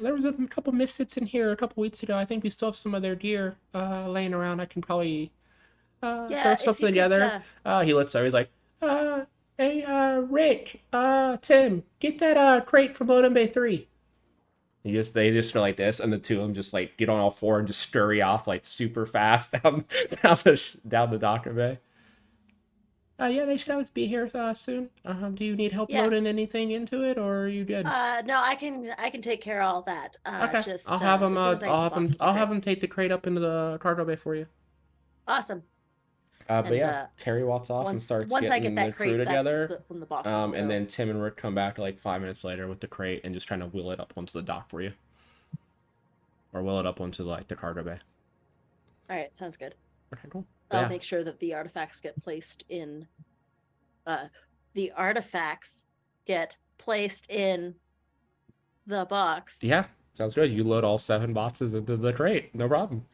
There was a couple misfits in here a couple weeks ago. I think we still have some of their gear laying around. I can probably throw Yeah, if something you could. together. He looks over. He's like, hey, Rick, Tim, get that crate from Loading Bay 3. They just go like this, and the two of them just like get on all four and just scurry off like super fast down the docker bay. Yeah, they should always be here soon. Do you need help Yeah. loading anything into it, or are you good? No, I can take care of all that. Okay, Just as soon as I get the box with the I'll have crate. him take the crate up into the cargo bay for you. Awesome. But And yeah, Terry walks off and starts once I get getting the that crew crate, that's together. when the boxes will And go. then Tim and Rick come back like 5 minutes later with the crate and just trying to wheel it up onto the dock for you, or wheel it up onto like the cargo bay. All right, sounds good. Okay, cool. I'll Yeah, make sure that the artifacts get placed in. The artifacts get placed in the box yeah, sounds good. You load all 7 boxes into the crate, no problem.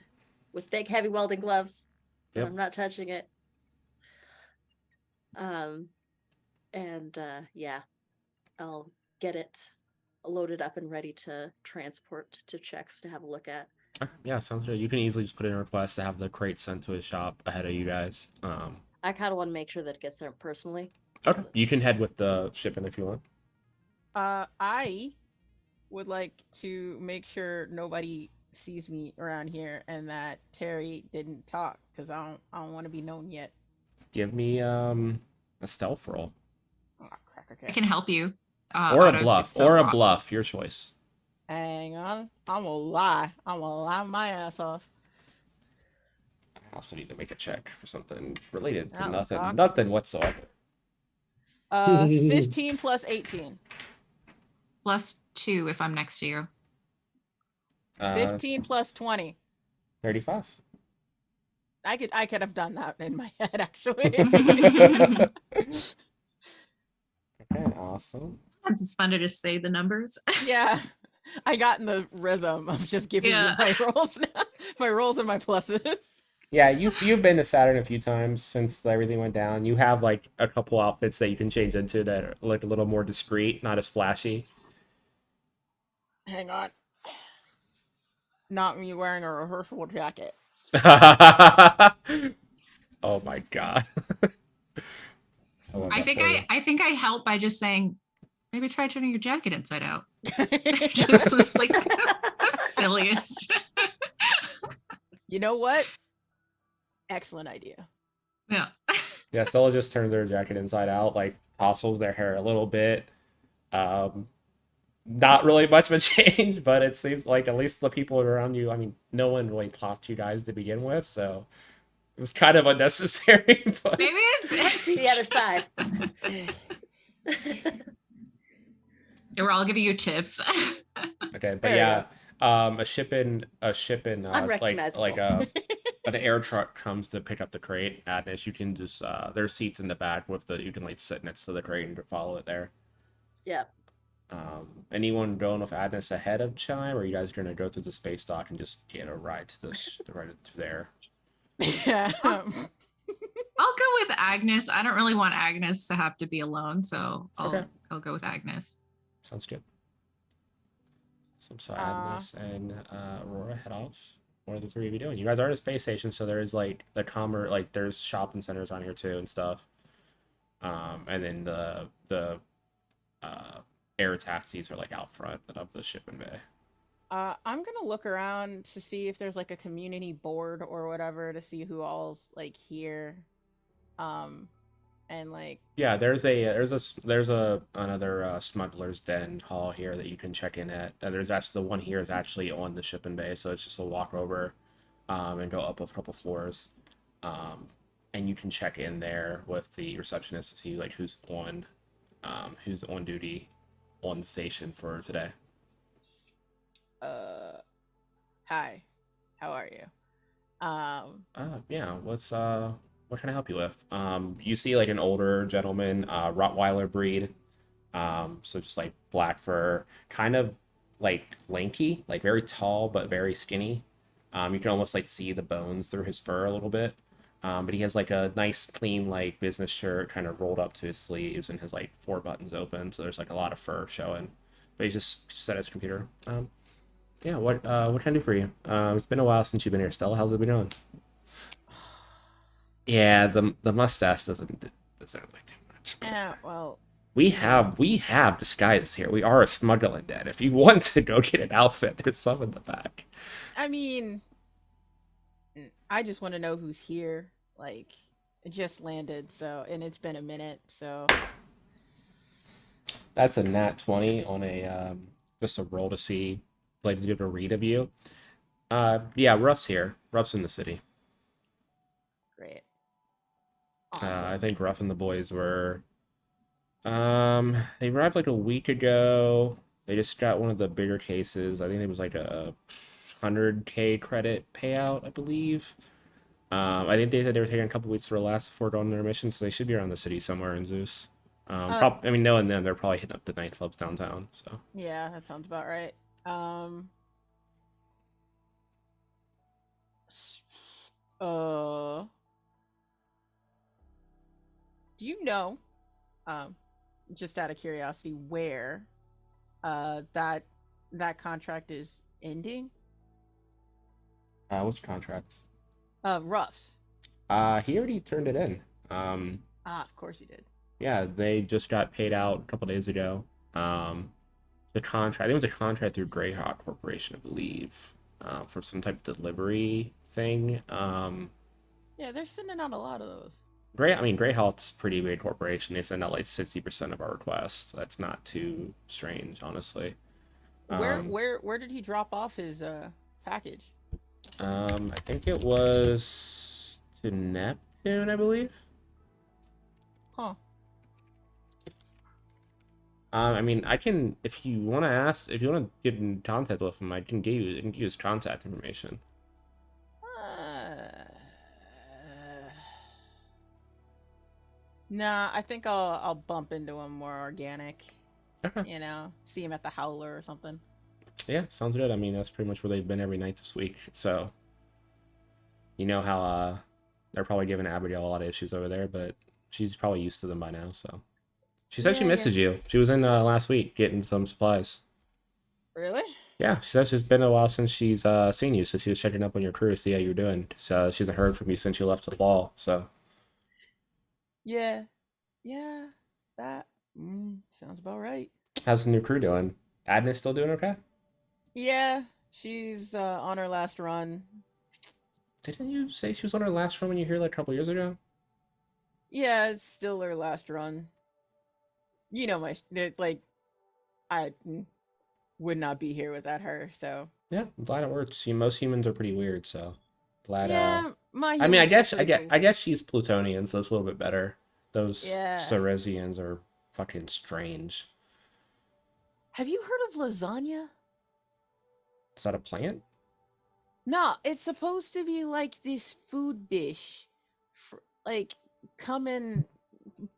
with big, heavy welding gloves, so Yep. I'm not touching it. Um, and yeah, I'll get it loaded up and ready to transport to checks to have a look at. Yeah, sounds good. You can easily just put in a request to have the crate sent to his shop ahead of you guys. I kind of want to make sure that it gets there personally. Okay, you can head with the shipment if you want. I would like to make sure nobody sees me around here and that Terry didn't talk because I don't want to be known yet. Give me a stealth roll Oh, crack, I okay. can help you. or a Auto bluff, so your choice. Hang on. I'm gonna lie. I'm gonna lie my ass off. I also need to make a check for something related to That was cocked. nothing whatsoever. 15 plus 18. +2 if I'm next to you. 15 plus 20. 35. I could have done that in my head actually. Okay, awesome. It's fun to just say the numbers. Yeah. I got in the rhythm of just giving Yeah. you my rolls now. My rolls and my pluses. Yeah, you've been to Saturn a few times since everything went down. You have like a couple outfits that you can change into that look a little more discreet, not as flashy. Hang on. Not me wearing a rehearsal jacket. Oh my god. I love of I that think for you. I think I help by just saying, maybe try turning your jacket inside out. Just was like silliest. You know what? Excellent idea. Yeah. Yeah, Stella just turned their jacket inside out, like tousles their hair a little bit. Um, Not really much of a change, but it seems like at least the people around you, I mean, no one really talked to you guys to begin with, so it was kind of unnecessary. But Maybe See the other it's side. we're all giving you tips. okay, but There we yeah, go. a shipping Unrecognizable. an air truck comes to pick up the crate. Agnes, you can just there's seats in the back with the you can like sit next to the crate and follow it there. Yeah. Anyone going with Agnes ahead of Chime, or you guys gonna go through the space dock and just get a ride to the ride to there? Yeah. I'll go with Agnes. I don't really want Agnes to have to be alone, so Okay. I'll go with Agnes. Sounds good. So Agnes and Aurora head off. What are the three of you doing? You guys are at a space station, so there's like the commerce, like there's shopping centers on here too and stuff. And then the uh, air taxis are like out front of the shipping bay. I'm gonna look around to see if there's like a community board or whatever to see who all's like here. And like Yeah, there's a another smuggler's den hall here that you can check in at. And there's actually the one here is actually on the shipping bay, so it's just a walk over, and go up a couple floors, and you can check in there with the receptionist to see like who's on duty on the station for today. hi, how are you? Yeah, what can I help you with? You see like an older gentleman, Rottweiler breed. So just like black fur, kind of like lanky, like very tall but very skinny. You can almost like see the bones through his fur a little bit. But he has like a nice clean like business shirt kind of rolled up to his sleeves and his like four buttons open, so there's like a lot of fur showing. But he's just at his computer. Yeah, what can I do for you? It's been a while since you've been here, Stella. How's it been going? Yeah, the mustache doesn't really do much. Yeah, well, We have disguises here. We are a smuggling den. If you want to go get an outfit, there's some in the back. I mean, I just want to know who's here. Like, it just landed, so, and it's been a minute, so. That's a nat 20 on a just a roll to see like to do a read of you. Yeah, Ruff's here. Ruff's in the city. Great. I Awesome. think Ruff and the boys were they arrived like a week ago. They just got one of the bigger cases. I think it was like a 100K credit payout, I believe. I think they said they were taking a couple weeks to relax before going on their mission, so they should be around the city somewhere in Zeus. I mean, knowing them, they're probably hitting up the nightclubs downtown. So Yeah, that sounds about right. S- Uh, do you know, um, just out of curiosity, where that contract is ending? which contract? Ruff's. He already turned it in. Ah, of course he did. Yeah, they just got paid out a couple days ago. The contract, I think it was a contract through Greyhawk Corporation, I believe, for some type of delivery thing. Yeah, they're sending out a lot of those. Greyhawk's a pretty big corporation. They send out like 60% of our requests. That's not too strange, honestly. Where did he drop off his package? I think it was to Neptune, I believe. Huh. I mean, I can if you want to ask, if you want to get in contact with him, I can give you his contact information. Nah, I think I'll bump into him more organic. Okay. You know, see him at the Howler or something. Yeah, sounds good. I mean, that's pretty much where they've been every night this week. So, you know how they're probably giving Abigail a lot of issues over there, but she's probably used to them by now. So, she said she Yeah, misses you. She was in last week getting some supplies. Really? Yeah, she says it's been a while since she's seen you, so she was checking up on your crew to see how you're doing. So she hasn't heard from you since you left the ball. So, Yeah. Yeah, that sounds about right. How's the new crew doing? Adna's still doing okay? Yeah, she's on her last run. Didn't you say she was on her last run when you were here like a couple years ago? Yeah, it's still her last run. You know like I would not be here without her. So Yeah, I'm glad it works. Most humans are pretty weird, so glad. yeah, my I mean, human's still pretty cool. I guess she's Plutonian, so it's a little bit better. Those Yeah. Ceresians are fucking strange. Have you heard of lasagna? Is that a plant? No, it's supposed to be like this food dish, like coming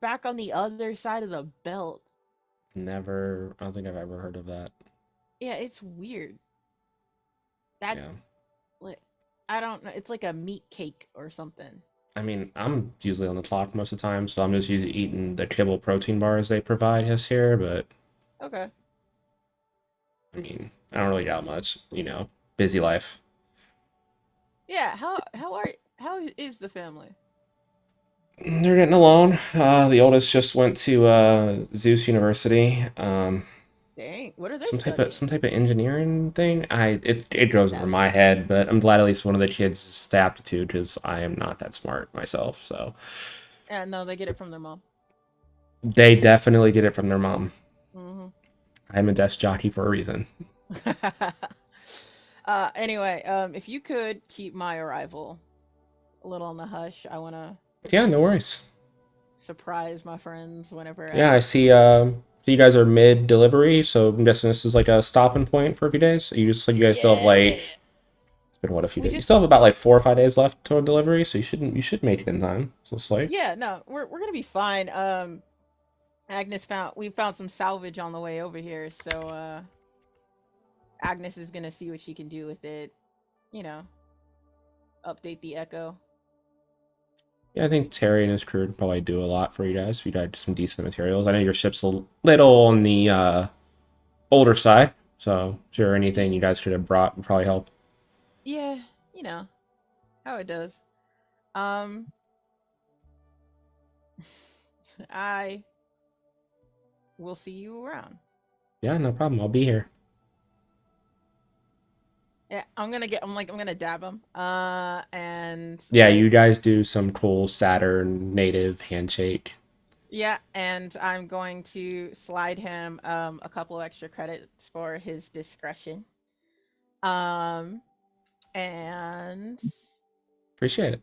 back on the other side of the belt. Never. I don't think I've ever heard of that. Yeah, it's weird. That Yeah. like, I don't know. It's like a meat cake or something. I mean, I'm usually on the clock most of the time, so I'm just usually eating the kibble protein bars they provide us here. But Okay. I mean, I don't really got much. Busy life. Yeah. How is the family? They're getting along. The oldest just went to Zeus University. Dang. What are they Some type of studying? some type of engineering thing. It goes over That's my cool. head, but I'm glad at least one of the kids is the aptitude because I am not that smart myself. So Yeah. No, they get it from their mom. they definitely get it from their mom. Mm-hmm. I'm a desk jockey for a reason. Anyway, if you could keep my arrival a little on the hush, I want to Yeah, no worries. surprise my friends whenever Yeah, I I. see. So you guys are mid delivery, so I'm guessing this is like a stopping point for a few days. You guys still have Yeah. like it's been what a few We days. You just. still have about like 4 or 5 days left to delivery, so you should make it in time. So it's like Yeah. No, we're gonna be fine. Agnes we found some salvage on the way over here, so Agnes is gonna see what she can do with it. You know, update the Echo. yeah, I think Terry and his crew would probably do a lot for you guys if you got some decent materials. I know your ship's a little on the older side, so sure anything you guys could have brought would probably help. Yeah, you know how it does. Um, I will see you around. Yeah, no problem. I'll be here. Yeah, I'm gonna dab him. And Yeah, you guys do some cool Saturn native handshake. yeah, and I'm going to slide him a couple extra credits for his discretion. Um, and Appreciate it.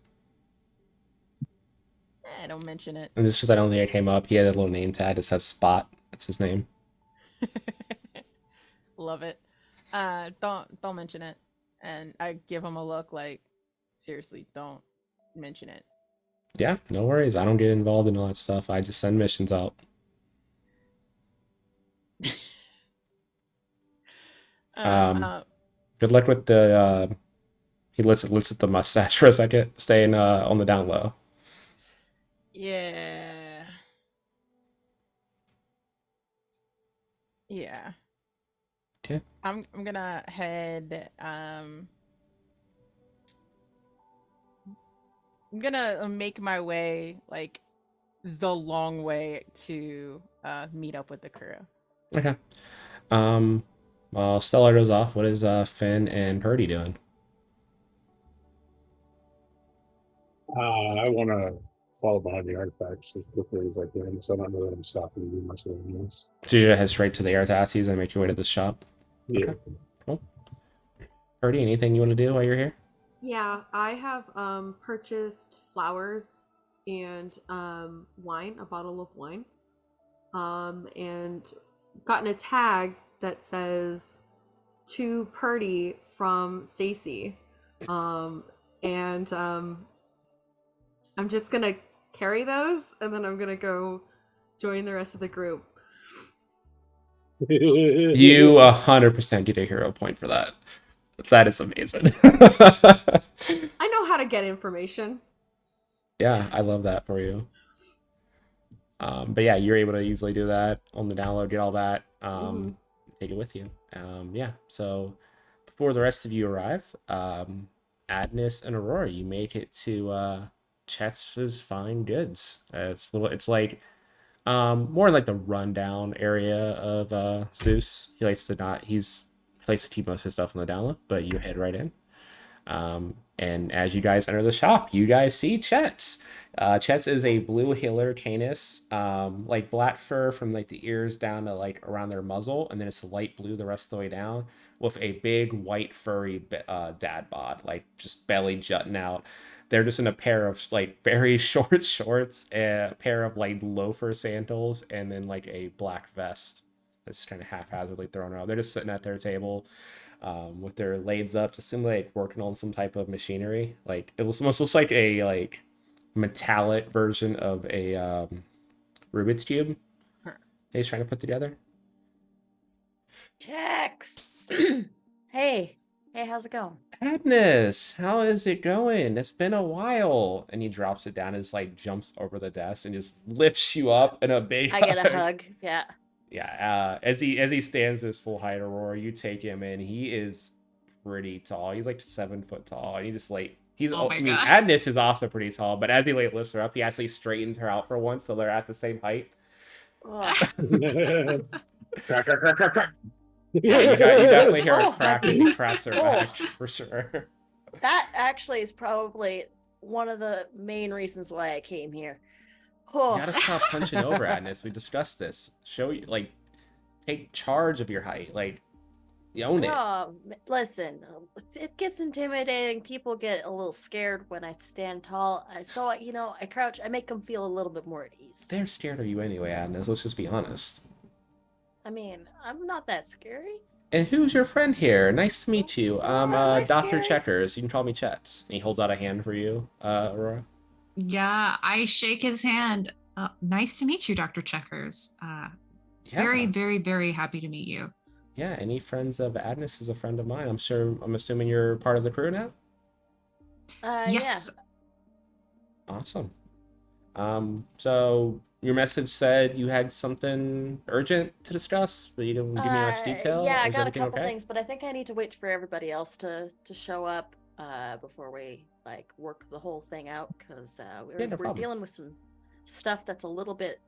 don't mention it. And this is just I don't think it came up. He had a little name tag that says Spot. That's his name. Love it. Don't mention it. And I give him a look like, seriously, don't mention it. Yeah, no worries. I don't get involved in all that stuff. I just send missions out. Uh, Um, uh, good luck with the. He lifts at the mustache for a second, staying on the down low. yeah, yeah. Okay. I'm gonna head. I'm gonna make my way like the long way to meet up with the crew. Okay. Um, while Stella goes off, what is Finn and Purdy doing? I want to follow behind the artifacts as quickly as I can, so I don't know that I'm stopping to do much of anything else. So you head straight to the air taxis and make your way to the shop. Yeah. Okay. Cool. Purdy, anything you want to do while you're here? Yeah, I have purchased flowers and wine, a bottle of wine. And gotten a tag that says to Purdy from Stacy. And I'm just gonna carry those and then I'm gonna go join the rest of the group. You 100% get a hero point for that. That is amazing. I know how to get information. Yeah, I love that for you. But yeah, you're able to easily do that on the download, get all that, take it with you. Yeah, so before the rest of you arrive, Adnis and Aurora, you make it to Chet's Fine Goods. It's like More in like the rundown area of Zeus. He likes to keep most of his stuff on the down low, but you head right in. And as you guys enter the shop, you guys see Chet's. Chet's is a blue healer canis, like black fur from like the ears down to like around their muzzle, and then it's light blue the rest of the way down, with a big white furry dad bod, like just belly jutting out. They're just in a pair of like very short shorts, a pair of like loafer sandals, and then like a black vest that's kind of haphazardly thrown around. They're just sitting at their table with their legs up, just seem like working on some type of machinery. Like it almost looks like a like metallic version of a Rubik's cube he's trying to put together. Checks. Hey, how's it going? Agnes, how is it going? It's been a while. And he drops it down and just like jumps over the desk and just lifts you up in a big I get a hug. Yeah. Yeah, as he stands to his full height, Aurora, you take him in. He is pretty tall. He's like 7 foot tall, and he just like Oh my I mean, gosh. Agnes is also pretty tall, but as he like lifts her up, he actually straightens her out for once, so they're at the same height. Ugh. Crack, crack, crack, crack, crack. Yeah, you definitely hear Oh, a crack as he cracks her back for sure. That actually is probably one of the main reasons why I came here. You Oh. gotta stop punching over, Agnes. We discussed this. Show you like take charge of your height. Like you own it. Oh, listen, it gets intimidating. People get a little scared when I stand tall. I crouch. I make them feel a little bit more at ease. They're scared of you anyway, Agnes. Let's just be honest. I mean, I'm not that scary. And who's your friend here? Nice to meet you. I'm am I Dr. scary? Checkers. You can call me Chet. And he holds out a hand for you, Aurora. Yeah, I shake his hand. Nice to meet you, Dr. Checkers. Yeah. Very, very, very happy to meet you. Yeah, any friends of Agnes is a friend of mine. I'm assuming you're part of the crew now? Yes. Awesome. So your message said you had something urgent to discuss, but you didn't give me much detail. Yeah, I Is got a everything couple okay? things, but I think I need to wait for everybody else to show up before we like work the whole thing out because Yeah, no we're problem. dealing with some stuff that's a little bit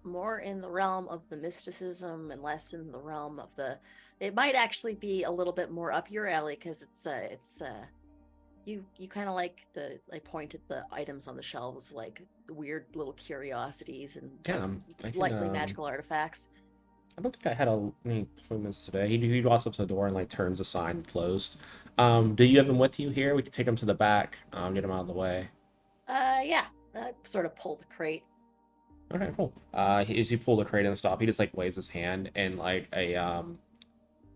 more in the realm of the mysticism and less in the realm of the. It might actually be a little bit more up your alley because it's you kind of like point at the items on the shelves like weird little curiosities and Yeah, I can, likely magical artifacts. I don't think I had any appointments today. He walks up to the door and like turns the sign closed. Do you have him with you here? We could take him to the back, get him out of the way. Yeah, I sort of pull the crate. Okay, cool. As you pull the crate and stop, he just like waves his hand and like a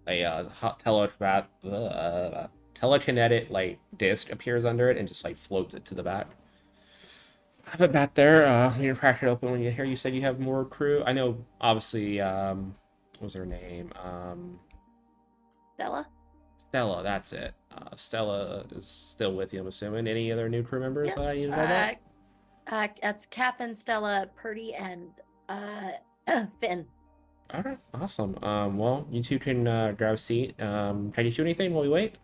hot telekinetic like disc appears under it and just like floats it to the back. I have it back there. You can crack it open when you hear. You said you have more crew. I know, obviously. What was her name? Stella? Stella. That's it. Stella is still with you. I'm assuming. Any other new crew members Yep. that I need to know about? That's Captain, Stella, Purdy, and Finn. All right, awesome. Well, you two can grab a seat. Can I get you anything while we wait?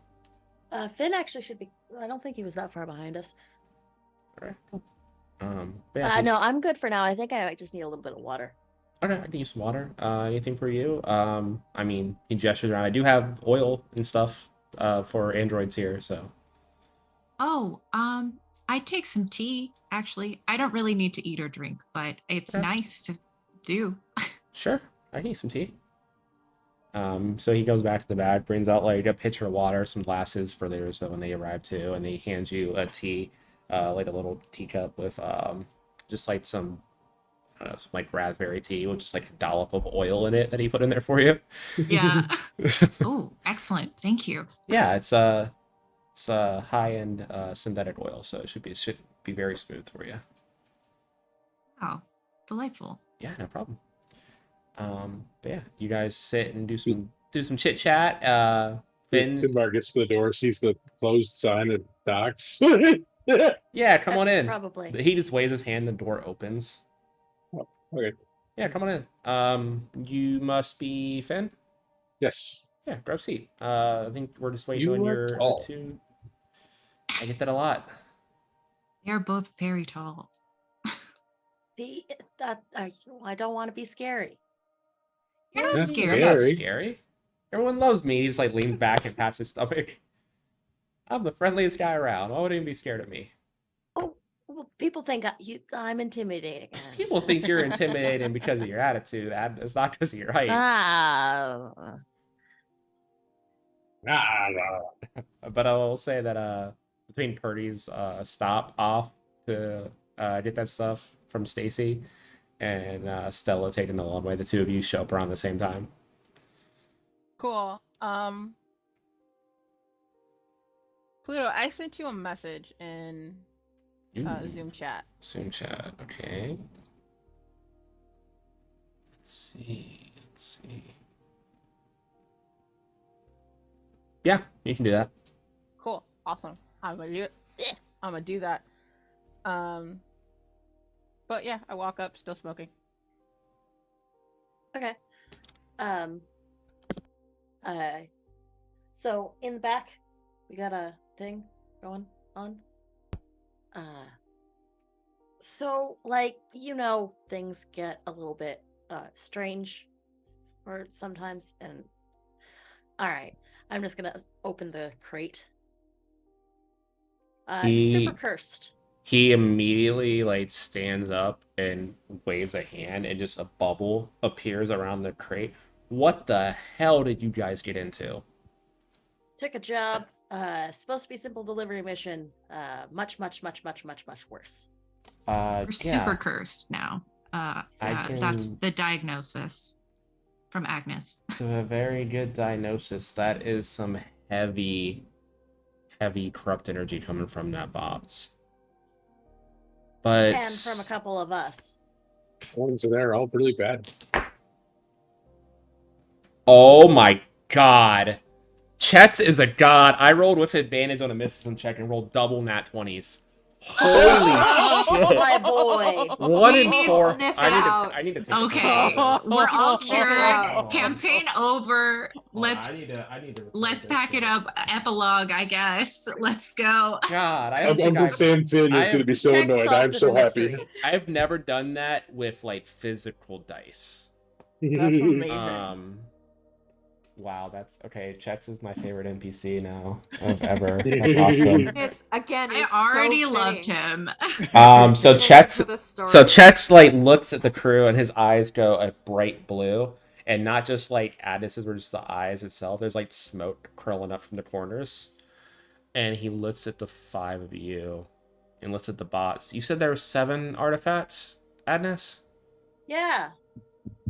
Finn actually should be. I don't think he was that far behind us. All right, cool. But yeah, No, I'm good for now. I think I might just need a little bit of water. Okay, I can use some water. Anything for you? I mean, he gestures around. I do have oil and stuff for androids here, so. Oh, I'd take some tea, actually. I don't really need to eat or drink, but it's Okay. nice to do. Sure, I can use some tea. So he goes back to the bag, brings out like a pitcher of water, some glasses for theirs so when they arrive too, and he hands you a tea, like a little teacup with just like some, I don't know, some like raspberry tea with just like a dollop of oil in it that he put in there for you. Yeah. Oh, excellent. Thank you. Yeah, it's high-end synthetic oil, so it should be very smooth for you. Oh, delightful. Yeah, no problem. But yeah, you guys sit and do some chit chat. Finn, Finbar gets to the door, sees the closed sign at docks. yeah, come on That's in. probably. He just waves his hand, the door opens. Okay. Yeah, come on in. You must be Finn? Yes. Yeah, grab a seat. I think we're just waiting You on are your tall. two. I get that a lot. They are both very tall. See, I don't want to be scary. You're not That's I'm scary. not scary. scary. Everyone loves me. He just like leans back and pats his stomach. I'm the friendliest guy around. Why would anyone be scared of me? Oh, well, people think I'm intimidating. People think you're intimidating because of your attitude. It's not because of your height. Ah, But I will say that between Purdy's stop off to get that stuff from Stacy and Stella taking the long way, the two of you show up around the same time. Cool. Pluto, I sent you a message in Ooh, Zoom chat. Zoom chat. Okay. Let's see. Let's see. Yeah, you can do that. Cool. Awesome. I'm gonna do that. But yeah, I walk up still smoking. okay. Um. So in the back, we got a thing going on. So like things get a little bit strange, or sometimes. And all right, I'm just gonna open the crate. Super cursed. He immediately like stands up and waves a hand, and just a bubble appears around the crate. What the hell did you guys get into? Took a job. Supposed to be simple delivery mission. Much worse. We're super cursed now. That's can- the diagnosis from Agnes. So a very good diagnosis. That is some heavy, heavy corrupt energy coming from that box. But And from a couple of us. Ones in there all really bad. oh my god. Chet's is a god. I rolled with advantage on a mysticism check and rolled double nat 20s. Holy shit. My boy. 1 in need 4. sniff I out. need to take Okay, a we're all Sniff cured. out. Campaign over. I need to Let's pack it up. Epilogue, I guess. Let's go. God, I don't think Uncle Sam Finn is I going to be so Check annoyed. solved I'm the so happy. mystery. I've never done that with like physical dice. That's amazing. Wow, that's okay. Chet's is my favorite NPC now of ever. That's awesome. It's again. I It's already so loved fitting. him. It's So fitting Chet's for the story. so Chet's like looks at the crew and his eyes go a bright blue, and not just like Addis's were just the eyes itself. There's like smoke curling up from the corners, and he looks at the 5 of you, and looks at the bots. You said there were 7 artifacts, Adnis? Yeah.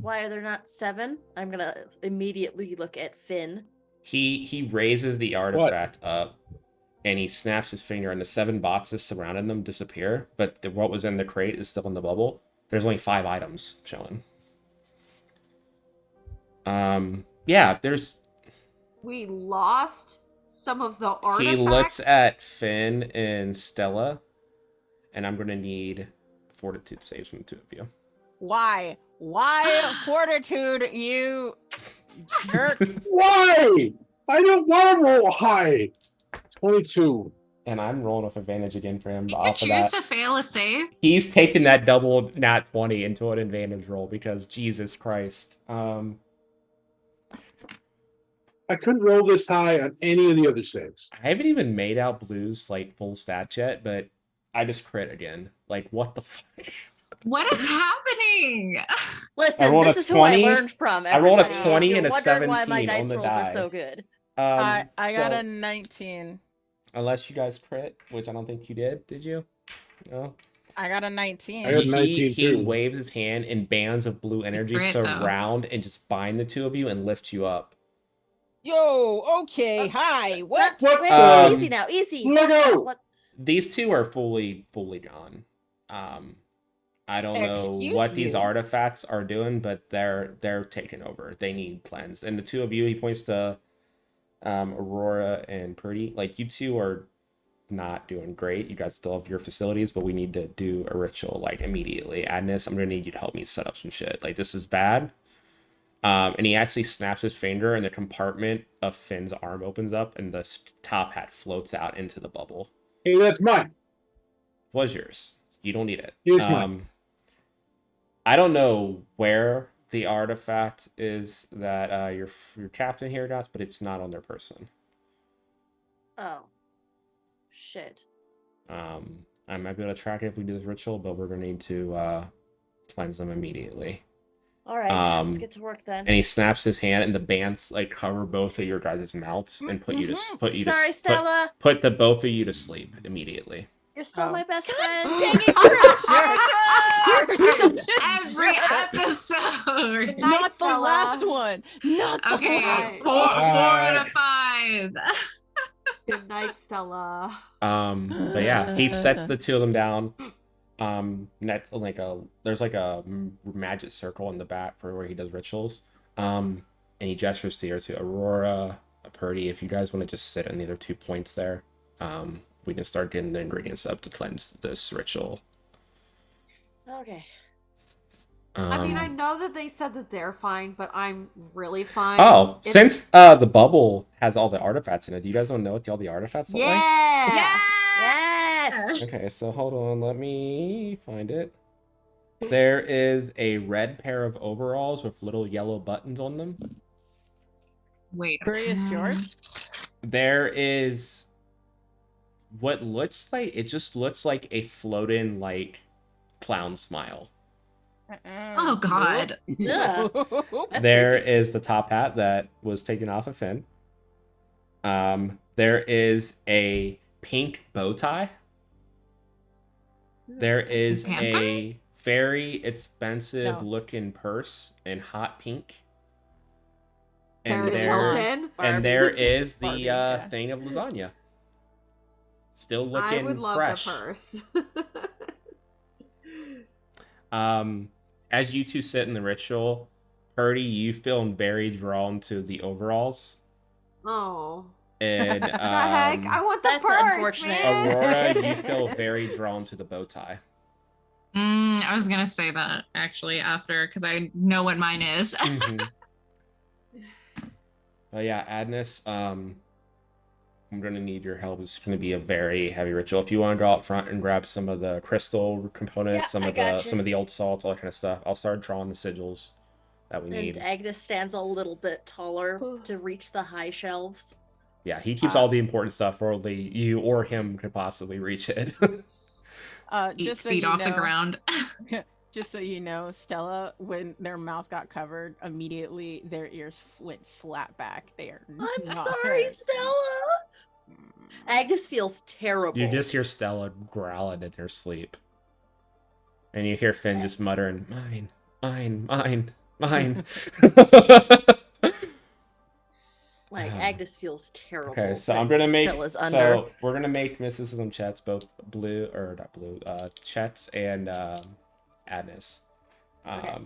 Why are there not 7? I'm gonna immediately look at Finn. He raises the artifact up, and he snaps his finger, and the 7 boxes surrounding them disappear. But what was in the crate is still in the bubble. There's only 5 items showing. Yeah, there's. We lost some of the artifacts. He looks at Finn and Stella, and I'm gonna need fortitude saves from the 2 of you. Why? Why fortitude, you jerk? Why? I don't want to roll high. 22. And I'm rolling with advantage again for him. You But could off of choose that, to fail a save. he's taking that double nat 20 into an advantage roll because Jesus Christ. I couldn't roll this high on any of the other saves. I haven't even made out Blue's like full stat yet, but I just crit again. Like what the fuck? What is happening? Listen, rolled this a is who I 20. learned from. I rolled a everybody. If 20 you're and a wondering why my 17 dice on the rolls are die. so good. I got So, a 19. unless you guys crit, which I don't think you did you? No. I got a 19. I got 19 He too. waves his hand, and bands of blue energy crit, though. surround and just bind the 2 of you and lift you up. Yo, okay, hi. What? Wait, easy now, easy. Let go. What? These 2 are fully gone. I don't know Excuse what these you. artifacts are doing, but they're taken over. They need cleansed. And the 2 of you, he points to Aurora and Purdy. Like you 2 are not doing great. You guys still have your facilities, but we need to do a ritual like immediately. Agnes, I'm gonna need you to help me set up some shit. Like this is bad. And he actually snaps his finger, and the compartment of Finn's arm opens up, and the top hat floats out into the bubble. Hey, that's mine. Was yours. You don't need it. Here's mine. I don't know where the artifact is that your captain here got, but it's not on their person. Oh. Shit. I might be able to track it if we do this ritual, but we're gonna need to cleanse them immediately. All right, let's Um, get to work then. and he snaps his hand, and the bands like cover both of your guys' mouths and Sorry, Stella. put the both of you to sleep immediately. You're still my best God friend. dang it, you're a jerk! You're such a Every jerk! episode. Night, Not the Stella. last one. Not the Okay, last four one. out of 5. Good night, Stella. But yeah, he sets the two of them down. That's there's like a magic circle in the back for where he does rituals. And he gestures to Aurora, Purdy. If you guys want to just sit on the other 2 points there, we can start getting the ingredients up to cleanse this ritual. Okay. I mean, I know that they said that they're fine, but I'm really fine. Oh, It's- since the bubble has all the artifacts in it, do you guys want to know what all the artifacts look like? Yeah. Yes. Okay, so hold on, let me find it. There is a red pair of overalls with little yellow buttons on them. Wait. Curious George? There is what looks like, it just looks like a floating like clown smile. Oh God. Yeah. That's There is the top hat that was taken off of Finn. There is a pink bow tie. There is Panther? a very expensive No. looking purse in hot pink. Paris there- Hilton. And there is the Barbie, yeah. thing of lasagna. Still I looking would love fresh. the purse. As you two sit in the ritual, Purdy, you feel very drawn to the overalls. Oh. And The heck? I want the That's purse, unfortunate. man. Aurora, you feel very drawn to the bow tie. I was gonna say that actually after, because I know what mine is. Mhm. But yeah, Agnes, I'm gonna need your help. It's gonna be a very heavy ritual. If you want to go out front and grab some of the crystal components, Yeah, I gotcha. some of the old salt, all that kind of stuff, I'll start drawing the sigils that we need. And Agnes stands a little bit taller to reach the high shelves. Yeah, he keeps all the important stuff, or only you or him could possibly reach it. 8 Just so feet you off the know, ground. just so you know, Stella, when their mouth got covered, immediately their ears went flat back. They are I'm not sorry, hurt. Stella. Agnes feels terrible. You just hear Stella growling in her sleep. And you hear Finn just muttering, mine, mine, mine, mine. like Agnes feels terrible. Okay, so that I'm gonna make Stella's under. so we're gonna make Mrs. and Chet's both blue or not blue, Chet's and Agnes. Okay.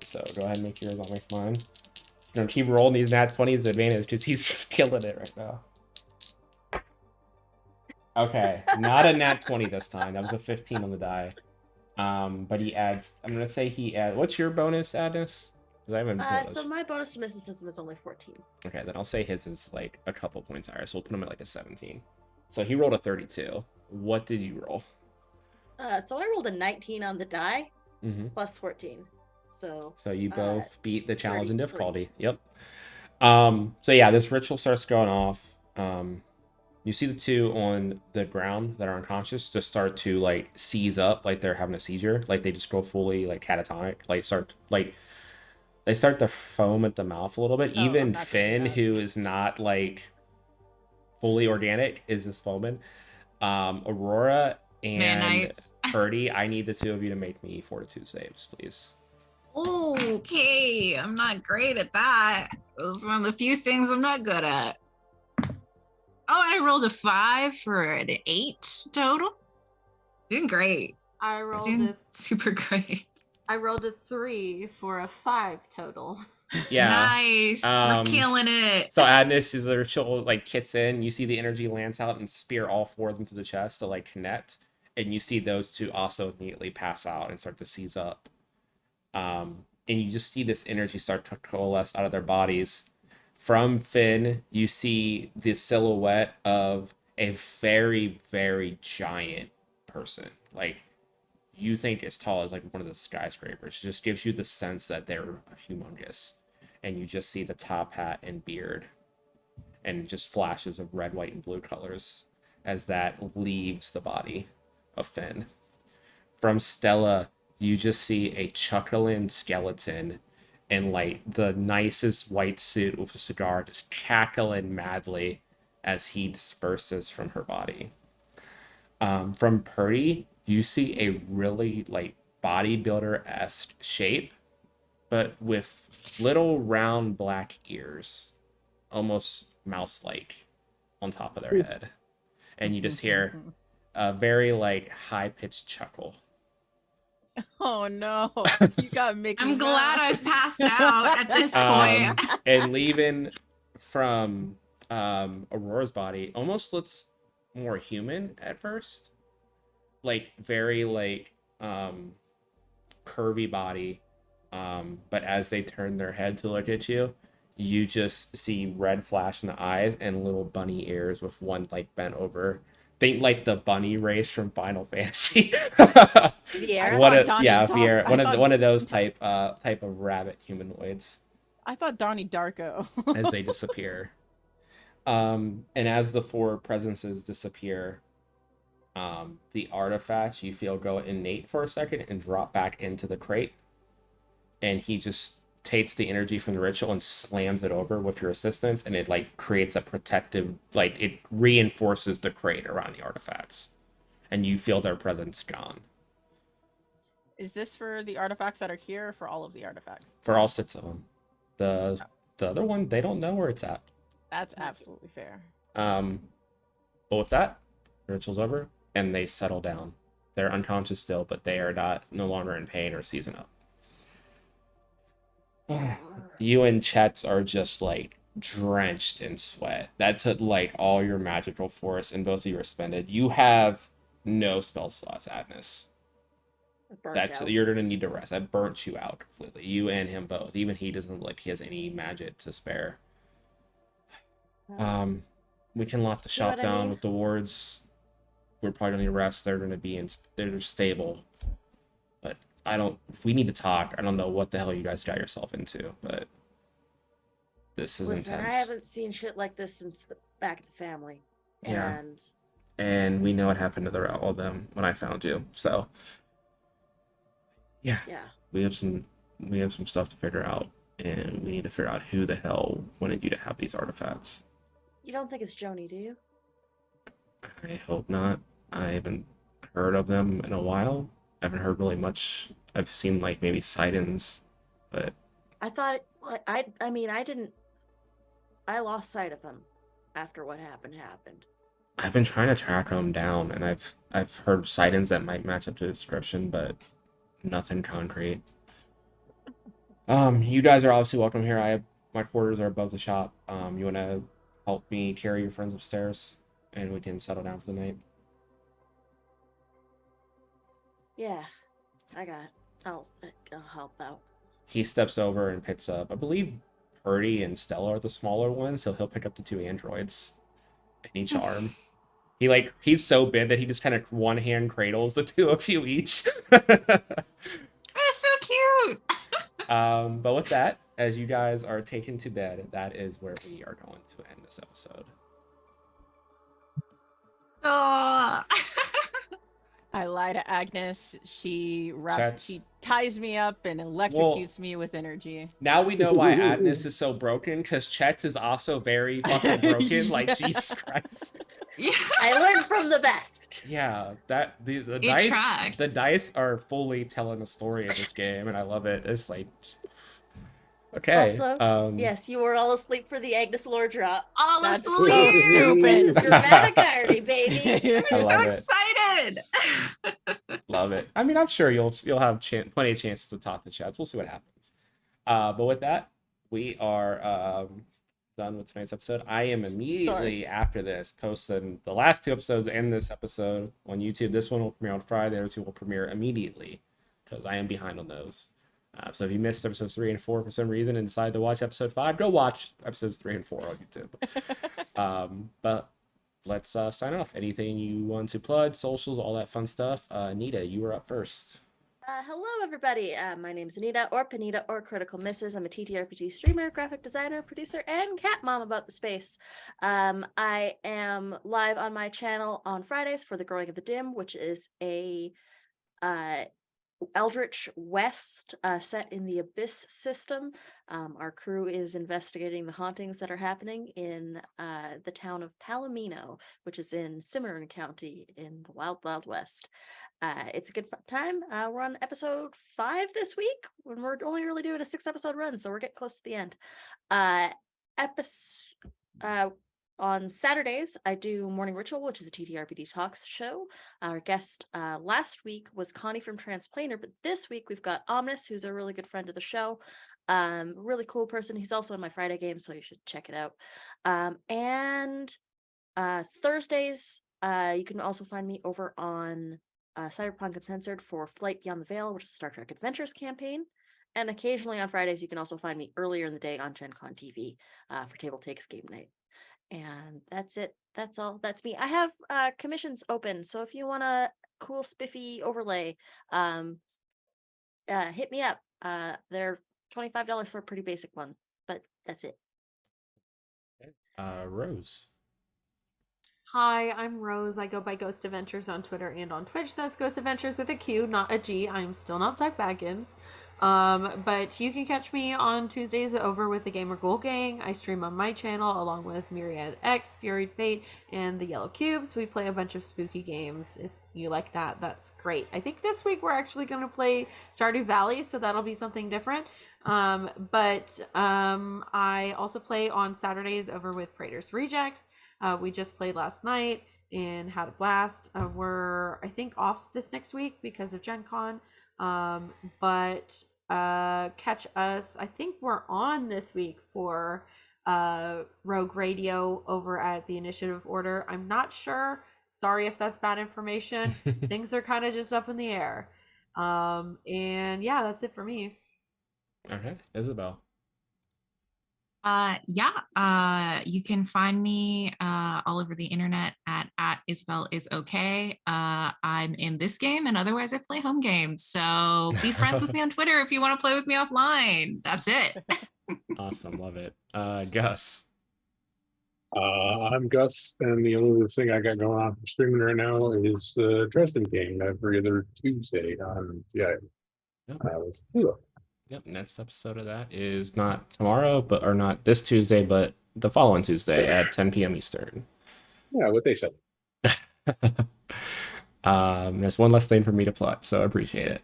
So go ahead and make yours, I'll make mine. I'm gonna keep rolling these nat 20s advantage because he's killing it right now. Okay, not a nat 20 this time. That was a 15 on the die. But he adds. I'm gonna say he adds. What's your bonus, Agnes? 'Cause I haven't bonus. So my bonus to mysticism is only 14. Okay, then I'll say his is like a couple points higher, so we'll put him at like a 17. So he rolled a 32. What did you roll? So I rolled a 19 on the die Mm-hmm. plus 14. So So you both beat the challenge in 33. difficulty. Yep. So yeah, this ritual starts going off. You see the two on the ground that are unconscious just start to like seize up, like they're having a seizure, like they just go fully like catatonic, they start to foam at the mouth a little bit. Oh, I'm Even not Finn, doing that. who is not like fully organic, is just foaming. Aurora and Nanites. Purdy, I need the two of you to make me fortitude saves, please. Okay, I'm not great at that. It's one of the few things I'm not good at. Oh, and I rolled a 5 for an 8 total. Doing great. I rolled Doing a super great. 3 for a 5 total. Yeah. Nice. Um, We're killing it. So Agnes is the ritual like kicks in. You see the energy lance out and spear all four of them to the chest to like connect, and you see those two also immediately pass out and start to seize up. And you just see this energy start to coalesce out of their bodies. From Finn, you see the silhouette of a very, very giant person, like you think as tall as like one of the skyscrapers. It just gives you the sense that they're humongous. And you just see the top hat and beard and just flashes of red, white, and blue colors as that leaves the body of Finn. From Stella, you just see a chuckling skeleton in like the nicest white suit with a cigar, just cackling madly as he disperses from her body. From Purdy, you see a really like bodybuilder esque shape, but with little round black ears, almost mouse like, on top of their head. And you just hear a very like high pitched chuckle. Oh no, you got Mickey I'm glad I've Mouse. passed out at this point. And leaving from Aurora's body almost looks more human at first, like very like curvy body, but as they turn their head to look at you, you just see red flash in the eyes and little bunny ears with one like bent over. Think like the bunny race from Final Fantasy. Vieira? One thought of Donnie yeah, Dark- Viera, I thought- one of those type of rabbit humanoids I thought Donnie Darko. as they disappear. And as the four presences disappear, the artifacts you feel go innate for a second and drop back into the crate. And he just takes the energy from the ritual and slams it over with your assistance, and it like creates a protective, like it reinforces the crate around the artifacts, and you feel their presence gone. Is this for the artifacts that are here or for all of the artifacts? For all six of them. The other one, they don't know where it's at. That's absolutely fair. But with that, the ritual's over, and they settle down. They're unconscious still, but they are no longer in pain or seizing up. You and Chet are just like drenched in sweat. That took like all your magical force, and both of you are expended. You have no spell slots, Agnes. Burnt That's out. you're gonna need to rest. That burnt you out completely. You and him both. Even he doesn't look like he has any magic to spare. We can lock the See shop what I down mean? with the wards. We're probably gonna need to rest. They're gonna be they're stable. But we need to talk. I don't know what the hell you guys got yourself into, but this is Listen, intense. I haven't seen shit like this since back at the family. Yeah. And And we know what happened to all of them when I found you. So yeah. yeah. We have some stuff to figure out, and we need to figure out who the hell wanted you to have these artifacts. You don't think it's Joni, do you? I hope not. I haven't heard of them in a while. I haven't heard really much. I've seen like maybe sightings, but I thought I mean I lost sight of him after what happened. I've been trying to track them down, and I've heard sightings that might match up to the description, but nothing concrete. You guys are obviously welcome here. My quarters are above the shop. You wanna help me carry your friends upstairs, and we can settle down for the night? Yeah. I'll help out. He steps over and picks up, I believe Purdy and Stella are the smaller ones, so he'll pick up the two androids in each arm. He's so big that he just kind of one hand cradles the two of you each. That's so cute. But with that, as you guys are taken to bed, that is where we are going to end this episode. Oh. I lie to Agnes. She That's- she ties me up and electrocutes me with energy. Now we know why Agnes is so broken, because Chet's is also very fucking broken. Like, Yeah. Jesus Christ. Yeah. I learned from the best. Yeah, that the It dice tracks. the dice are fully telling a story in this game, and I love it. It's like, okay. Also, yes, you were all asleep for the Agnes lore drop. Oh, That's that's so weird. stupid. This is dramatic irony, baby. I I'm so love it. excited. Love it. I mean, I'm sure you'll have plenty of chances to talk to chats. We'll see what happens. But with that, we are done with tonight's episode. I am immediately after this posting the last two episodes and this episode on YouTube. This one will premiere on Friday. The other two will premiere immediately because I am behind on those. So if you missed episodes 3 and 4 for some reason and decided to watch episode 5, go watch episodes 3 and 4 on YouTube. But let's sign off. Anything you want to plug, socials, all that fun stuff. Nita, you were up first. Hello, everybody. My name's Anita, or Panita, or Critical Misses. I'm a TTRPG streamer, graphic designer, producer, and cat mom about the space. I am live on my channel on Fridays for The Growing of the Dim, which is a uh, Eldritch West set in the Abyss system. Our crew is investigating the hauntings that are happening in the town of Palomino, which is in Cimarron County in the Wild Wild West. It's a good fun time. We're on episode 5 this week, when we're only really doing a 6-episode run, so we're getting close to the end. Episode on Saturdays, I do Morning Ritual, which is a TTRPG Talks show. Our guest last week was Connie from Transplaner, but this week we've got Omnis, who's a really good friend of the show. Really cool person. He's also in my Friday game, so you should check it out. And Thursdays, you can also find me over on Cyberpunk Uncensored for Flight Beyond the Veil, which is a Star Trek Adventures campaign. And occasionally on Fridays, you can also find me earlier in the day on Gen Con TV for Table Takes Game Night. And that's it. That's all. That's me. I have commissions open, so if you want a cool spiffy overlay, hit me up. They're $25 for a pretty basic one, but that's it. Rose. Hi, I'm Rose. I go by Ghost Adventures on Twitter and on Twitch. That's Ghost Adventures with a Q, not a G. I'm still not Zach Baggins. But you can catch me on Tuesdays over with the Gamer Ghoul Gang. I stream on my channel along with Myriad X, Fury Fate, and the Yellow Cubes. We play a bunch of spooky games. If you like that, that's great. I think this week we're actually going to play Stardew Valley, so that'll be something different. I also play on Saturdays over with Praetor's Rejects. We just played last night and had a blast. We're, I think, off this next week because of Gen Con. Catch us. I think we're on this week for Rogue Radio over at the Initiative Order. I'm not sure. Sorry if that's bad information. Things are kind of just up in the air. And yeah, that's it for me. Okay, Isabel. You can find me all over the internet at Isabel is okay. I'm in this game, and otherwise I play home games. So be friends with me on Twitter if you want to play with me offline. That's it. Awesome, love it. Gus. I'm Gus, and the only thing I got going on for streaming right now is the Dresden game every other Tuesday on Yep. with Hulu. Yep. Next episode of that is not tomorrow, or not this Tuesday, but the following Tuesday at 10 p.m. Eastern. Yeah, what they said. That's one less thing for me to plot, so I appreciate it.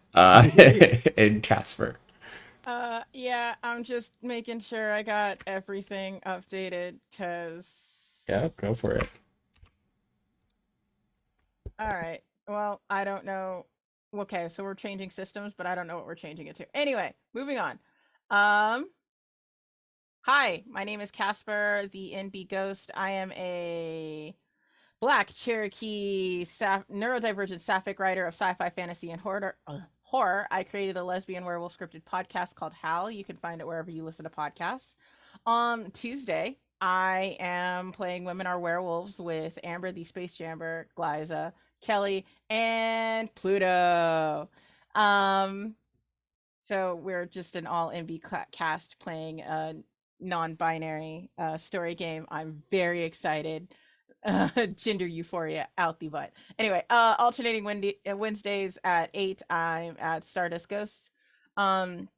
And Casper. Yeah, I'm just making sure I got everything updated, because... Yeah, go for it. Alright, well, I don't know. Okay, so we're changing systems, but I don't know what we're changing it to. Anyway, moving on. Hi, my name is Casper, the NB Ghost. I am a Black Cherokee neurodivergent sapphic writer of sci-fi, fantasy, and horror. I created a lesbian werewolf scripted podcast called Hal. You can find it wherever you listen to podcasts. On Tuesday, I am playing Women Are Werewolves with Amber, the Space Jammer, Glyza, Kelly, and Pluto. So we're just an all NB cast playing a non-binary story game. I'm very excited. Gender euphoria out the butt. Anyway, alternating Wednesdays at 8, I'm at Stardust Ghosts. We're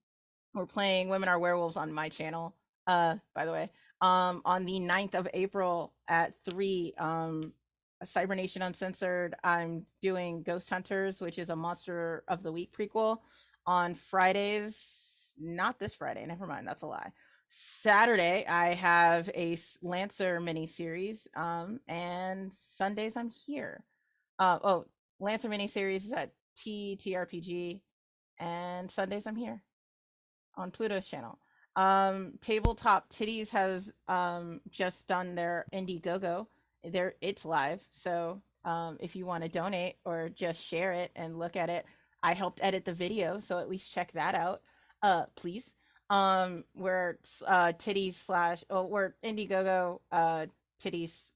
playing Women Are Werewolves on my channel, by the way. On the 9th of April at 3, Cybernation Uncensored, I'm doing Ghost Hunters, which is a Monster of the Week prequel. On Fridays, not this Friday, never mind, that's a lie. Saturday, I have a Lancer miniseries, and Sundays I'm here. Lancer miniseries is at TTRPG, and Sundays I'm here on Pluto's channel. Tabletop Titties has just done their Indiegogo. It's live, so if you want to donate or just share it and look at it, I helped edit the video, so at least check that out, please. We're titties / we're Indiegogo titties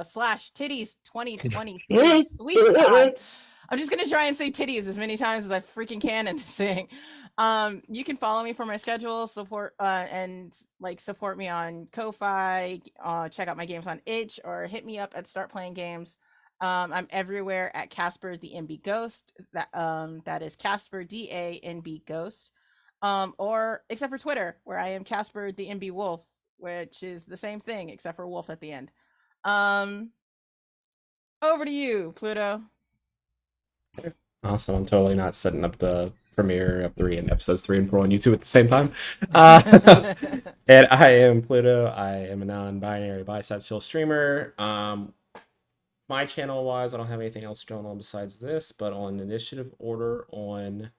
slash titties 2023. Sweet God. I'm just gonna try and say titties as many times as I freaking can in this thing. You can follow me for my schedule, support and like support me on Ko-Fi, check out my games on itch, or hit me up at Start Playing Games. I'm everywhere at Casper the NB Ghost. That is Casper DANB Ghost. Or except for Twitter, where I am Casper the NB Wolf, which is the same thing except for wolf at the end. Over to you, Pluto. Awesome. I'm totally not setting up the premiere of episodes 3 and 4 on YouTube at the same time. And I am Pluto. I am a non-binary bisexual streamer. My channel wise, I don't have anything else going on besides this, but on initiative order on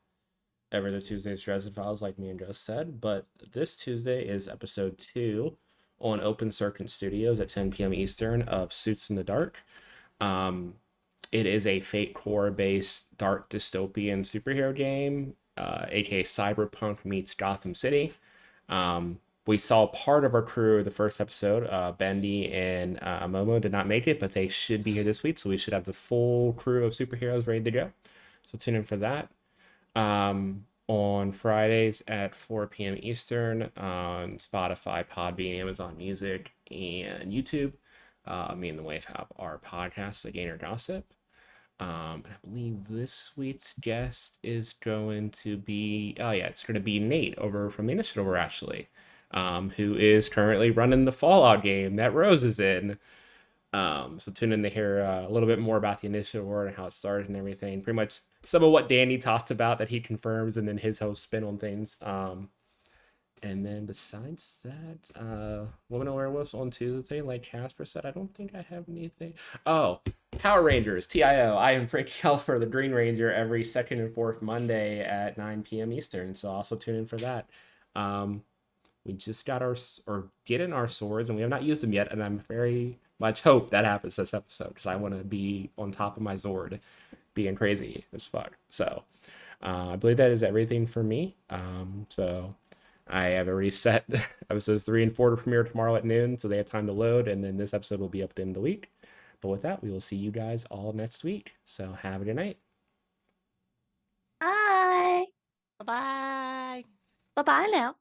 every other Tuesday is Dresden Files, like me and just said. But this Tuesday is episode 2 on Open Circuit Studios at 10 p.m. Eastern of Suits in the Dark. It is a Fate Core based dark dystopian superhero game, aka Cyberpunk meets Gotham City. We saw part of our crew the first episode. Bendy and Momo did not make it, but they should be here this week, so we should have the full crew of superheroes ready to go. So tune in for that. On Fridays at 4 p.m. Eastern on Spotify, Podbean, Amazon Music, and YouTube. Me and the wife have our podcast, The Gainer Gossip. I believe this week's guest is going to be, it's going to be Nate over from the Initiative Order, actually, who is currently running the Fallout game that Rose is in. So tune in to hear a little bit more about the Initiative Order and how it started and everything. Pretty much some of what Danny talked about that he confirms, and then his whole spin on things. And then besides that, Woman and Werewolves on Tuesday, like Casper said, I don't think I have anything. Oh, Power Rangers, TIO. I am Frankie Califer, the Green Ranger, every second and fourth Monday at 9 p.m. Eastern. So also tune in for that. We just got getting our swords, and we have not used them yet. And I'm very much hope that happens this episode because I want to be on top of my Zord, being crazy as fuck. So I believe that is everything for me. So I have already set episodes 3 and 4 to premiere tomorrow at noon, so they have time to load, and then this episode will be up at the end of the week. But with that, we will see you guys all next week. So have a good night. Bye. Bye bye. Bye-bye now.